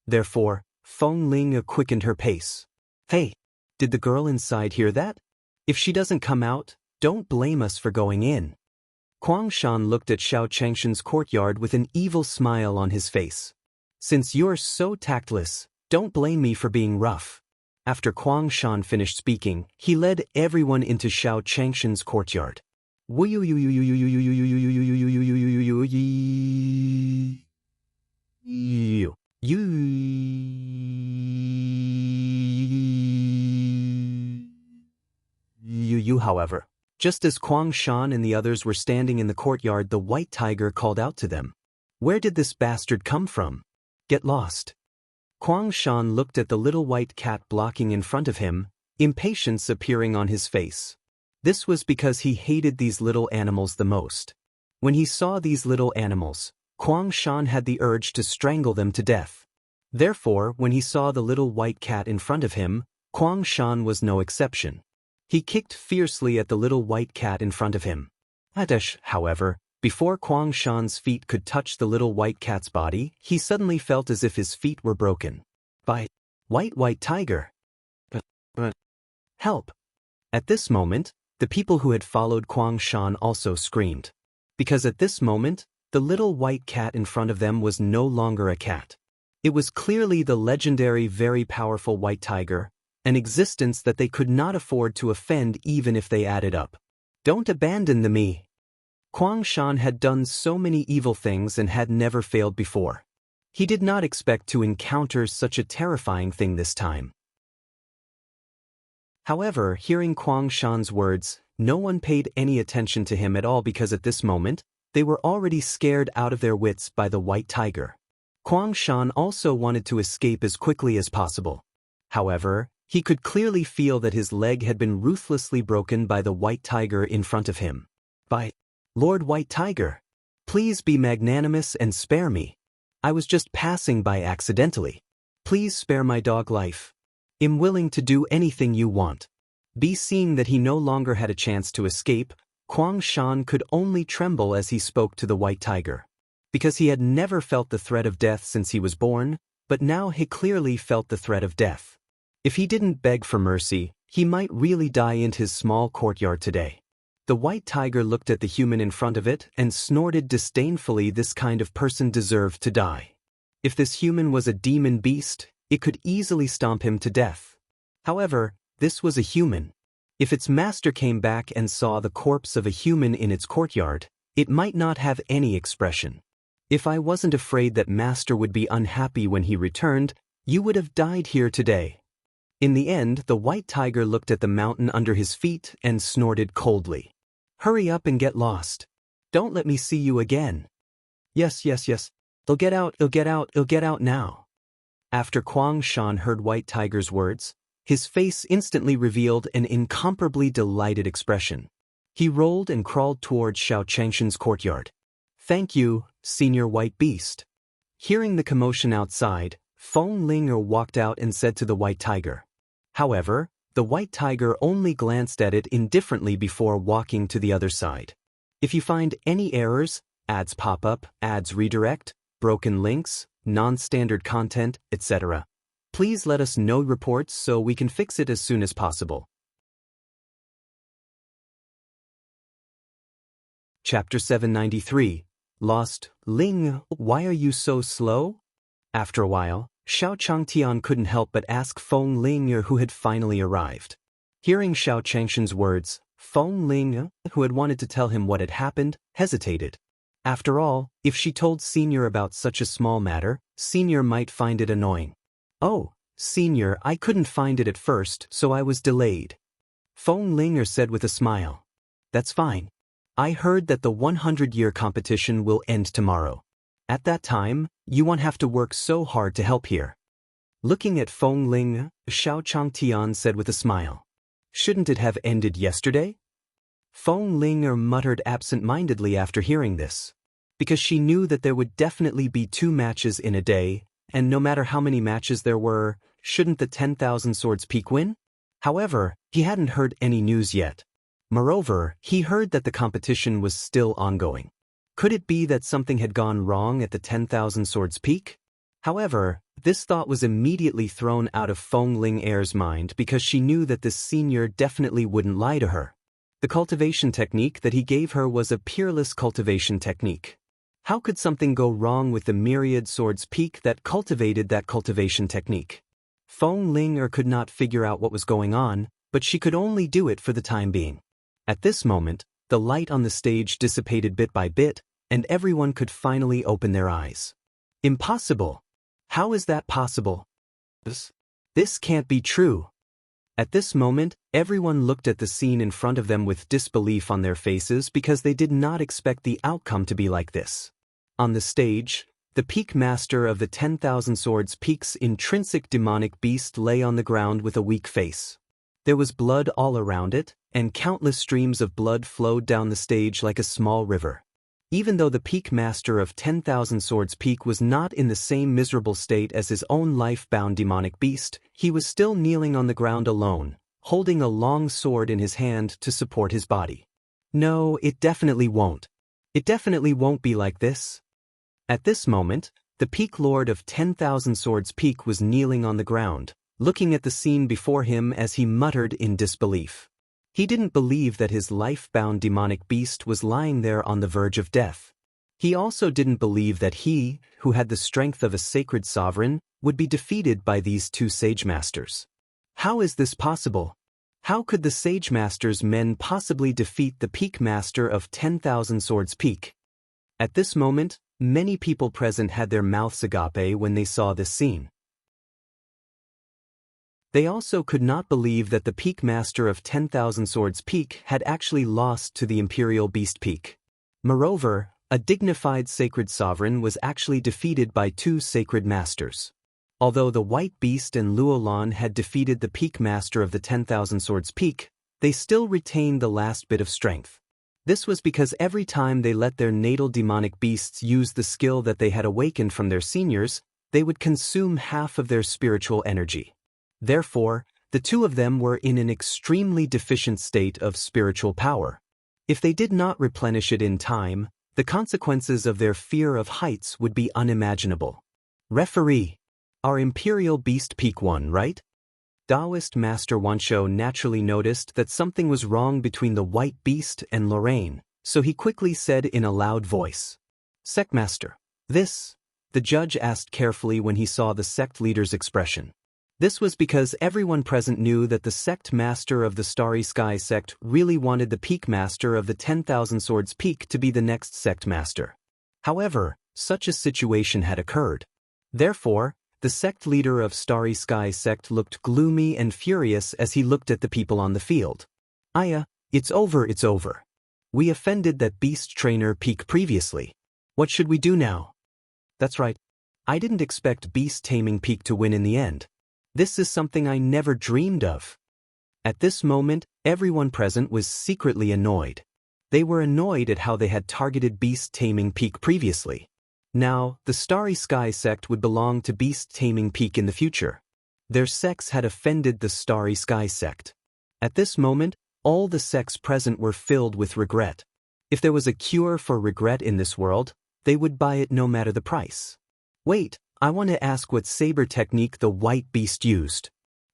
Therefore, Feng Ling quickened her pace. Hey, did the girl inside hear that? If she doesn't come out, don't blame us for going in. Kuang Shan looked at Xiao Changshan's courtyard with an evil smile on his face. Since you're so tactless, don't blame me for being rough. After Kuang Shan finished speaking, he led everyone into Xiao Changshan's courtyard. However, just as Kuang Shan and the others were standing in the courtyard, the white tiger called out to them. Where did this bastard come from? Get lost. Kuang Shan looked at the little white cat blocking in front of him, impatience appearing on his face. This was because he hated these little animals the most. When he saw these little animals, Kuang Shan had the urge to strangle them to death. Therefore, when he saw the little white cat in front of him, Kuang Shan was no exception. He kicked fiercely at the little white cat in front of him. However, before Kuang Shan's feet could touch the little white cat's body, he suddenly felt as if his feet were broken. By white tiger. But help. At this moment, the people who had followed Kuang Shan also screamed. Because at this moment, the little white cat in front of them was no longer a cat. It was clearly the legendary very powerful white tiger, an existence that they could not afford to offend even if they added up. Don't abandon me. Kuang Shan had done so many evil things and had never failed before. He did not expect to encounter such a terrifying thing this time. However, hearing Kuang Shan's words, no one paid any attention to him at all because at this moment, they were already scared out of their wits by the white tiger. Kuang Shan also wanted to escape as quickly as possible. However, he could clearly feel that his leg had been ruthlessly broken by the white tiger in front of him. By Lord White Tiger, please be magnanimous and spare me. I was just passing by accidentally. Please spare my dog life. I'm willing to do anything you want. Seeing that he no longer had a chance to escape, Kuang Shan could only tremble as he spoke to the white tiger. Because he had never felt the threat of death since he was born, but now he clearly felt the threat of death. If he didn't beg for mercy, he might really die in his small courtyard today. The white tiger looked at the human in front of it and snorted disdainfully. This kind of person deserved to die. If this human was a demon beast, it could easily stomp him to death. However, this was a human. If its master came back and saw the corpse of a human in its courtyard, it might not have any expression. If I wasn't afraid that master would be unhappy when he returned, you would have died here today. In the end, the white tiger looked at the mountain under his feet and snorted coldly. Hurry up and get lost. Don't let me see you again. Yes. I'll get out now. After Kuang Shan heard White Tiger's words, his face instantly revealed an incomparably delighted expression. He rolled and crawled towards Xiao Changshan's courtyard. Thank you, Senior White Beast. Hearing the commotion outside, Feng Linger walked out and said to the White Tiger. However, the White Tiger only glanced at it indifferently before walking to the other side. If you find any errors, ads pop up, ads redirect, broken links, non-standard content, etc., please let us know reports so we can fix it as soon as possible. Chapter 793. Lost. Ling, why are you so slow? After a while, Xiao Changtian couldn't help but ask Feng Linger, who had finally arrived. Hearing Xiao Changshan's words, Feng Linger, who had wanted to tell him what had happened, hesitated. After all, if she told Senior about such a small matter, Senior might find it annoying. Oh, Senior, I couldn't find it at first, so I was delayed. Feng Linger said with a smile. That's fine. I heard that the 100-year competition will end tomorrow. At that time, you won't have to work so hard to help here. Looking at Feng Ling, Xiao Changtian said with a smile. Shouldn't it have ended yesterday? Feng Linger muttered absent-mindedly after hearing this. Because she knew that there would definitely be 2 matches in a day, and no matter how many matches there were, shouldn't the 10,000 Swords Peak win? However, he hadn't heard any news yet. Moreover, he heard that the competition was still ongoing. Could it be that something had gone wrong at the 10,000 Swords Peak? However, this thought was immediately thrown out of Feng Ling Er's mind because she knew that this senior definitely wouldn't lie to her. The cultivation technique that he gave her was a peerless cultivation technique. How could something go wrong with the myriad sword's peak that cultivated that cultivation technique? Feng Ling could not figure out what was going on, but she could only do it for the time being. At this moment, the light on the stage dissipated bit by bit, and everyone could finally open their eyes. Impossible! How is that possible? This can't be true. At this moment, everyone looked at the scene in front of them with disbelief on their faces because they did not expect the outcome to be like this. On the stage, the peak master of the 10,000 Swords Peak's intrinsic demonic beast lay on the ground with a weak face. There was blood all around it, and countless streams of blood flowed down the stage like a small river. Even though the peak master of 10,000 Swords Peak was not in the same miserable state as his own life-bound demonic beast, he was still kneeling on the ground alone, holding a long sword in his hand to support his body. No, it definitely won't. It definitely won't be like this. At this moment, the peak lord of 10,000 Swords Peak was kneeling on the ground, looking at the scene before him as he muttered in disbelief. He didn't believe that his life-bound demonic beast was lying there on the verge of death. He also didn't believe that he, who had the strength of a sacred sovereign, would be defeated by these two sage masters. How is this possible? How could the sage master's men possibly defeat the peak master of 10,000 Swords Peak? At this moment, many people present had their mouths agape when they saw this scene. They also could not believe that the peak master of 10,000 Swords Peak had actually lost to the Imperial Beast Peak. Moreover, a dignified sacred sovereign was actually defeated by two sacred masters. Although the White Beast and Luolan had defeated the peak master of the 10,000 Swords Peak, they still retained the last bit of strength. This was because every time they let their natal demonic beasts use the skill that they had awakened from their seniors, they would consume half of their spiritual energy. Therefore, the two of them were in an extremely deficient state of spiritual power. If they did not replenish it in time, the consequences of their fear of heights would be unimaginable. Referee. Our Imperial Beast Peak won, right? Taoist Master Wanshou naturally noticed that something was wrong between the White Beast and Lorraine, so he quickly said in a loud voice, "Sect Master, this?" The judge asked carefully when he saw the sect leader's expression. This was because everyone present knew that the sect master of the Starry Sky sect really wanted the peak master of the 10,000 Swords Peak to be the next sect master. However, such a situation had occurred. Therefore, the sect leader of Starry Sky sect looked gloomy and furious as he looked at the people on the field. Aya, it's over, it's over. We offended that beast trainer Peak previously. What should we do now? That's right. I didn't expect beast taming Peak to win in the end. This is something I never dreamed of. At this moment, everyone present was secretly annoyed. They were annoyed at how they had targeted beast taming Peak previously. Now, the Starry Sky sect would belong to beast taming Peak in the future. Their sects had offended the Starry Sky sect. At this moment, all the sects present were filled with regret. If there was a cure for regret in this world, they would buy it no matter the price. Wait, I want to ask what saber technique the White Beast used.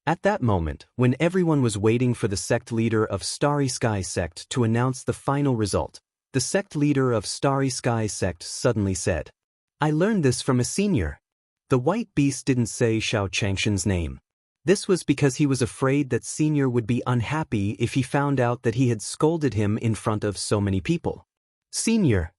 At that moment, when everyone was waiting for the sect leader of Starry Sky sect to announce the final result, the sect leader of Starry Sky sect suddenly said, "I learned this from a senior." The White Beast didn't say Xiao Changshan's name. This was because he was afraid that senior would be unhappy if he found out that he had scolded him in front of so many people. Senior.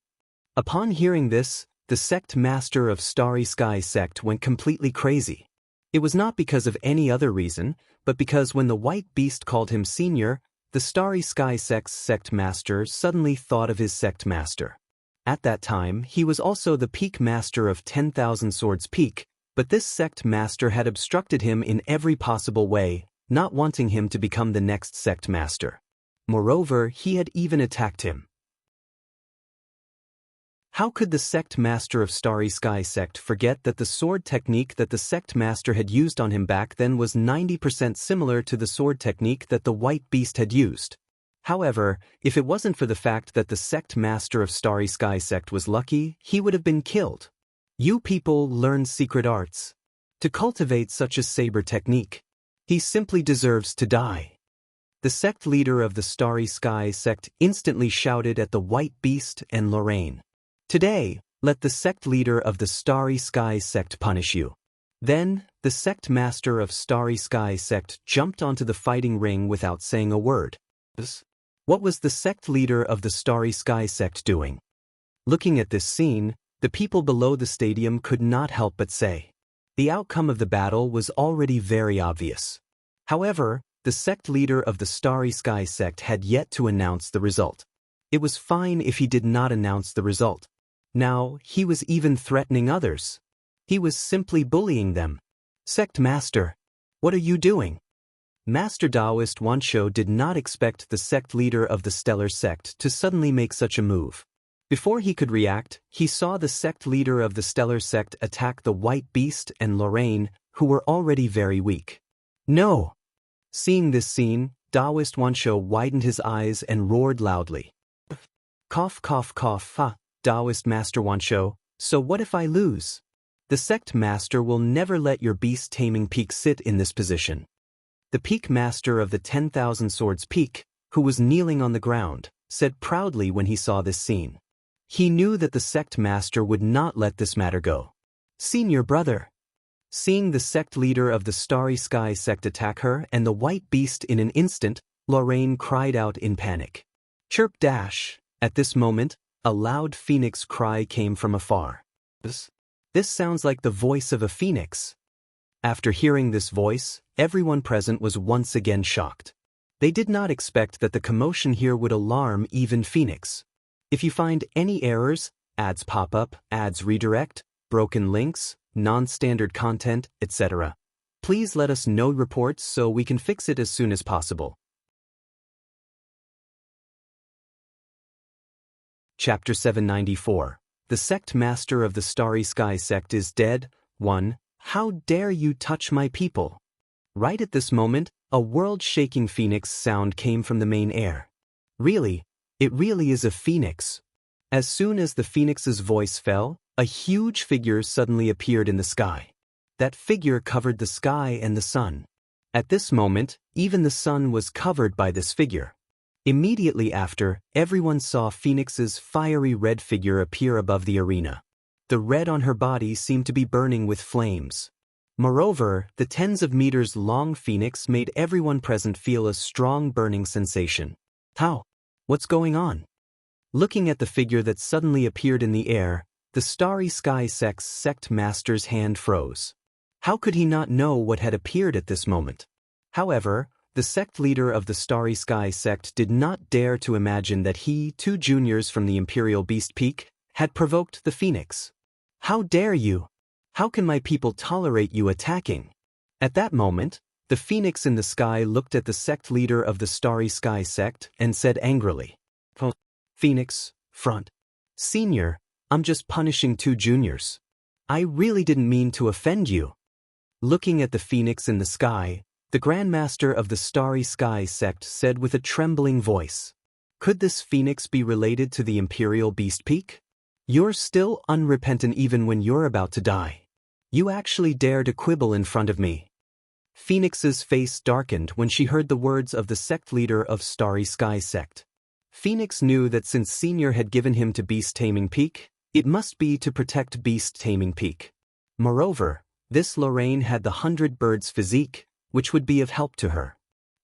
Upon hearing this, the sect master of Starry Sky sect went completely crazy. It was not because of any other reason, but because when the White Beast called him senior, the Starry Sky sect's sect master suddenly thought of his sect master. At that time, he was also the peak master of 10,000 Swords Peak, but this sect master had obstructed him in every possible way, not wanting him to become the next sect master. Moreover, he had even attacked him. How could the sect master of Starry Sky sect forget that the sword technique that the sect master had used on him back then was 90% similar to the sword technique that the White Beast had used? However, if it wasn't for the fact that the sect master of Starry Sky sect was lucky, he would have been killed. You people learn secret arts. To cultivate such a saber technique, he simply deserves to die. The sect leader of the Starry Sky sect instantly shouted at the White Beast and Lorraine. Today, let the sect leader of the Starry Sky sect punish you. Then, the sect master of Starry Sky sect jumped onto the fighting ring without saying a word. What was the sect leader of the Starry Sky sect doing? Looking at this scene, the people below the stadium could not help but say. The outcome of the battle was already very obvious. However, the sect leader of the Starry Sky sect had yet to announce the result. It was fine if he did not announce the result. Now, he was even threatening others. He was simply bullying them. Sect Master, what are you doing? Master Taoist Wansho did not expect the sect leader of the Stellar Sect to suddenly make such a move. Before he could react, he saw the sect leader of the Stellar Sect attack the White Beast and Lorraine, who were already very weak. No! Seeing this scene, Taoist Wansho widened his eyes and roared loudly. Cough cough cough, ha, Taoist Master Wansho, so what if I lose? The sect master will never let your beast-taming peak sit in this position. The peak master of the 10,000 Swords Peak, who was kneeling on the ground, said proudly when he saw this scene. He knew that the sect master would not let this matter go. Senior brother. Seeing the sect leader of the Starry Sky sect attack her and the White Beast in an instant, Lorraine cried out in panic. Chirp dash. At this moment, a loud phoenix cry came from afar. This sounds like the voice of a phoenix. After hearing this voice, everyone present was once again shocked. They did not expect that the commotion here would alarm even Phoenix. If you find any errors, ads pop up, ads redirect, broken links, non-standard content, etc., please let us know reports so we can fix it as soon as possible. Chapter 794. The Sect Master of the Starry Sky Sect is dead. 1. How dare you touch my people? Right at this moment, a world-shaking phoenix sound came from the main air. Really, it really is a phoenix. As soon as the phoenix's voice fell, a huge figure suddenly appeared in the sky. That figure covered the sky and the sun. At this moment, even the sun was covered by this figure. Immediately after, everyone saw Phoenix's fiery red figure appear above the arena. The red on her body seemed to be burning with flames. Moreover, the tens of meters long phoenix made everyone present feel a strong burning sensation. How? What's going on? Looking at the figure that suddenly appeared in the air, the Starry Sky Sect's sect master's hand froze. How could he not know what had appeared at this moment? However, the sect leader of the Starry Sky sect did not dare to imagine that he, 2 juniors from the Imperial Beast Peak, had provoked the phoenix. How dare you? How can my people tolerate you attacking? At that moment, the phoenix in the sky looked at the sect leader of the Starry Sky sect and said angrily, Phoenix, front. Senior, I'm just punishing 2 juniors. I really didn't mean to offend you. Looking at the phoenix in the sky, the Grandmaster of the Starry Sky sect said with a trembling voice, could this phoenix be related to the Imperial Beast Peak? You're still unrepentant even when you're about to die. You actually dare to quibble in front of me. Phoenix's face darkened when she heard the words of the sect leader of Starry Sky sect. Phoenix knew that since Senior had given him to Beast Taming Peak, it must be to protect Beast Taming Peak. Moreover, this Lorraine had the 100 birds physique, which would be of help to her.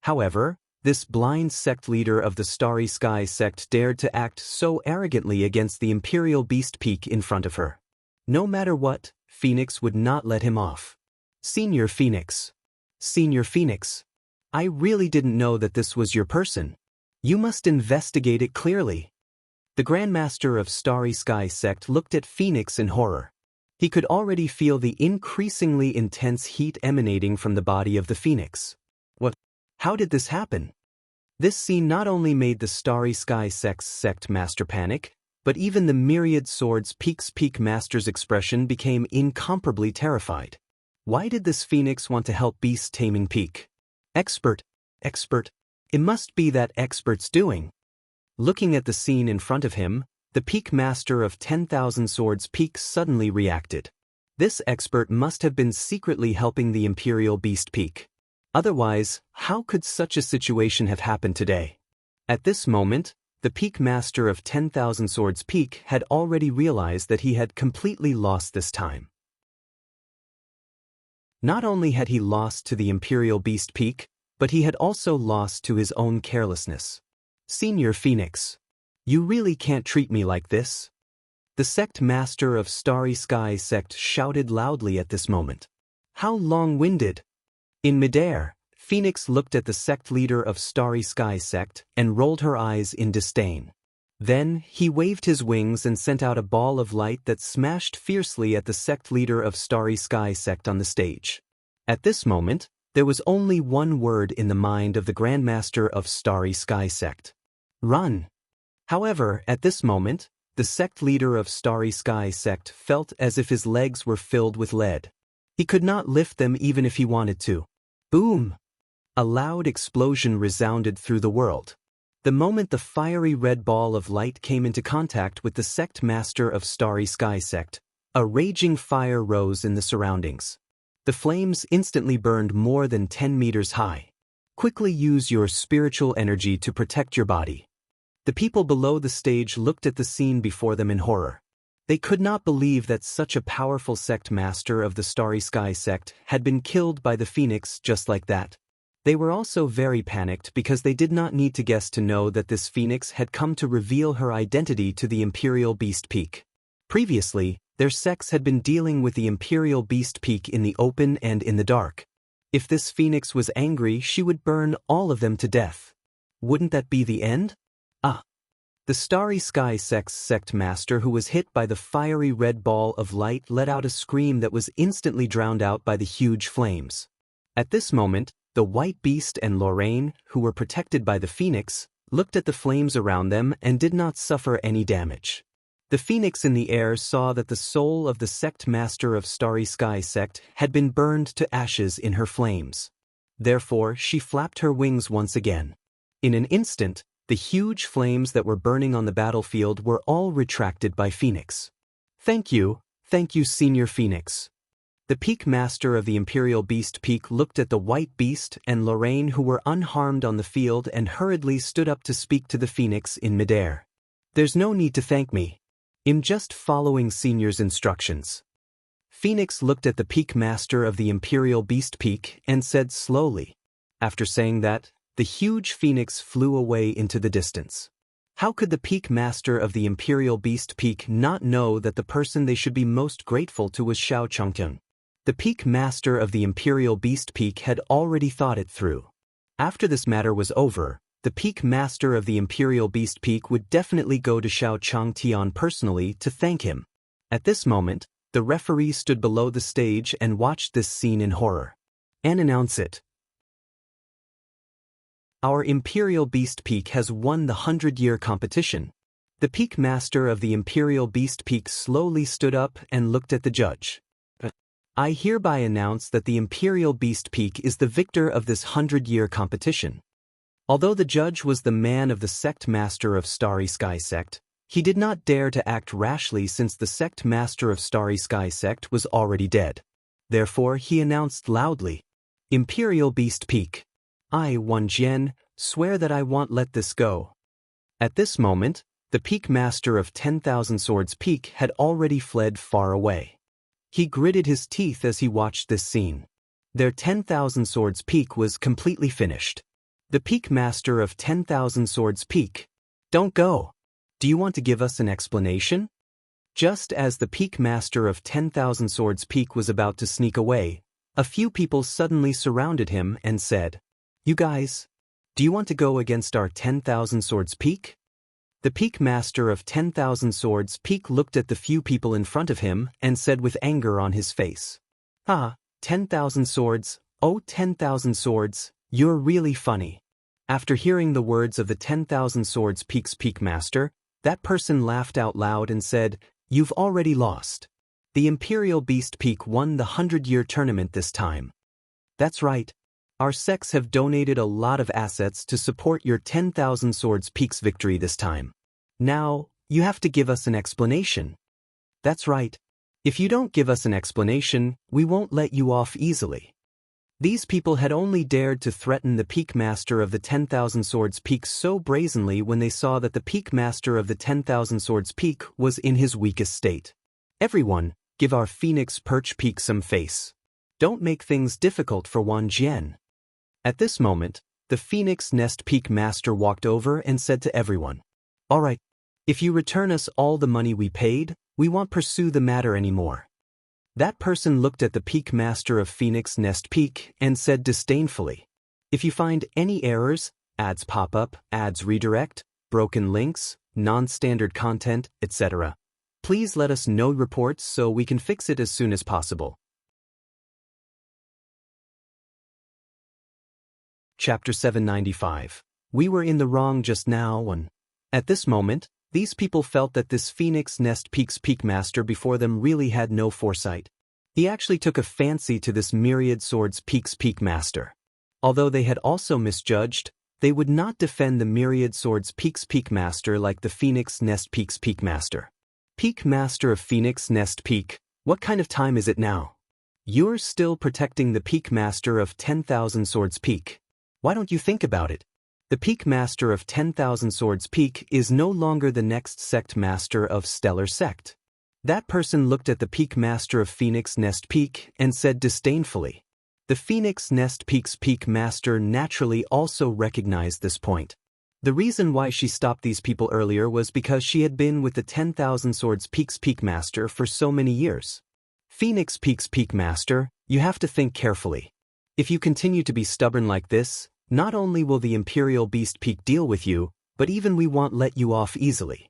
However, this blind sect leader of the Starry Sky sect dared to act so arrogantly against the Imperial Beast Peak in front of her. No matter what, Phoenix would not let him off. Senior Phoenix. Senior Phoenix. I really didn't know that this was your person. You must investigate it clearly. The Grandmaster of Starry Sky sect looked at Phoenix in horror. He could already feel the increasingly intense heat emanating from the body of the phoenix. What? How did this happen? This scene not only made the Starry Sky sect's sect master panic, but even the myriad Swords Peak's peak master's expression became incomparably terrified. Why did this phoenix want to help Beast Taming Peak? Expert. It must be that expert's doing. Looking at the scene in front of him, the peak master of 10,000 Swords Peak suddenly reacted. This expert must have been secretly helping the Imperial Beast Peak. Otherwise, how could such a situation have happened today? At this moment, the Peak Master of 10,000 Swords Peak had already realized that he had completely lost this time. Not only had he lost to the Imperial Beast Peak, but he had also lost to his own carelessness. Senior Phoenix, you really can't treat me like this. The sect master of Starry Sky Sect shouted loudly at this moment. How long-winded! In midair, Phoenix looked at the sect leader of Starry Sky Sect and rolled her eyes in disdain. Then, he waved his wings and sent out a ball of light that smashed fiercely at the sect leader of Starry Sky Sect on the stage. At this moment, there was only one word in the mind of the Grandmaster of Starry Sky Sect. Run! However, at this moment, the sect leader of Starry Sky Sect felt as if his legs were filled with lead. He could not lift them even if he wanted to. Boom! A loud explosion resounded through the world. The moment the fiery red ball of light came into contact with the sect master of Starry Sky Sect, a raging fire rose in the surroundings. The flames instantly burned more than 10 meters high. Quickly use your spiritual energy to protect your body. The people below the stage looked at the scene before them in horror. They could not believe that such a powerful sect master of the Starry Sky Sect had been killed by the Phoenix just like that. They were also very panicked because they did not need to guess to know that this Phoenix had come to reveal her identity to the Imperial Beast Peak. Previously, their sects had been dealing with the Imperial Beast Peak in the open and in the dark. If this Phoenix was angry, she would burn all of them to death. Wouldn't that be the end? The Starry Sky Sect's sect master, who was hit by the fiery red ball of light, let out a scream that was instantly drowned out by the huge flames. At this moment, the White Beast and Lorraine, who were protected by the Phoenix, looked at the flames around them and did not suffer any damage. The Phoenix in the air saw that the soul of the sect master of Starry Sky Sect had been burned to ashes in her flames. Therefore, she flapped her wings once again. In an instant, the huge flames that were burning on the battlefield were all retracted by Phoenix. Thank you, Senior Phoenix. The Peak Master of the Imperial Beast Peak looked at the White Beast and Lorraine, who were unharmed on the field, and hurriedly stood up to speak to the Phoenix in midair. There's no need to thank me. I'm just following Senior's instructions. Phoenix looked at the Peak Master of the Imperial Beast Peak and said slowly. After saying that, the huge Phoenix flew away into the distance. How could the Peak Master of the Imperial Beast Peak not know that the person they should be most grateful to was Xiao Changteng? The Peak Master of the Imperial Beast Peak had already thought it through. After this matter was over, the Peak Master of the Imperial Beast Peak would definitely go to Xiao Changtian personally to thank him. At this moment, the referee stood below the stage and watched this scene in horror. And announce it. Our Imperial Beast Peak has won the 100-year competition. The Peak Master of the Imperial Beast Peak slowly stood up and looked at the judge. I hereby announce that the Imperial Beast Peak is the victor of this 100-year competition. Although the judge was the man of the sect master of Starry Sky Sect, he did not dare to act rashly since the sect master of Starry Sky Sect was already dead. Therefore, he announced loudly, Imperial Beast Peak. I, Wan Jian, swear that I won't let this go. At this moment, the Peak Master of 10,000 Swords Peak had already fled far away. He gritted his teeth as he watched this scene. Their 10,000 Swords Peak was completely finished. The Peak Master of 10,000 Swords Peak. Don't go. Do you want to give us an explanation? Just as the Peak Master of 10,000 Swords Peak was about to sneak away, a few people suddenly surrounded him and said, You guys, do you want to go against our 10,000 Swords Peak? The Peak Master of 10,000 Swords Peak looked at the few people in front of him and said with anger on his face, 10,000 swords, oh 10,000 swords, you're really funny. After hearing the words of the 10,000 Swords Peak's Peak Master, that person laughed out loud and said, You've already lost. The Imperial Beast Peak won the 100-year tournament this time. That's right. Our sects have donated a lot of assets to support your 10,000 Swords Peak's victory this time. Now, you have to give us an explanation. That's right. If you don't give us an explanation, we won't let you off easily. These people had only dared to threaten the Peak Master of the 10,000 Swords Peak so brazenly when they saw that the Peak Master of the 10,000 Swords Peak was in his weakest state. Everyone, give our Phoenix Perch Peak some face. Don't make things difficult for Wan Jian. At this moment, the Phoenix Nest Peak Master walked over and said to everyone, "All right, if you return us all the money we paid, we won't pursue the matter anymore." That person looked at the Peak Master of Phoenix Nest Peak and said disdainfully, "If you find any errors, ads pop up, ads redirect, broken links, non-standard content, etc., please let us know reports so we can fix it as soon as possible." Chapter 795. We were in the wrong just now and at this moment, these people felt that this Phoenix Nest Peak's Peak Master before them really had no foresight. He actually took a fancy to this Myriad Swords Peak's Peak Master. Although they had also misjudged, they would not defend the Myriad Swords Peak's Peak Master like the Phoenix Nest Peak's Peak Master. Peak Master of Phoenix Nest Peak, what kind of time is it now? You're still protecting the Peak Master of 10,000 Swords Peak. Why don't you think about it? The Peak Master of 10,000 Swords Peak is no longer the next sect master of Stellar Sect. That person looked at the Peak Master of Phoenix Nest Peak and said disdainfully. The Phoenix Nest Peak's Peak Master naturally also recognized this point. The reason why she stopped these people earlier was because she had been with the 10,000 Swords Peak's Peak Master for so many years. Phoenix Peak's Peak Master, you have to think carefully. If you continue to be stubborn like this, not only will the Imperial Beast Peak deal with you, but even we won't let you off easily.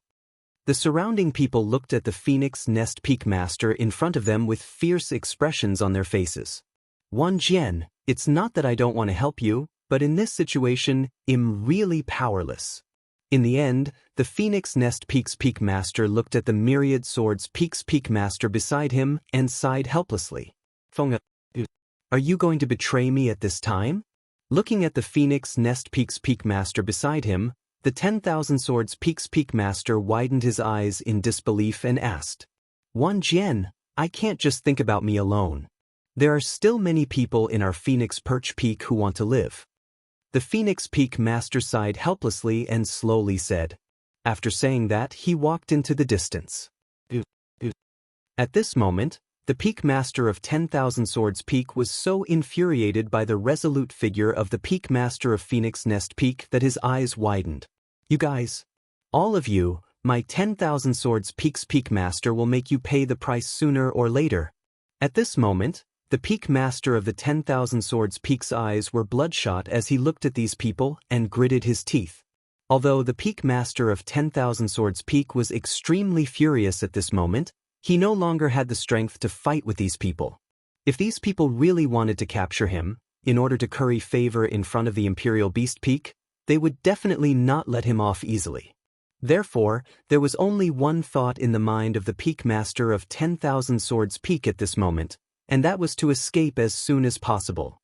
The surrounding people looked at the Phoenix Nest Peak Master in front of them with fierce expressions on their faces. Wan Jian, it's not that I don't want to help you, but in this situation, I'm really powerless. In the end, the Phoenix Nest Peak's Peak Master looked at the Myriad Swords Peak's Peak Master beside him and sighed helplessly. Feng, are you going to betray me at this time? Looking at the Phoenix Nest Peak's Peak Master beside him, the 10,000 Swords Peak's Peak Master widened his eyes in disbelief and asked, "Wan Jian, I can't just think about me alone. There are still many people in our Phoenix Perch Peak who want to live." The Phoenix Peak Master sighed helplessly and slowly said. After saying that, he walked into the distance. At this moment, the Peak Master of 10,000 Swords Peak was so infuriated by the resolute figure of the Peak Master of Phoenix Nest Peak that his eyes widened. "You guys, all of you, my 10,000 Swords Peak's Peak Master will make you pay the price sooner or later." At this moment, the Peak Master of the 10,000 Swords Peak's eyes were bloodshot as he looked at these people and gritted his teeth. Although the Peak Master of 10,000 Swords Peak was extremely furious at this moment, he no longer had the strength to fight with these people. If these people really wanted to capture him, in order to curry favor in front of the Imperial Beast Peak, they would definitely not let him off easily. Therefore, there was only one thought in the mind of the Peak Master of 10,000 Swords Peak at this moment, and that was to escape as soon as possible.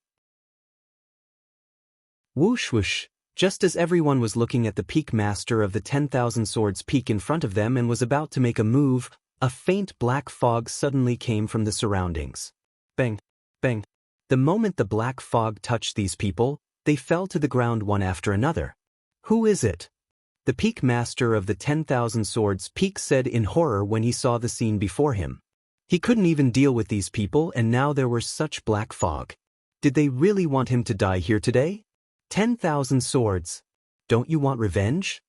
Whoosh whoosh, just as everyone was looking at the Peak Master of the 10,000 Swords Peak in front of them and was about to make a move, a faint black fog suddenly came from the surroundings. Bang, bang. The moment the black fog touched these people, they fell to the ground one after another. "Who is it?" The Peak Master of the 10,000 Swords Peak said in horror when he saw the scene before him. He couldn't even deal with these people and now there was such black fog. Did they really want him to die here today? 10,000 swords. Don't you want revenge?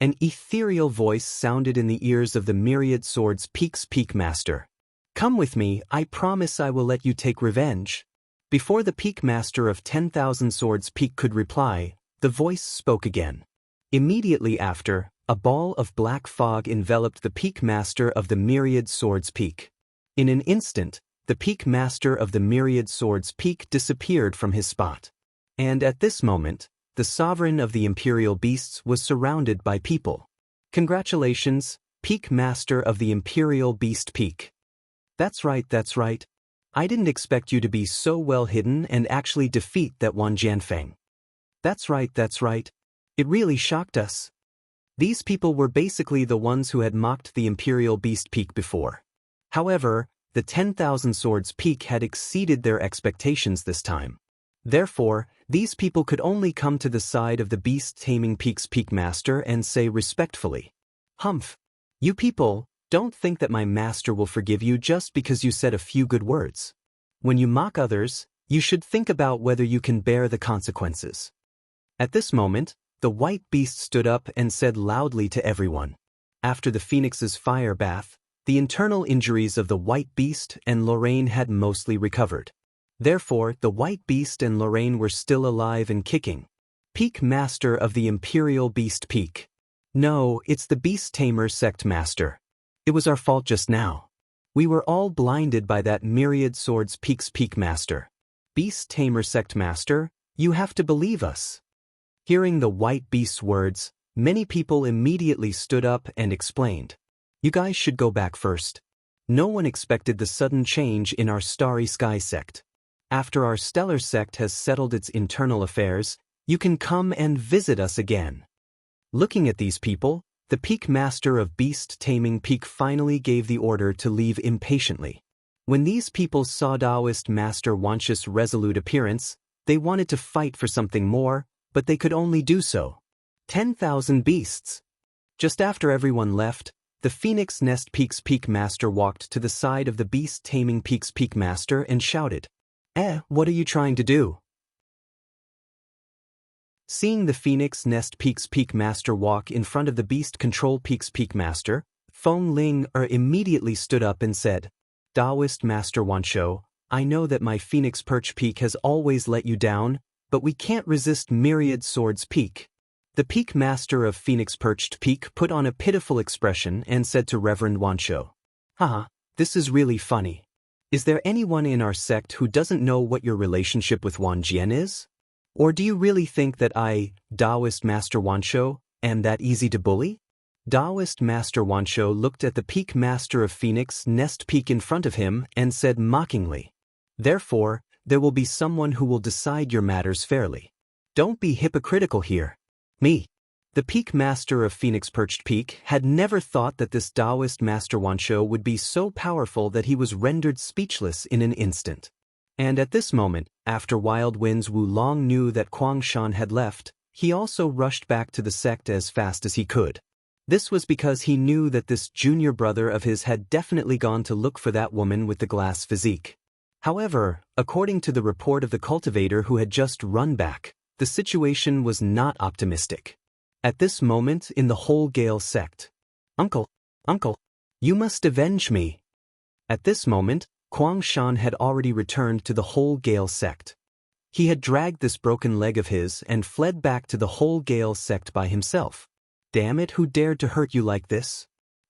An ethereal voice sounded in the ears of the Myriad Swords Peak's Peak Master. "Come with me, I promise I will let you take revenge." Before the Peak Master of 10,000 Swords Peak could reply, the voice spoke again. Immediately after, a ball of black fog enveloped the Peak Master of the Myriad Swords Peak. In an instant, the Peak Master of the Myriad Swords Peak disappeared from his spot. And at this moment, the sovereign of the Imperial Beasts was surrounded by people. "Congratulations, Peak Master of the Imperial Beast Peak." That's right. I didn't expect you to be so well hidden and actually defeat that Wan Jianfeng." That's right. It really shocked us. These people were basically the ones who had mocked the Imperial Beast Peak before. However, the 10,000 Swords Peak had exceeded their expectations this time. Therefore, these people could only come to the side of the beast-taming Peak's Peak Master and say respectfully, "Humph. You people, don't think that my master will forgive you just because you said a few good words. When you mock others, you should think about whether you can bear the consequences." At this moment, the white beast stood up and said loudly to everyone, "After the phoenix's fire bath, the internal injuries of the white beast and Lorraine had mostly recovered. Therefore, the white beast and Lorraine were still alive and kicking. Peak Master of the Imperial Beast Peak. No, it's the Beast Tamer Sect Master. It was our fault just now. We were all blinded by that Myriad Swords Peak's Peak Master. Beast Tamer Sect Master, you have to believe us." Hearing the white beast's words, many people immediately stood up and explained, "You guys should go back first. No one expected the sudden change in our Starry Sky sect. After our Stellar sect has settled its internal affairs, you can come and visit us again." Looking at these people, the Peak Master of Beast Taming Peak finally gave the order to leave impatiently. When these people saw Taoist Master Wansh's resolute appearance, they wanted to fight for something more, but they could only do so. 10,000 beasts. Just after everyone left, the Phoenix Nest Peak's Peak Master walked to the side of the Beast Taming Peak's Peak Master and shouted, What are you trying to do?" Seeing the Phoenix Nest Peak's Peak Master walk in front of the Beast Control Peak's Peak Master, Feng Ling immediately stood up and said, "Taoist Master Wansho, I know that my Phoenix Perch Peak has always let you down, but we can't resist Myriad Swords Peak." The Peak Master of Phoenix Perched Peak put on a pitiful expression and said to Reverend Wansho, "Haha, this is really funny. Is there anyone in our sect who doesn't know what your relationship with Wan Jian is? Or do you really think that I, Taoist Master Wansho, am that easy to bully?" Taoist Master Wansho looked at the Peak Master of Phoenix Nest Peak in front of him and said mockingly, "Therefore, there will be someone who will decide your matters fairly. Don't be hypocritical here. Me." The Peak Master of Phoenix Perched Peak had never thought that this Taoist Master Wansho would be so powerful that he was rendered speechless in an instant. And at this moment, after Wild Wind's Wulong knew that Kuang Shan had left, he also rushed back to the sect as fast as he could. This was because he knew that this junior brother of his had definitely gone to look for that woman with the glass physique. However, according to the report of the cultivator who had just run back, the situation was not optimistic. At this moment in the whole Gale sect, Uncle, you must avenge me." At this moment, Kuang Shan had already returned to the whole Gale sect. He had dragged this broken leg of his and fled back to the whole Gale sect by himself. "Damn it, who dared to hurt you like this?"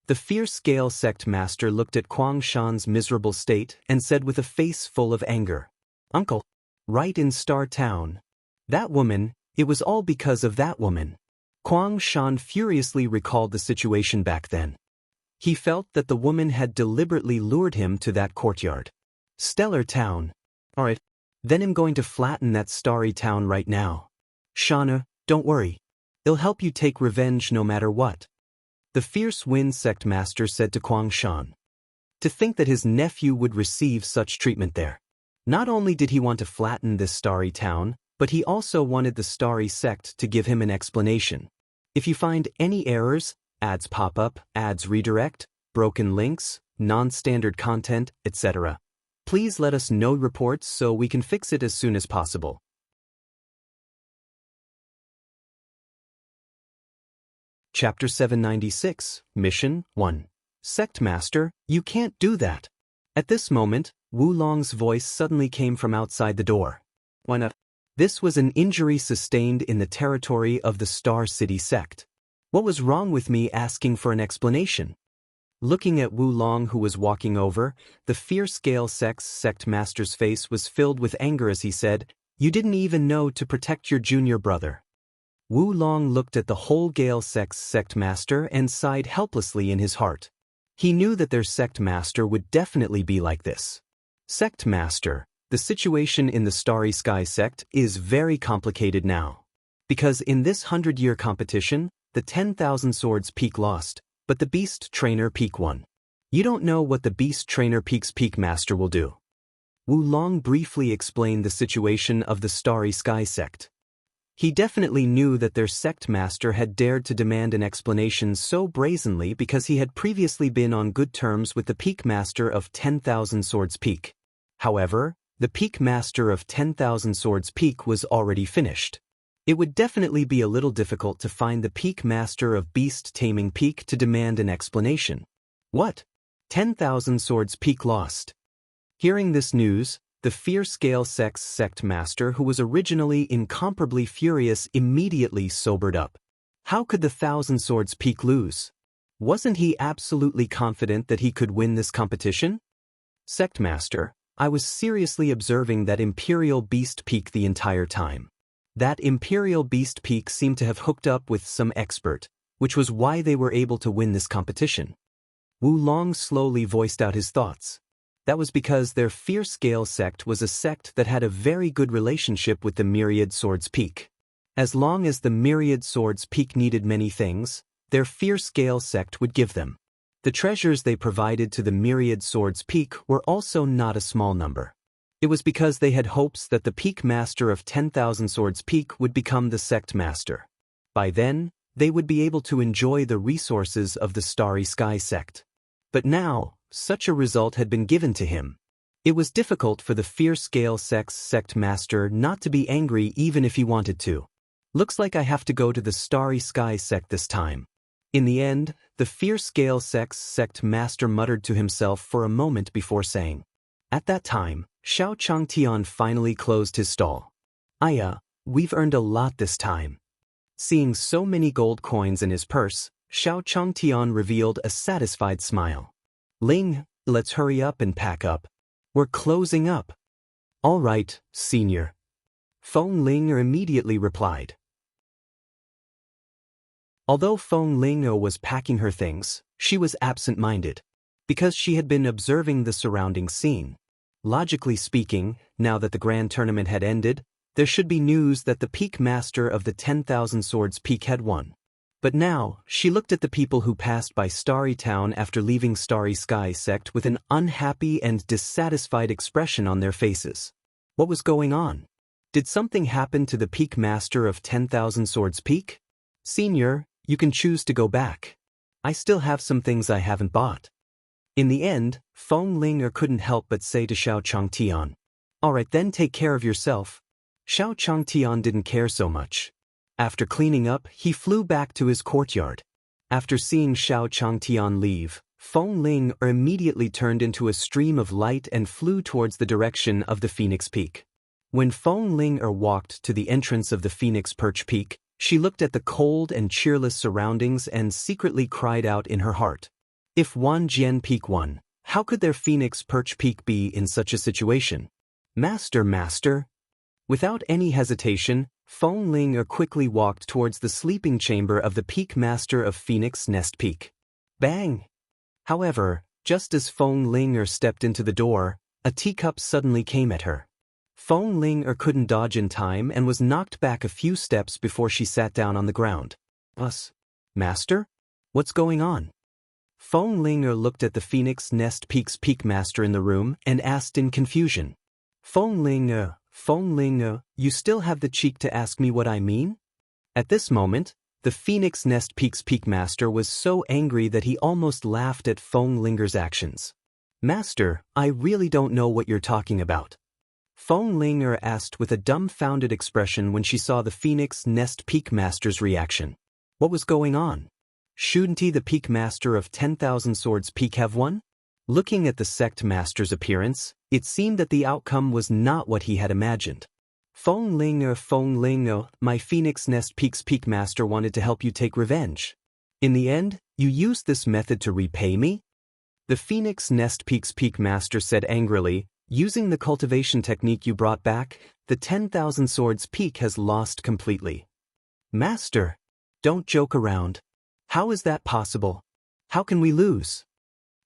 The fierce Gale sect master looked at Kuang Shan's miserable state and said with a face full of anger, "Uncle, right in Star Town. That woman, it was all because of that woman." Kuang Shan furiously recalled the situation back then. He felt that the woman had deliberately lured him to that courtyard. Stellar Town. Alright, then I'm going to flatten that starry town right now. Shauna, don't worry. It'll help you take revenge no matter what. The fierce Wind Sect Master said to Kuang Shan. To think that his nephew would receive such treatment there. Not only did he want to flatten this starry town, but he also wanted the Starry Sect to give him an explanation. If you find any errors, ads pop up, ads redirect, broken links, non-standard content, etc., please let us know reports so we can fix it as soon as possible. Chapter 796, Mission 1. Sect Master, you can't do that. At this moment, Wulong's voice suddenly came from outside the door. Why not? This was an injury sustained in the territory of the Star City sect. What was wrong with me asking for an explanation? Looking at Wulong who was walking over, the fierce Gale Sect's sect master's face was filled with anger as he said, "You didn't even know to protect your junior brother." Wulong looked at the whole Gale Sect's sect master and sighed helplessly in his heart. He knew that their sect master would definitely be like this. Sect Master, the situation in the Starry Sky sect is very complicated now. Because in this 100-year competition, the 10,000 Swords Peak lost, but the Beast Trainer Peak won. You don't know what the Beast Trainer Peak's Peak Master will do. Wu Long briefly explained the situation of the Starry Sky sect. He definitely knew that their sect master had dared to demand an explanation so brazenly because he had previously been on good terms with the Peak Master of 10,000 Swords Peak. However, the Peak Master of 10,000 Swords Peak was already finished. It would definitely be a little difficult to find the Peak Master of Beast Taming Peak to demand an explanation. What? 10,000 Swords Peak lost. Hearing this news, the Fierce Scale Sect's sect master, who was originally incomparably furious, immediately sobered up. How could the 1,000 Swords Peak lose? Wasn't he absolutely confident that he could win this competition? Sect master, I was seriously observing that Imperial Beast Peak the entire time. That Imperial Beast Peak seemed to have hooked up with some expert, which was why they were able to win this competition. Wu Long slowly voiced out his thoughts. That was because their Fierce Scale sect was a sect that had a very good relationship with the Myriad Swords Peak. As long as the Myriad Swords Peak needed many things, their Fierce Scale sect would give them. The treasures they provided to the Myriad Swords Peak were also not a small number. It was because they had hopes that the Peak Master of 10,000 Swords Peak would become the sect master. By then, they would be able to enjoy the resources of the Starry Sky sect. But now, such a result had been given to him. It was difficult for the Fierce Scale sect's sect master not to be angry even if he wanted to. Looks like I have to go to the Starry Sky sect this time. In the end, the Fierce Scale sect's sect master muttered to himself for a moment before saying. At that time, Xiao Changtian finally closed his stall. Aya, we've earned a lot this time. Seeing so many gold coins in his purse, Xiao Changtian revealed a satisfied smile. Ling, let's hurry up and pack up. We're closing up. All right, senior. Feng Ling immediately replied. Although Feng Ling was packing her things, she was absent-minded, because she had been observing the surrounding scene. Logically speaking, now that the grand tournament had ended, there should be news that the Peak Master of the 10,000 Swords Peak had won. But now, she looked at the people who passed by Starry Town after leaving Starry Sky sect with an unhappy and dissatisfied expression on their faces. What was going on? Did something happen to the Peak Master of 10,000 Swords Peak? Senior, you can choose to go back. I still have some things I haven't bought. In the end, Feng Ling couldn't help but say to Xiao Changtian. Alright then, take care of yourself. Xiao Changtian didn't care so much. After cleaning up, he flew back to his courtyard. After seeing Xiao Changtian leave, Feng Ling immediately turned into a stream of light and flew towards the direction of the Phoenix Peak. When Feng Ling walked to the entrance of the Phoenix Perch Peak, she looked at the cold and cheerless surroundings and secretly cried out in her heart. If Wanjian Peak won, how could their Phoenix Perch Peak be in such a situation? Master. Without any hesitation, Feng Ling quickly walked towards the sleeping chamber of the Peak Master of Phoenix Nest Peak. Bang! However, just as Feng Ling stepped into the door, a teacup suddenly came at her. Feng Ling couldn't dodge in time and was knocked back a few steps before she sat down on the ground. Master? What's going on? Feng Ling looked at the Phoenix Nest Peak's Peak Master in the room and asked in confusion. Feng Ling, you still have the cheek to ask me what I mean? At this moment, the Phoenix Nest Peak's Peak Master was so angry that he almost laughed at Feng Ling's actions. Master, I really don't know what you're talking about. Feng Ling asked with a dumbfounded expression when she saw the Phoenix Nest Peak Master's reaction. What was going on? Shouldn't he, the Peak Master of 10,000 Swords Peak, have won? Looking at the sect master's appearance, it seemed that the outcome was not what he had imagined. Feng Ling, my Phoenix Nest Peak's Peak Master wanted to help you take revenge. In the end, you used this method to repay me? The Phoenix Nest Peak's Peak Master said angrily, using the cultivation technique you brought back, the 10,000 Swords Peak has lost completely. Master, don't joke around. How is that possible? How can we lose?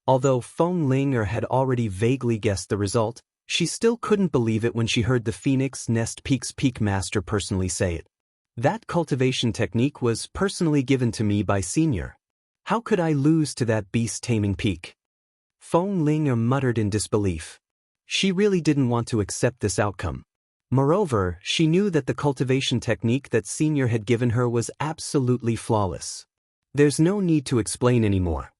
Although Feng Ling had already vaguely guessed the result, she still couldn't believe it when she heard the Phoenix Nest Peak's Peak Master personally say it. That cultivation technique was personally given to me by Senior. How could I lose to that beast-taming peak? Feng Ling muttered in disbelief. She really didn't want to accept this outcome. Moreover, she knew that the cultivation technique that Senior had given her was absolutely flawless. There's no need to explain anymore.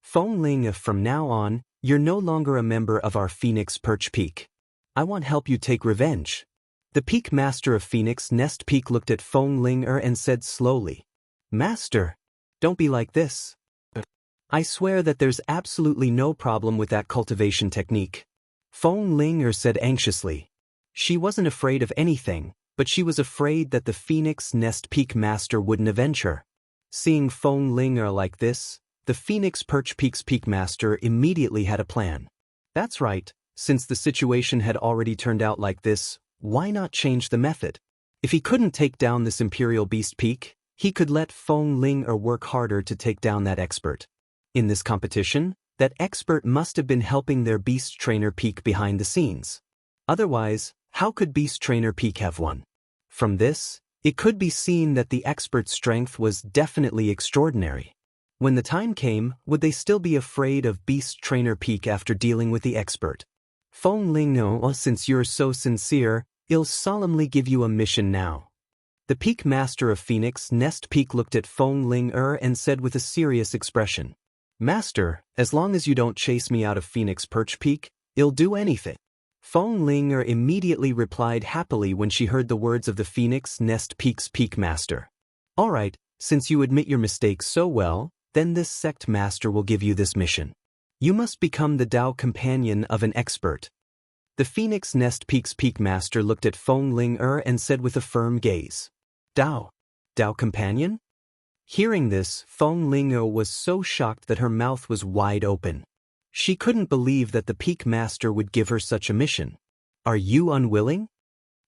Feng Ling, from now on, you're no longer a member of our Phoenix Perch Peak. I want help you take revenge. The Peak Master of Phoenix Nest Peak looked at Feng Ling and said slowly, Master, don't be like this. I swear that there's absolutely no problem with that cultivation technique. Feng Ling said anxiously. She wasn't afraid of anything, but she was afraid that the Phoenix Nest Peak Master wouldn't avenge her. Seeing Feng Ling like this, the Phoenix Perch Peak's Peak Master immediately had a plan. That's right, since the situation had already turned out like this, why not change the method? If he couldn't take down this Imperial Beast Peak, he could let Feng Ling work harder to take down that expert. In this competition, that expert must have been helping their Beast Trainer Peak behind the scenes. Otherwise, how could Beast Trainer Peak have won? From this, it could be seen that the expert's strength was definitely extraordinary. When the time came, would they still be afraid of Beast Trainer Peak after dealing with the expert? Feng Ling, since you're so sincere, I'll solemnly give you a mission now. The Peak Master of Phoenix Nest Peak looked at Feng Ling and said with a serious expression, Master, as long as you don't chase me out of Phoenix Perch Peak, I'll do anything. Feng Ling immediately replied happily when she heard the words of the Phoenix Nest Peak's Peak Master. Alright, since you admit your mistakes so well, then this sect master will give you this mission. You must become the Tao companion of an expert. The Phoenix Nest Peak's Peak Master looked at Feng Ling and said with a firm gaze, Tao companion? Hearing this, Feng Ling was so shocked that her mouth was wide open. She couldn't believe that the Peak Master would give her such a mission. Are you unwilling?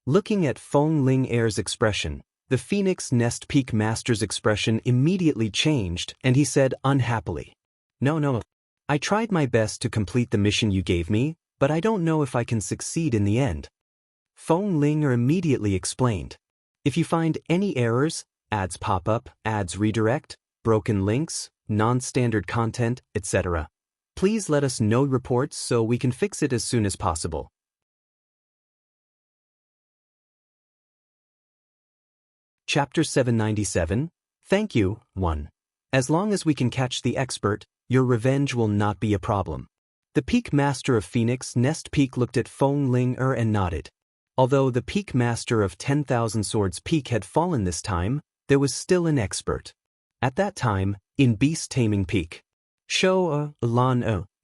Looking at Feng Ling's expression, the Phoenix Nest Peak Master's expression immediately changed and he said unhappily, No. I tried my best to complete the mission you gave me, but I don't know if I can succeed in the end. Feng Ling immediately explained. If you find any errors, ads pop up, ads redirect, broken links, non-standard content, etc., please let us know reports so we can fix it as soon as possible. Chapter 797, Thank you, 1. As long as we can catch the expert, your revenge will not be a problem. The Peak Master of Phoenix Nest Peak looked at Feng Ling and nodded. Although the Peak Master of 10,000 Swords Peak had fallen this time, there was still an expert. At that time, in Beast Taming Peak.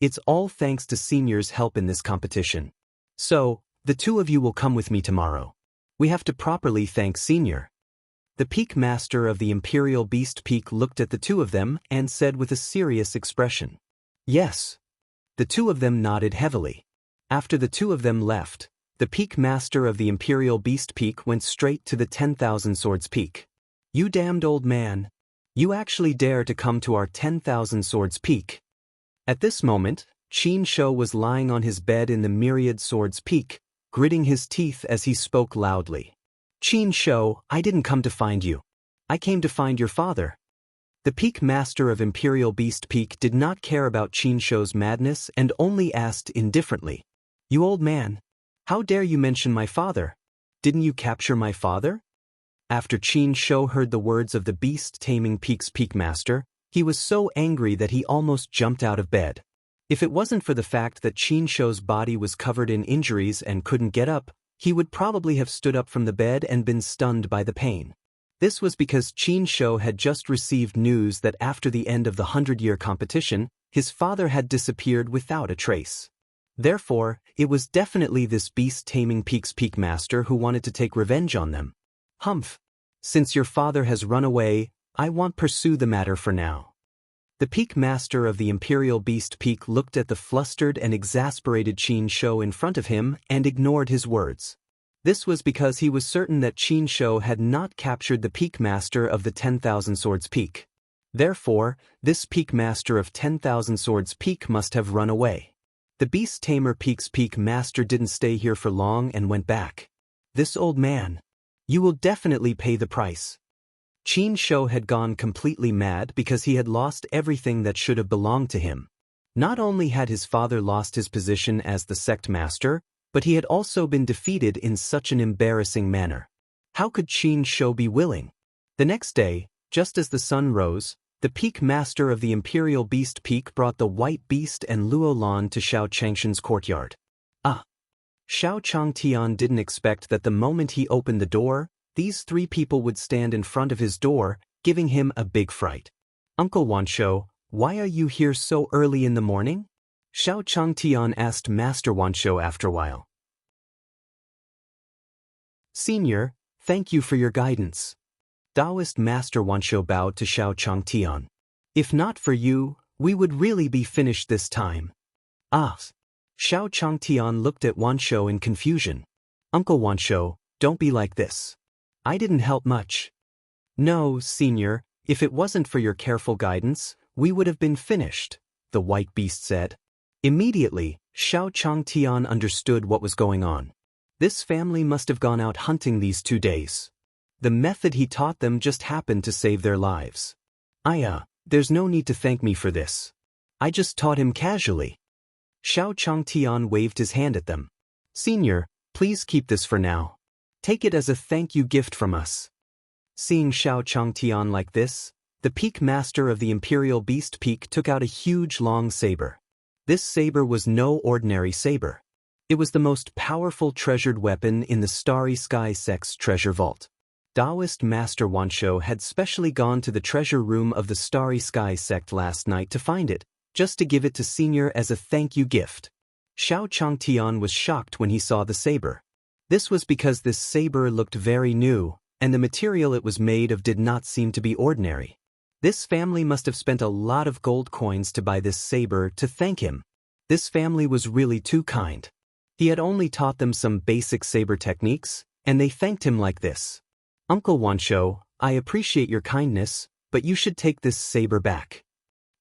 It's all thanks to Senior's help in this competition. So, the two of you will come with me tomorrow. We have to properly thank Senior. The Peak Master of the Imperial Beast Peak looked at the two of them and said with a serious expression, Yes. The two of them nodded heavily. After the two of them left, the Peak Master of the Imperial Beast Peak went straight to the 10,000 Swords Peak. You damned old man. You actually dare to come to our 10,000 Swords Peak. At this moment, Qin Shou was lying on his bed in the Myriad Swords Peak, gritting his teeth as he spoke loudly. Qin Shou, I didn't come to find you. I came to find your father. The Peak Master of Imperial Beast Peak did not care about Qin Shou's madness and only asked indifferently, You old man, how dare you mention my father? Didn't you capture my father? After Qin Shou heard the words of the Beast Taming Peak's Peak Master, he was so angry that he almost jumped out of bed. If it wasn't for the fact that Qin Shou's body was covered in injuries and couldn't get up, he would probably have stood up from the bed and been stunned by the pain. This was because Qin Shou had just received news that after the end of the 100-year competition, his father had disappeared without a trace. Therefore, it was definitely this Beast Taming Peak's Peak Master who wanted to take revenge on them. Humph. Since your father has run away, I won't pursue the matter for now. The Peak Master of the Imperial Beast Peak looked at the flustered and exasperated Qin Shou in front of him and ignored his words. This was because he was certain that Qin Shou had not captured the Peak Master of the 10,000 Swords Peak. Therefore, this Peak Master of 10,000 Swords Peak must have run away. The Beast Tamer Peak's Peak Master didn't stay here for long and went back. This old man. You will definitely pay the price. Qin Shou had gone completely mad because he had lost everything that should have belonged to him. Not only had his father lost his position as the sect master, but he had also been defeated in such an embarrassing manner. How could Qin Shou be willing? The next day, just as the sun rose, the peak master of the Imperial Beast Peak brought the white beast and Luo Lan to Xiao Changshan's courtyard. Xiao Changtian didn't expect that the moment he opened the door, these three people would stand in front of his door, giving him a big fright. Uncle Wanshou, why are you here so early in the morning? Xiao Changtian asked Master Wanshou after a while. Senior, thank you for your guidance. Taoist Master Wanshou bowed to Xiao Changtian. If not for you, we would really be finished this time. Xiao Changtian looked at Wanshou in confusion. Uncle Wanshou, don't be like this. I didn't help much. No, Senior, if it wasn't for your careful guidance, we would have been finished, the white beast said. Immediately, Xiao Changtian understood what was going on. This family must have gone out hunting these 2 days. The method he taught them just happened to save their lives. There's no need to thank me for this. I just taught him casually. Xiao Changtian waved his hand at them. Senior, please keep this for now. Take it as a thank you gift from us. Seeing Xiao Changtian like this, the peak master of the Imperial Beast Peak took out a huge long saber. This saber was no ordinary saber. It was the most powerful treasured weapon in the Starry Sky Sect's treasure vault. Taoist Master Wanshou had specially gone to the treasure room of the Starry Sky Sect last night to find it, just to give it to Senior as a thank you gift. Xiao Changtian was shocked when he saw the saber. This was because this saber looked very new, and the material it was made of did not seem to be ordinary. This family must have spent a lot of gold coins to buy this saber to thank him. This family was really too kind. He had only taught them some basic saber techniques, and they thanked him like this. Uncle Wanshou, I appreciate your kindness, but you should take this saber back.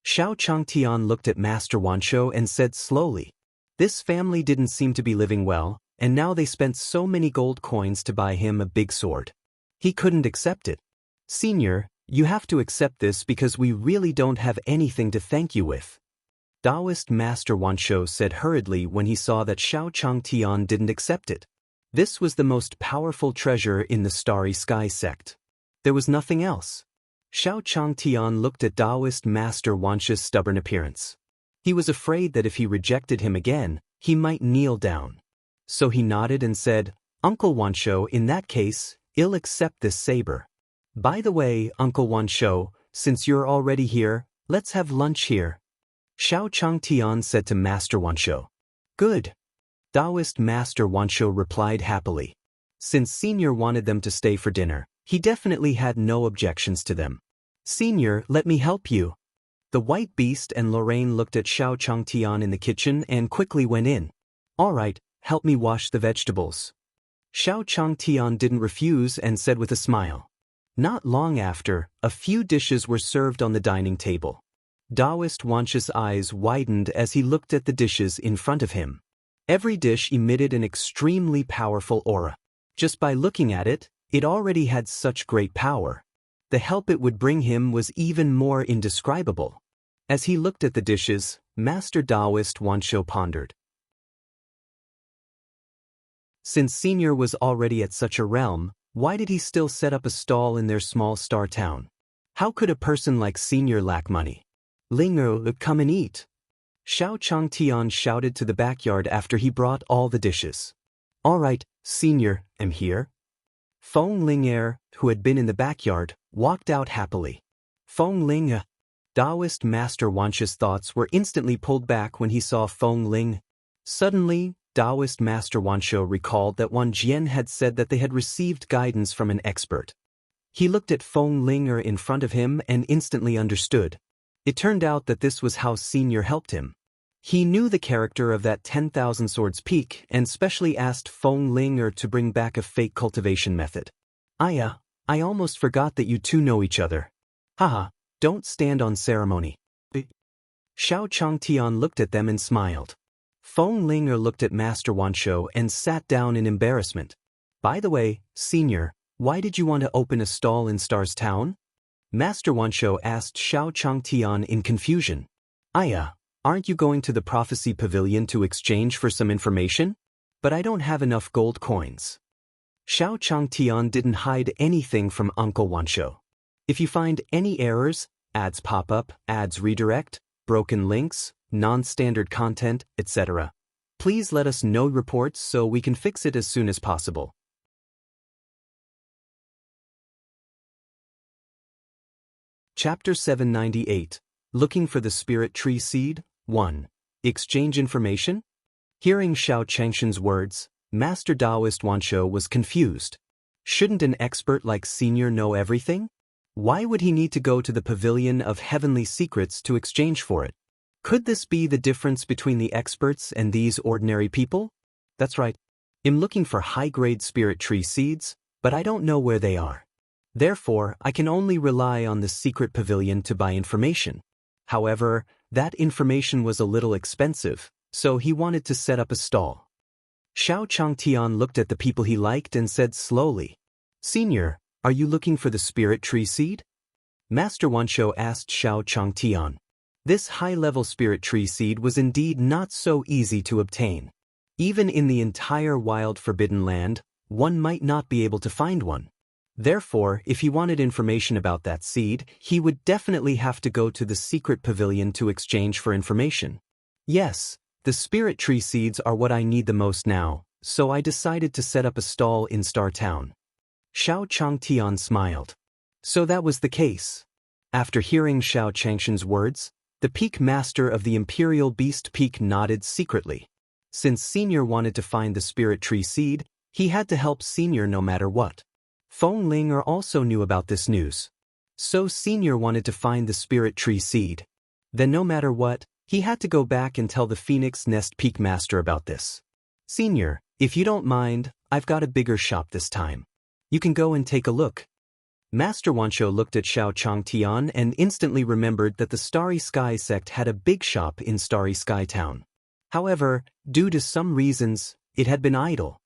Xiao Changtian looked at Master Wanshou and said slowly, this family didn't seem to be living well, and now they spent so many gold coins to buy him a big sword. He couldn't accept it. Senior, you have to accept this because we really don't have anything to thank you with. Taoist Master Wanshou said hurriedly when he saw that Xiao Changtian didn't accept it. This was the most powerful treasure in the Starry Sky Sect. There was nothing else. Xiao Changtian looked at Taoist Master Wanshou's stubborn appearance. He was afraid that if he rejected him again, he might kneel down. So he nodded and said, Uncle Wanshou, in that case, I'll accept this saber. By the way, Uncle Wanshou, since you're already here, let's have lunch here. Xiao Changtian said to Master Wanshou. Good. Taoist Master Wanshou replied happily. Since Senior wanted them to stay for dinner, he definitely had no objections to them. Senior, let me help you. The white beast and Lorraine looked at Xiao Changtian in the kitchen and quickly went in. All right, help me wash the vegetables. Xiao Changtian didn't refuse and said with a smile. Not long after, a few dishes were served on the dining table. Taoist Wanshou's eyes widened as he looked at the dishes in front of him. Every dish emitted an extremely powerful aura. Just by looking at it, it already had such great power. The help it would bring him was even more indescribable. As he looked at the dishes, Master Taoist Wanshou pondered. Since Senior was already at such a realm, why did he still set up a stall in their small star town? How could a person like Senior lack money? Linger, come and eat. Xiao Changtian shouted to the backyard after he brought all the dishes. All right, Senior, I'm here. Feng Ling, who had been in the backyard, walked out happily. Feng Ling. Taoist Master Wanshou's thoughts were instantly pulled back when he saw Feng Ling. Suddenly, Taoist Master Wanshou recalled that Wan Jian had said that they had received guidance from an expert. He looked at Feng Ling in front of him and instantly understood. It turned out that this was how Senior helped him. He knew the character of that 10,000 Swords Peak and specially asked Feng Ling to bring back a fake cultivation method. I almost forgot that you two know each other. Haha, don't stand on ceremony. Xiao Changtian looked at them and smiled. Feng Ling looked at Master Wanshou and sat down in embarrassment. By the way, Senior, why did you want to open a stall in Stars Town? Master Wanshou asked Xiao Changtian in confusion. Aren't you going to the prophecy pavilion to exchange for some information? But I don't have enough gold coins. Xiao Changtian didn't hide anything from Uncle Wanshou. If you find any errors, ads pop up, ads redirect, broken links, non-standard content, etc., please let us know reports so we can fix it as soon as possible. Chapter 798. Looking for the Spirit Tree Seed. 1. Exchange information? Hearing Xiao Changshan's words, Master Taoist Wanshou was confused. Shouldn't an expert like Senior know everything? Why would he need to go to the Pavilion of Heavenly Secrets to exchange for it? Could this be the difference between the experts and these ordinary people? That's right. I'm looking for high-grade spirit tree seeds, but I don't know where they are. Therefore, I can only rely on the secret pavilion to buy information. However, that information was a little expensive, so he wanted to set up a stall. Xiao Changtian looked at the people he liked and said slowly, "Senior, are you looking for the spirit tree seed?" Master Wanshou asked Xiao Changtian. This high-level spirit tree seed was indeed not so easy to obtain. Even in the entire wild forbidden land, one might not be able to find one. Therefore, if he wanted information about that seed, he would definitely have to go to the secret pavilion to exchange for information. Yes, the spirit tree seeds are what I need the most now, so I decided to set up a stall in Star Town. Xiao Changtian smiled. So that was the case. After hearing Xiao Changshan's words, the Peak Master of the Imperial Beast Peak nodded secretly. Since Senior wanted to find the spirit tree seed, he had to help Senior no matter what. Feng Ling also knew about this news. So Senior wanted to find the spirit tree seed. Then no matter what, he had to go back and tell the Phoenix Nest Peak Master about this. "Senior, if you don't mind, I've got a bigger shop this time. You can go and take a look." Master Wanshou looked at Xiao Changtian and instantly remembered that the Starry Sky sect had a big shop in Starry Sky Town. However, due to some reasons, it had been idle.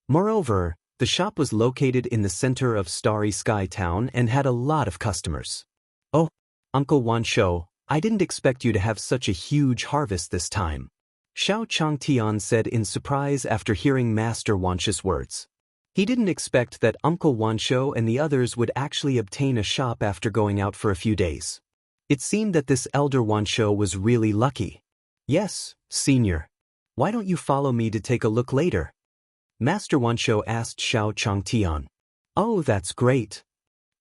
Moreover, the shop was located in the center of Starry Sky Town and had a lot of customers. "Oh, Uncle Wanshou, I didn't expect you to have such a huge harvest this time," Xiao Changtian said in surprise after hearing Master Wanshou's words. He didn't expect that Uncle Wanshou and the others would actually obtain a shop after going out for a few days. It seemed that this elder Wanshou was really lucky. "Yes, Senior. Why don't you follow me to take a look later?" Master Wanshou asked Xiao Changtian. "Oh, that's great,"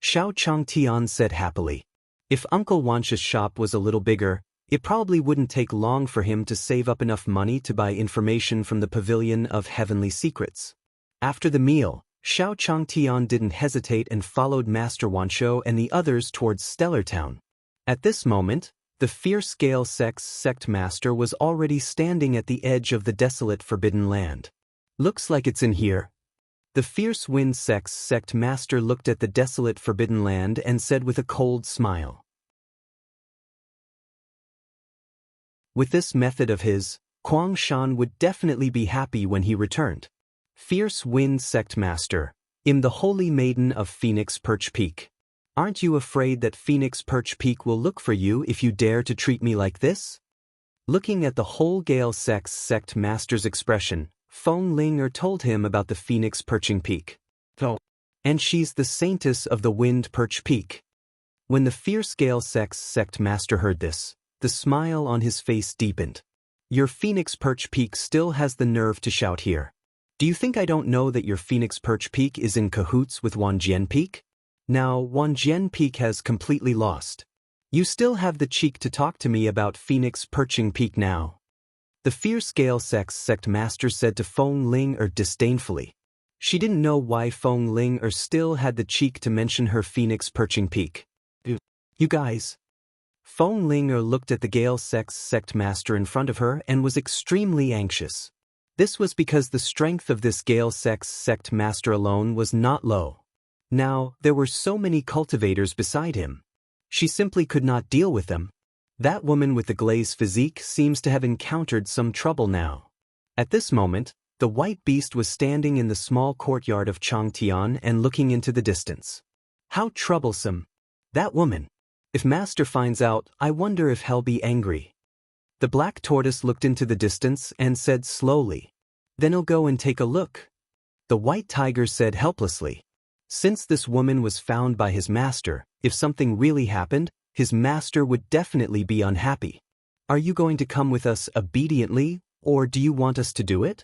Xiao Changtian said happily. If Uncle Wanshou's shop was a little bigger, it probably wouldn't take long for him to save up enough money to buy information from the Pavilion of Heavenly Secrets. After the meal, Xiao Changtian didn't hesitate and followed Master Wanshou and the others towards Stellar Town. At this moment, the Fierce Gale Sect's sect master was already standing at the edge of the desolate forbidden land. "Looks like it's in here." The Fierce Wind Sect's sect master looked at the desolate forbidden land and said with a cold smile. With this method of his, Kuang Shan would definitely be happy when he returned. "Fierce Wind Sect Master, I'm the Holy Maiden of Phoenix Perch Peak. Aren't you afraid that Phoenix Perch Peak will look for you if you dare to treat me like this?" Looking at the whole Gale Sect's sect master's expression, Feng Ling told him about the Phoenix Perching Peak. "Oh, and she's the saintess of the Wind Perch Peak." When the Fierce Gale Sect's sect master heard this, the smile on his face deepened. "Your Phoenix Perch Peak still has the nerve to shout here. Do you think I don't know that your Phoenix Perch Peak is in cahoots with Wanjian Peak? Now, Wanjian Peak has completely lost. You still have the cheek to talk to me about Phoenix Perching Peak now." The Fierce Gale Sect's sect master said to Feng Ling disdainfully. She didn't know why Feng Ling still had the cheek to mention her Phoenix Perching Peak. "You guys." Feng Ling looked at the Gale Sect's sect master in front of her and was extremely anxious. This was because the strength of this Gale Sect's sect master alone was not low. Now, there were so many cultivators beside him. She simply could not deal with them. That woman with the glazed physique seems to have encountered some trouble now. At this moment, the white beast was standing in the small courtyard of Changtian and looking into the distance. How troublesome. That woman. If Master finds out, I wonder if he'll be angry. The black tortoise looked into the distance and said slowly, "Then I'll go and take a look." The white tiger said helplessly, "Since this woman was found by his master, if something really happened, his master would definitely be unhappy. Are you going to come with us obediently, or do you want us to do it?"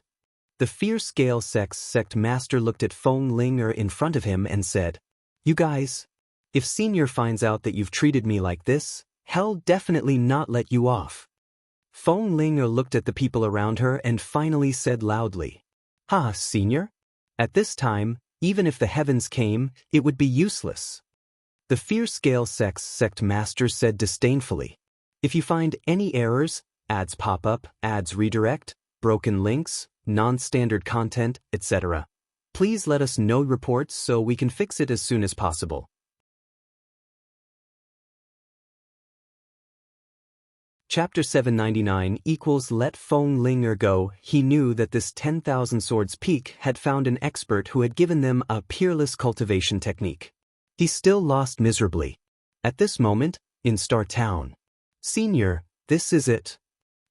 The fierce scale sect master looked at Feng Linger in front of him and said, "You guys, if Senior finds out that you've treated me like this, he'll definitely not let you off." Feng Linger looked at the people around her and finally said loudly, "Ha, Senior? At this time, even if the heavens came, it would be useless." The fierce scale sect master said disdainfully, "If you find any errors, ads pop up, ads redirect, broken links, non-standard content, etc., please let us know reports so we can fix it as soon as possible." Chapter 799 equals Let Feng Linger Go. He knew that this 10,000 Swords Peak had found an expert who had given them a peerless cultivation technique. He still lost miserably. At this moment, in Star Town. "Senior, this is it,"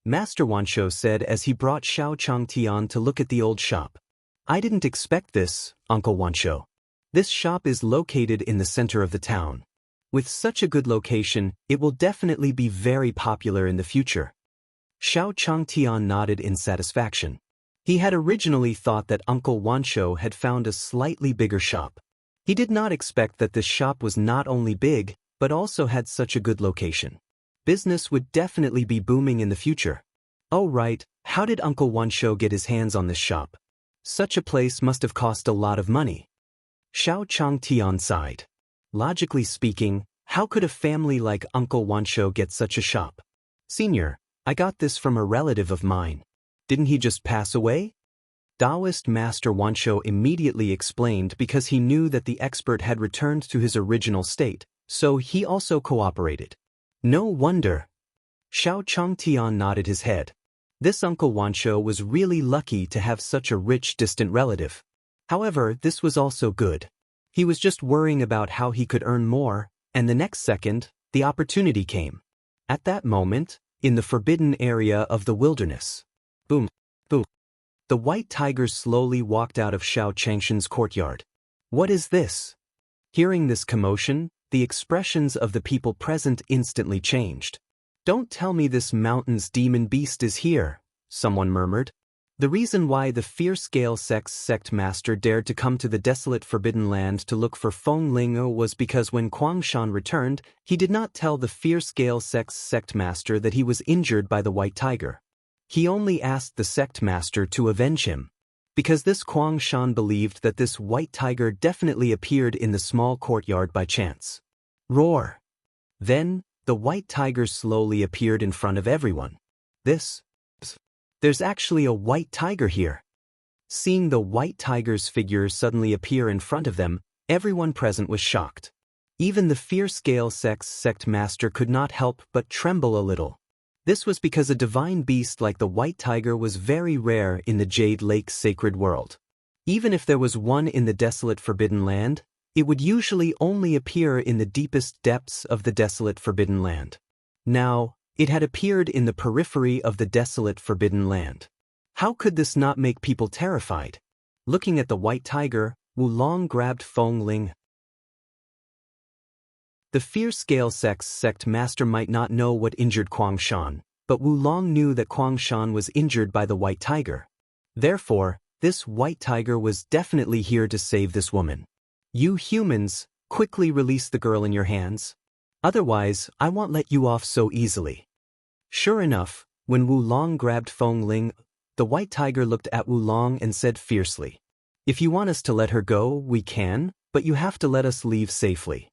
Master Wanshou said as he brought Xiao Changtian to look at the old shop. "I didn't expect this, Uncle Wanshou. This shop is located in the center of the town. With such a good location, it will definitely be very popular in the future." Xiao Changtian nodded in satisfaction. He had originally thought that Uncle Wanshou had found a slightly bigger shop. He did not expect that this shop was not only big, but also had such a good location. Business would definitely be booming in the future. Oh right, how did Uncle Wanshou get his hands on this shop? Such a place must have cost a lot of money. Xiao Changtian sighed. Logically speaking, how could a family like Uncle Wanshou get such a shop? "Senior, I got this from a relative of mine. Didn't he just pass away?" Taoist Master Wanshou immediately explained because he knew that the expert had returned to his original state, so he also cooperated. "No wonder." Xiao Changtian nodded his head. This Uncle Wanshou was really lucky to have such a rich distant relative. However, this was also good. He was just worrying about how he could earn more, and the next second, the opportunity came. At that moment, in the forbidden area of the wilderness. Boom, boom. The white tiger slowly walked out of Xiao Changshan's courtyard. "What is this?" Hearing this commotion, the expressions of the people present instantly changed. "Don't tell me this mountain's demon beast is here," someone murmured. The reason why the fierce scale sect master dared to come to the desolate forbidden land to look for Feng Linger was because when Kwangshan returned, he did not tell the fierce scale sect master that he was injured by the white tiger. He only asked the sect master to avenge him. Because this Kwangshan believed that this white tiger definitely appeared in the small courtyard by chance. Roar! Then, the white tiger slowly appeared in front of everyone. There's actually a white tiger here. Seeing the white tiger's figure suddenly appear in front of them, everyone present was shocked. Even the fierce scale sect master could not help but tremble a little. This was because a divine beast like the white tiger was very rare in the Jade Lake sacred world. Even if there was one in the desolate forbidden land, it would usually only appear in the deepest depths of the desolate forbidden land. Now, it had appeared in the periphery of the desolate forbidden land. How could this not make people terrified? Looking at the white tiger, Wulong grabbed Feng Ling. The fierce scale sect master might not know what injured Kwangshan, but Wulong knew that Kwangshan was injured by the white tiger. Therefore, this white tiger was definitely here to save this woman. "You humans, quickly release the girl in your hands. Otherwise, I won't let you off so easily." Sure enough, when Wulong grabbed Feng Ling, the white tiger looked at Wulong and said fiercely, "If you want us to let her go, we can, but you have to let us leave safely."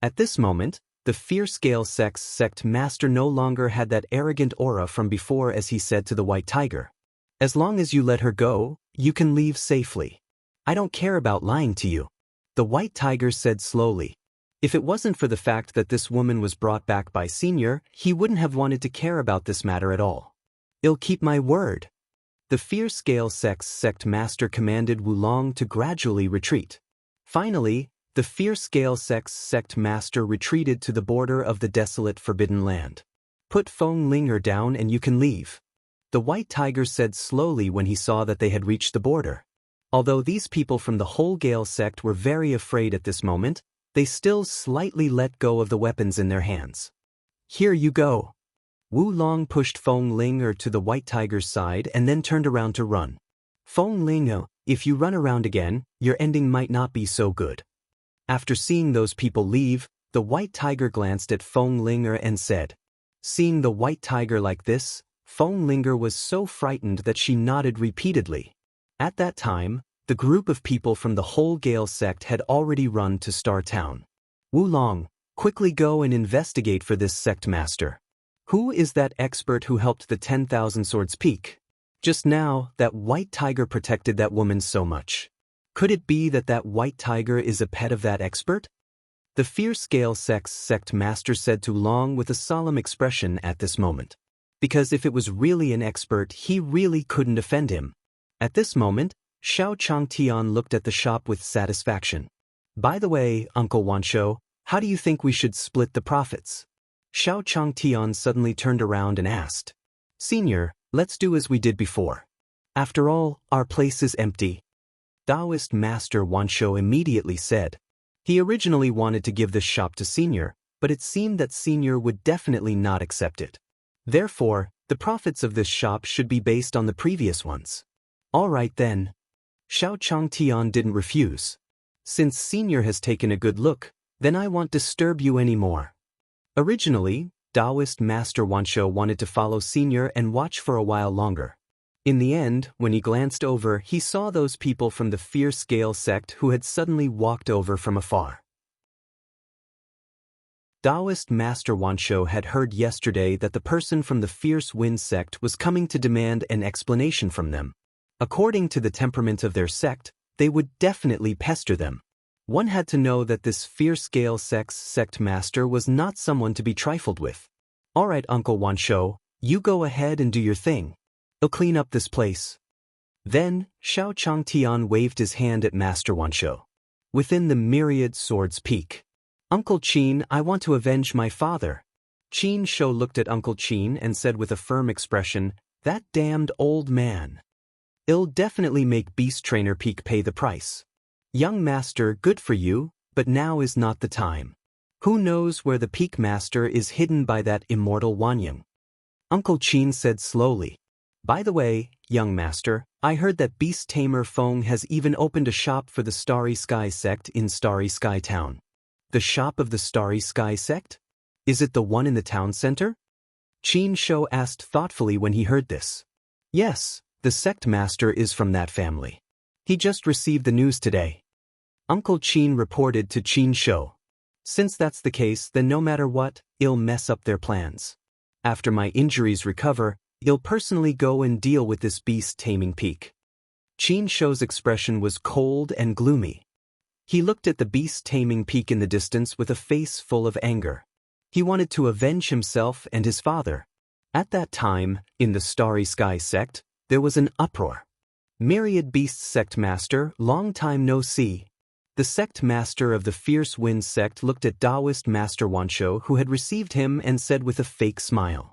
At this moment, the fierce scale sect master no longer had that arrogant aura from before as he said to the white tiger, "As long as you let her go, you can leave safely. I don't care about lying to you." The white tiger said slowly, "If it wasn't for the fact that this woman was brought back by Senior, he wouldn't have wanted to care about this matter at all. I'll keep my word." The fierce scale sect master commanded Wulong to gradually retreat. Finally, the fierce scale sect master retreated to the border of the desolate forbidden land. Put Feng Linger down and you can leave. The white tiger said slowly when he saw that they had reached the border. Although these people from the whole Gale sect were very afraid at this moment, they still slightly let go of the weapons in their hands. Here you go. Wu Long pushed Feng Linger to the white tiger's side and then turned around to run. Feng Linger, if you run around again, your ending might not be so good. After seeing those people leave, the white tiger glanced at Feng Linger and said. Seeing the white tiger like this, Feng Linger was so frightened that she nodded repeatedly. At that time, the group of people from the whole Gale sect had already run to Star Town. Wu Long, quickly go and investigate for this sect master. Who is that expert who helped the 10,000 Swords Peak? Just now, that white tiger protected that woman so much. Could it be that that white tiger is a pet of that expert? The fierce Gale sect's sect master said to Long with a solemn expression at this moment. Because if it was really an expert, he really couldn't offend him. At this moment, Xiao Changtian looked at the shop with satisfaction. By the way, Uncle Wanshou, how do you think we should split the profits? Xiao Changtian suddenly turned around and asked. Senior, let's do as we did before. After all, our place is empty. Taoist Master Wanshou immediately said. He originally wanted to give this shop to Senior, but it seemed that Senior would definitely not accept it. Therefore, the profits of this shop should be based on the previous ones. All right then. Xiao Changtian didn't refuse. Since Senior has taken a good look, then I won't disturb you anymore. Originally, Taoist Master Wanshou wanted to follow Senior and watch for a while longer. In the end, when he glanced over, he saw those people from the fierce Gale sect who had suddenly walked over from afar. Taoist Master Wanshou had heard yesterday that the person from the fierce Wind sect was coming to demand an explanation from them. According to the temperament of their sect, they would definitely pester them. One had to know that this fierce Gale sect's sect master was not someone to be trifled with. All right, Uncle Wanshou, you go ahead and do your thing. I'll clean up this place. Then, Xiao Changtian waved his hand at Master Wanshou. Within the myriad Swords Peak. Uncle Qin, I want to avenge my father. Qin Shou looked at Uncle Qin and said with a firm expression, that damned old man. I'll definitely make Beast Trainer Peak pay the price. Young master, good for you, but now is not the time. Who knows where the Peak Master is hidden by that immortal Wanyang? Uncle Qin said slowly. By the way, young master, I heard that Beast Tamer Feng has even opened a shop for the Starry Sky sect in Starry Sky Town. The shop of the Starry Sky sect? Is it the one in the town center? Qin Shou asked thoughtfully when he heard this. Yes, the sect master is from that family. He just received the news today. Uncle Qin reported to Qin Shou. Since that's the case, then no matter what, I'll mess up their plans. After my injuries recover, I'll personally go and deal with this beast taming peak. Qin Shou's expression was cold and gloomy. He looked at the beast taming peak in the distance with a face full of anger. He wanted to avenge himself and his father. At that time, in the Starry Sky sect, there was an uproar. Myriad Beasts sect master, long time no see. The sect master of the Fierce Wind sect looked at Taoist Master Wanshou who had received him and said with a fake smile.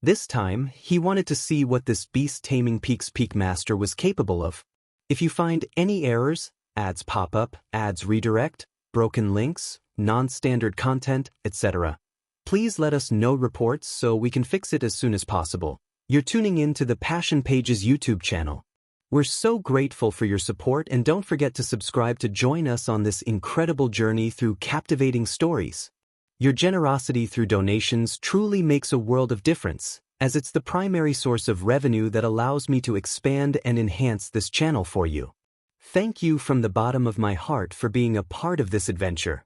This time, he wanted to see what this beast-taming Peak's Peak Master was capable of. If you find any errors, ads pop up, ads redirect, broken links, non-standard content, etc., please let us know reports so we can fix it as soon as possible. You're tuning in to the Passion Pages YouTube channel. We're so grateful for your support and don't forget to subscribe to join us on this incredible journey through captivating stories. Your generosity through donations truly makes a world of difference, as it's the primary source of revenue that allows me to expand and enhance this channel for you. Thank you from the bottom of my heart for being a part of this adventure.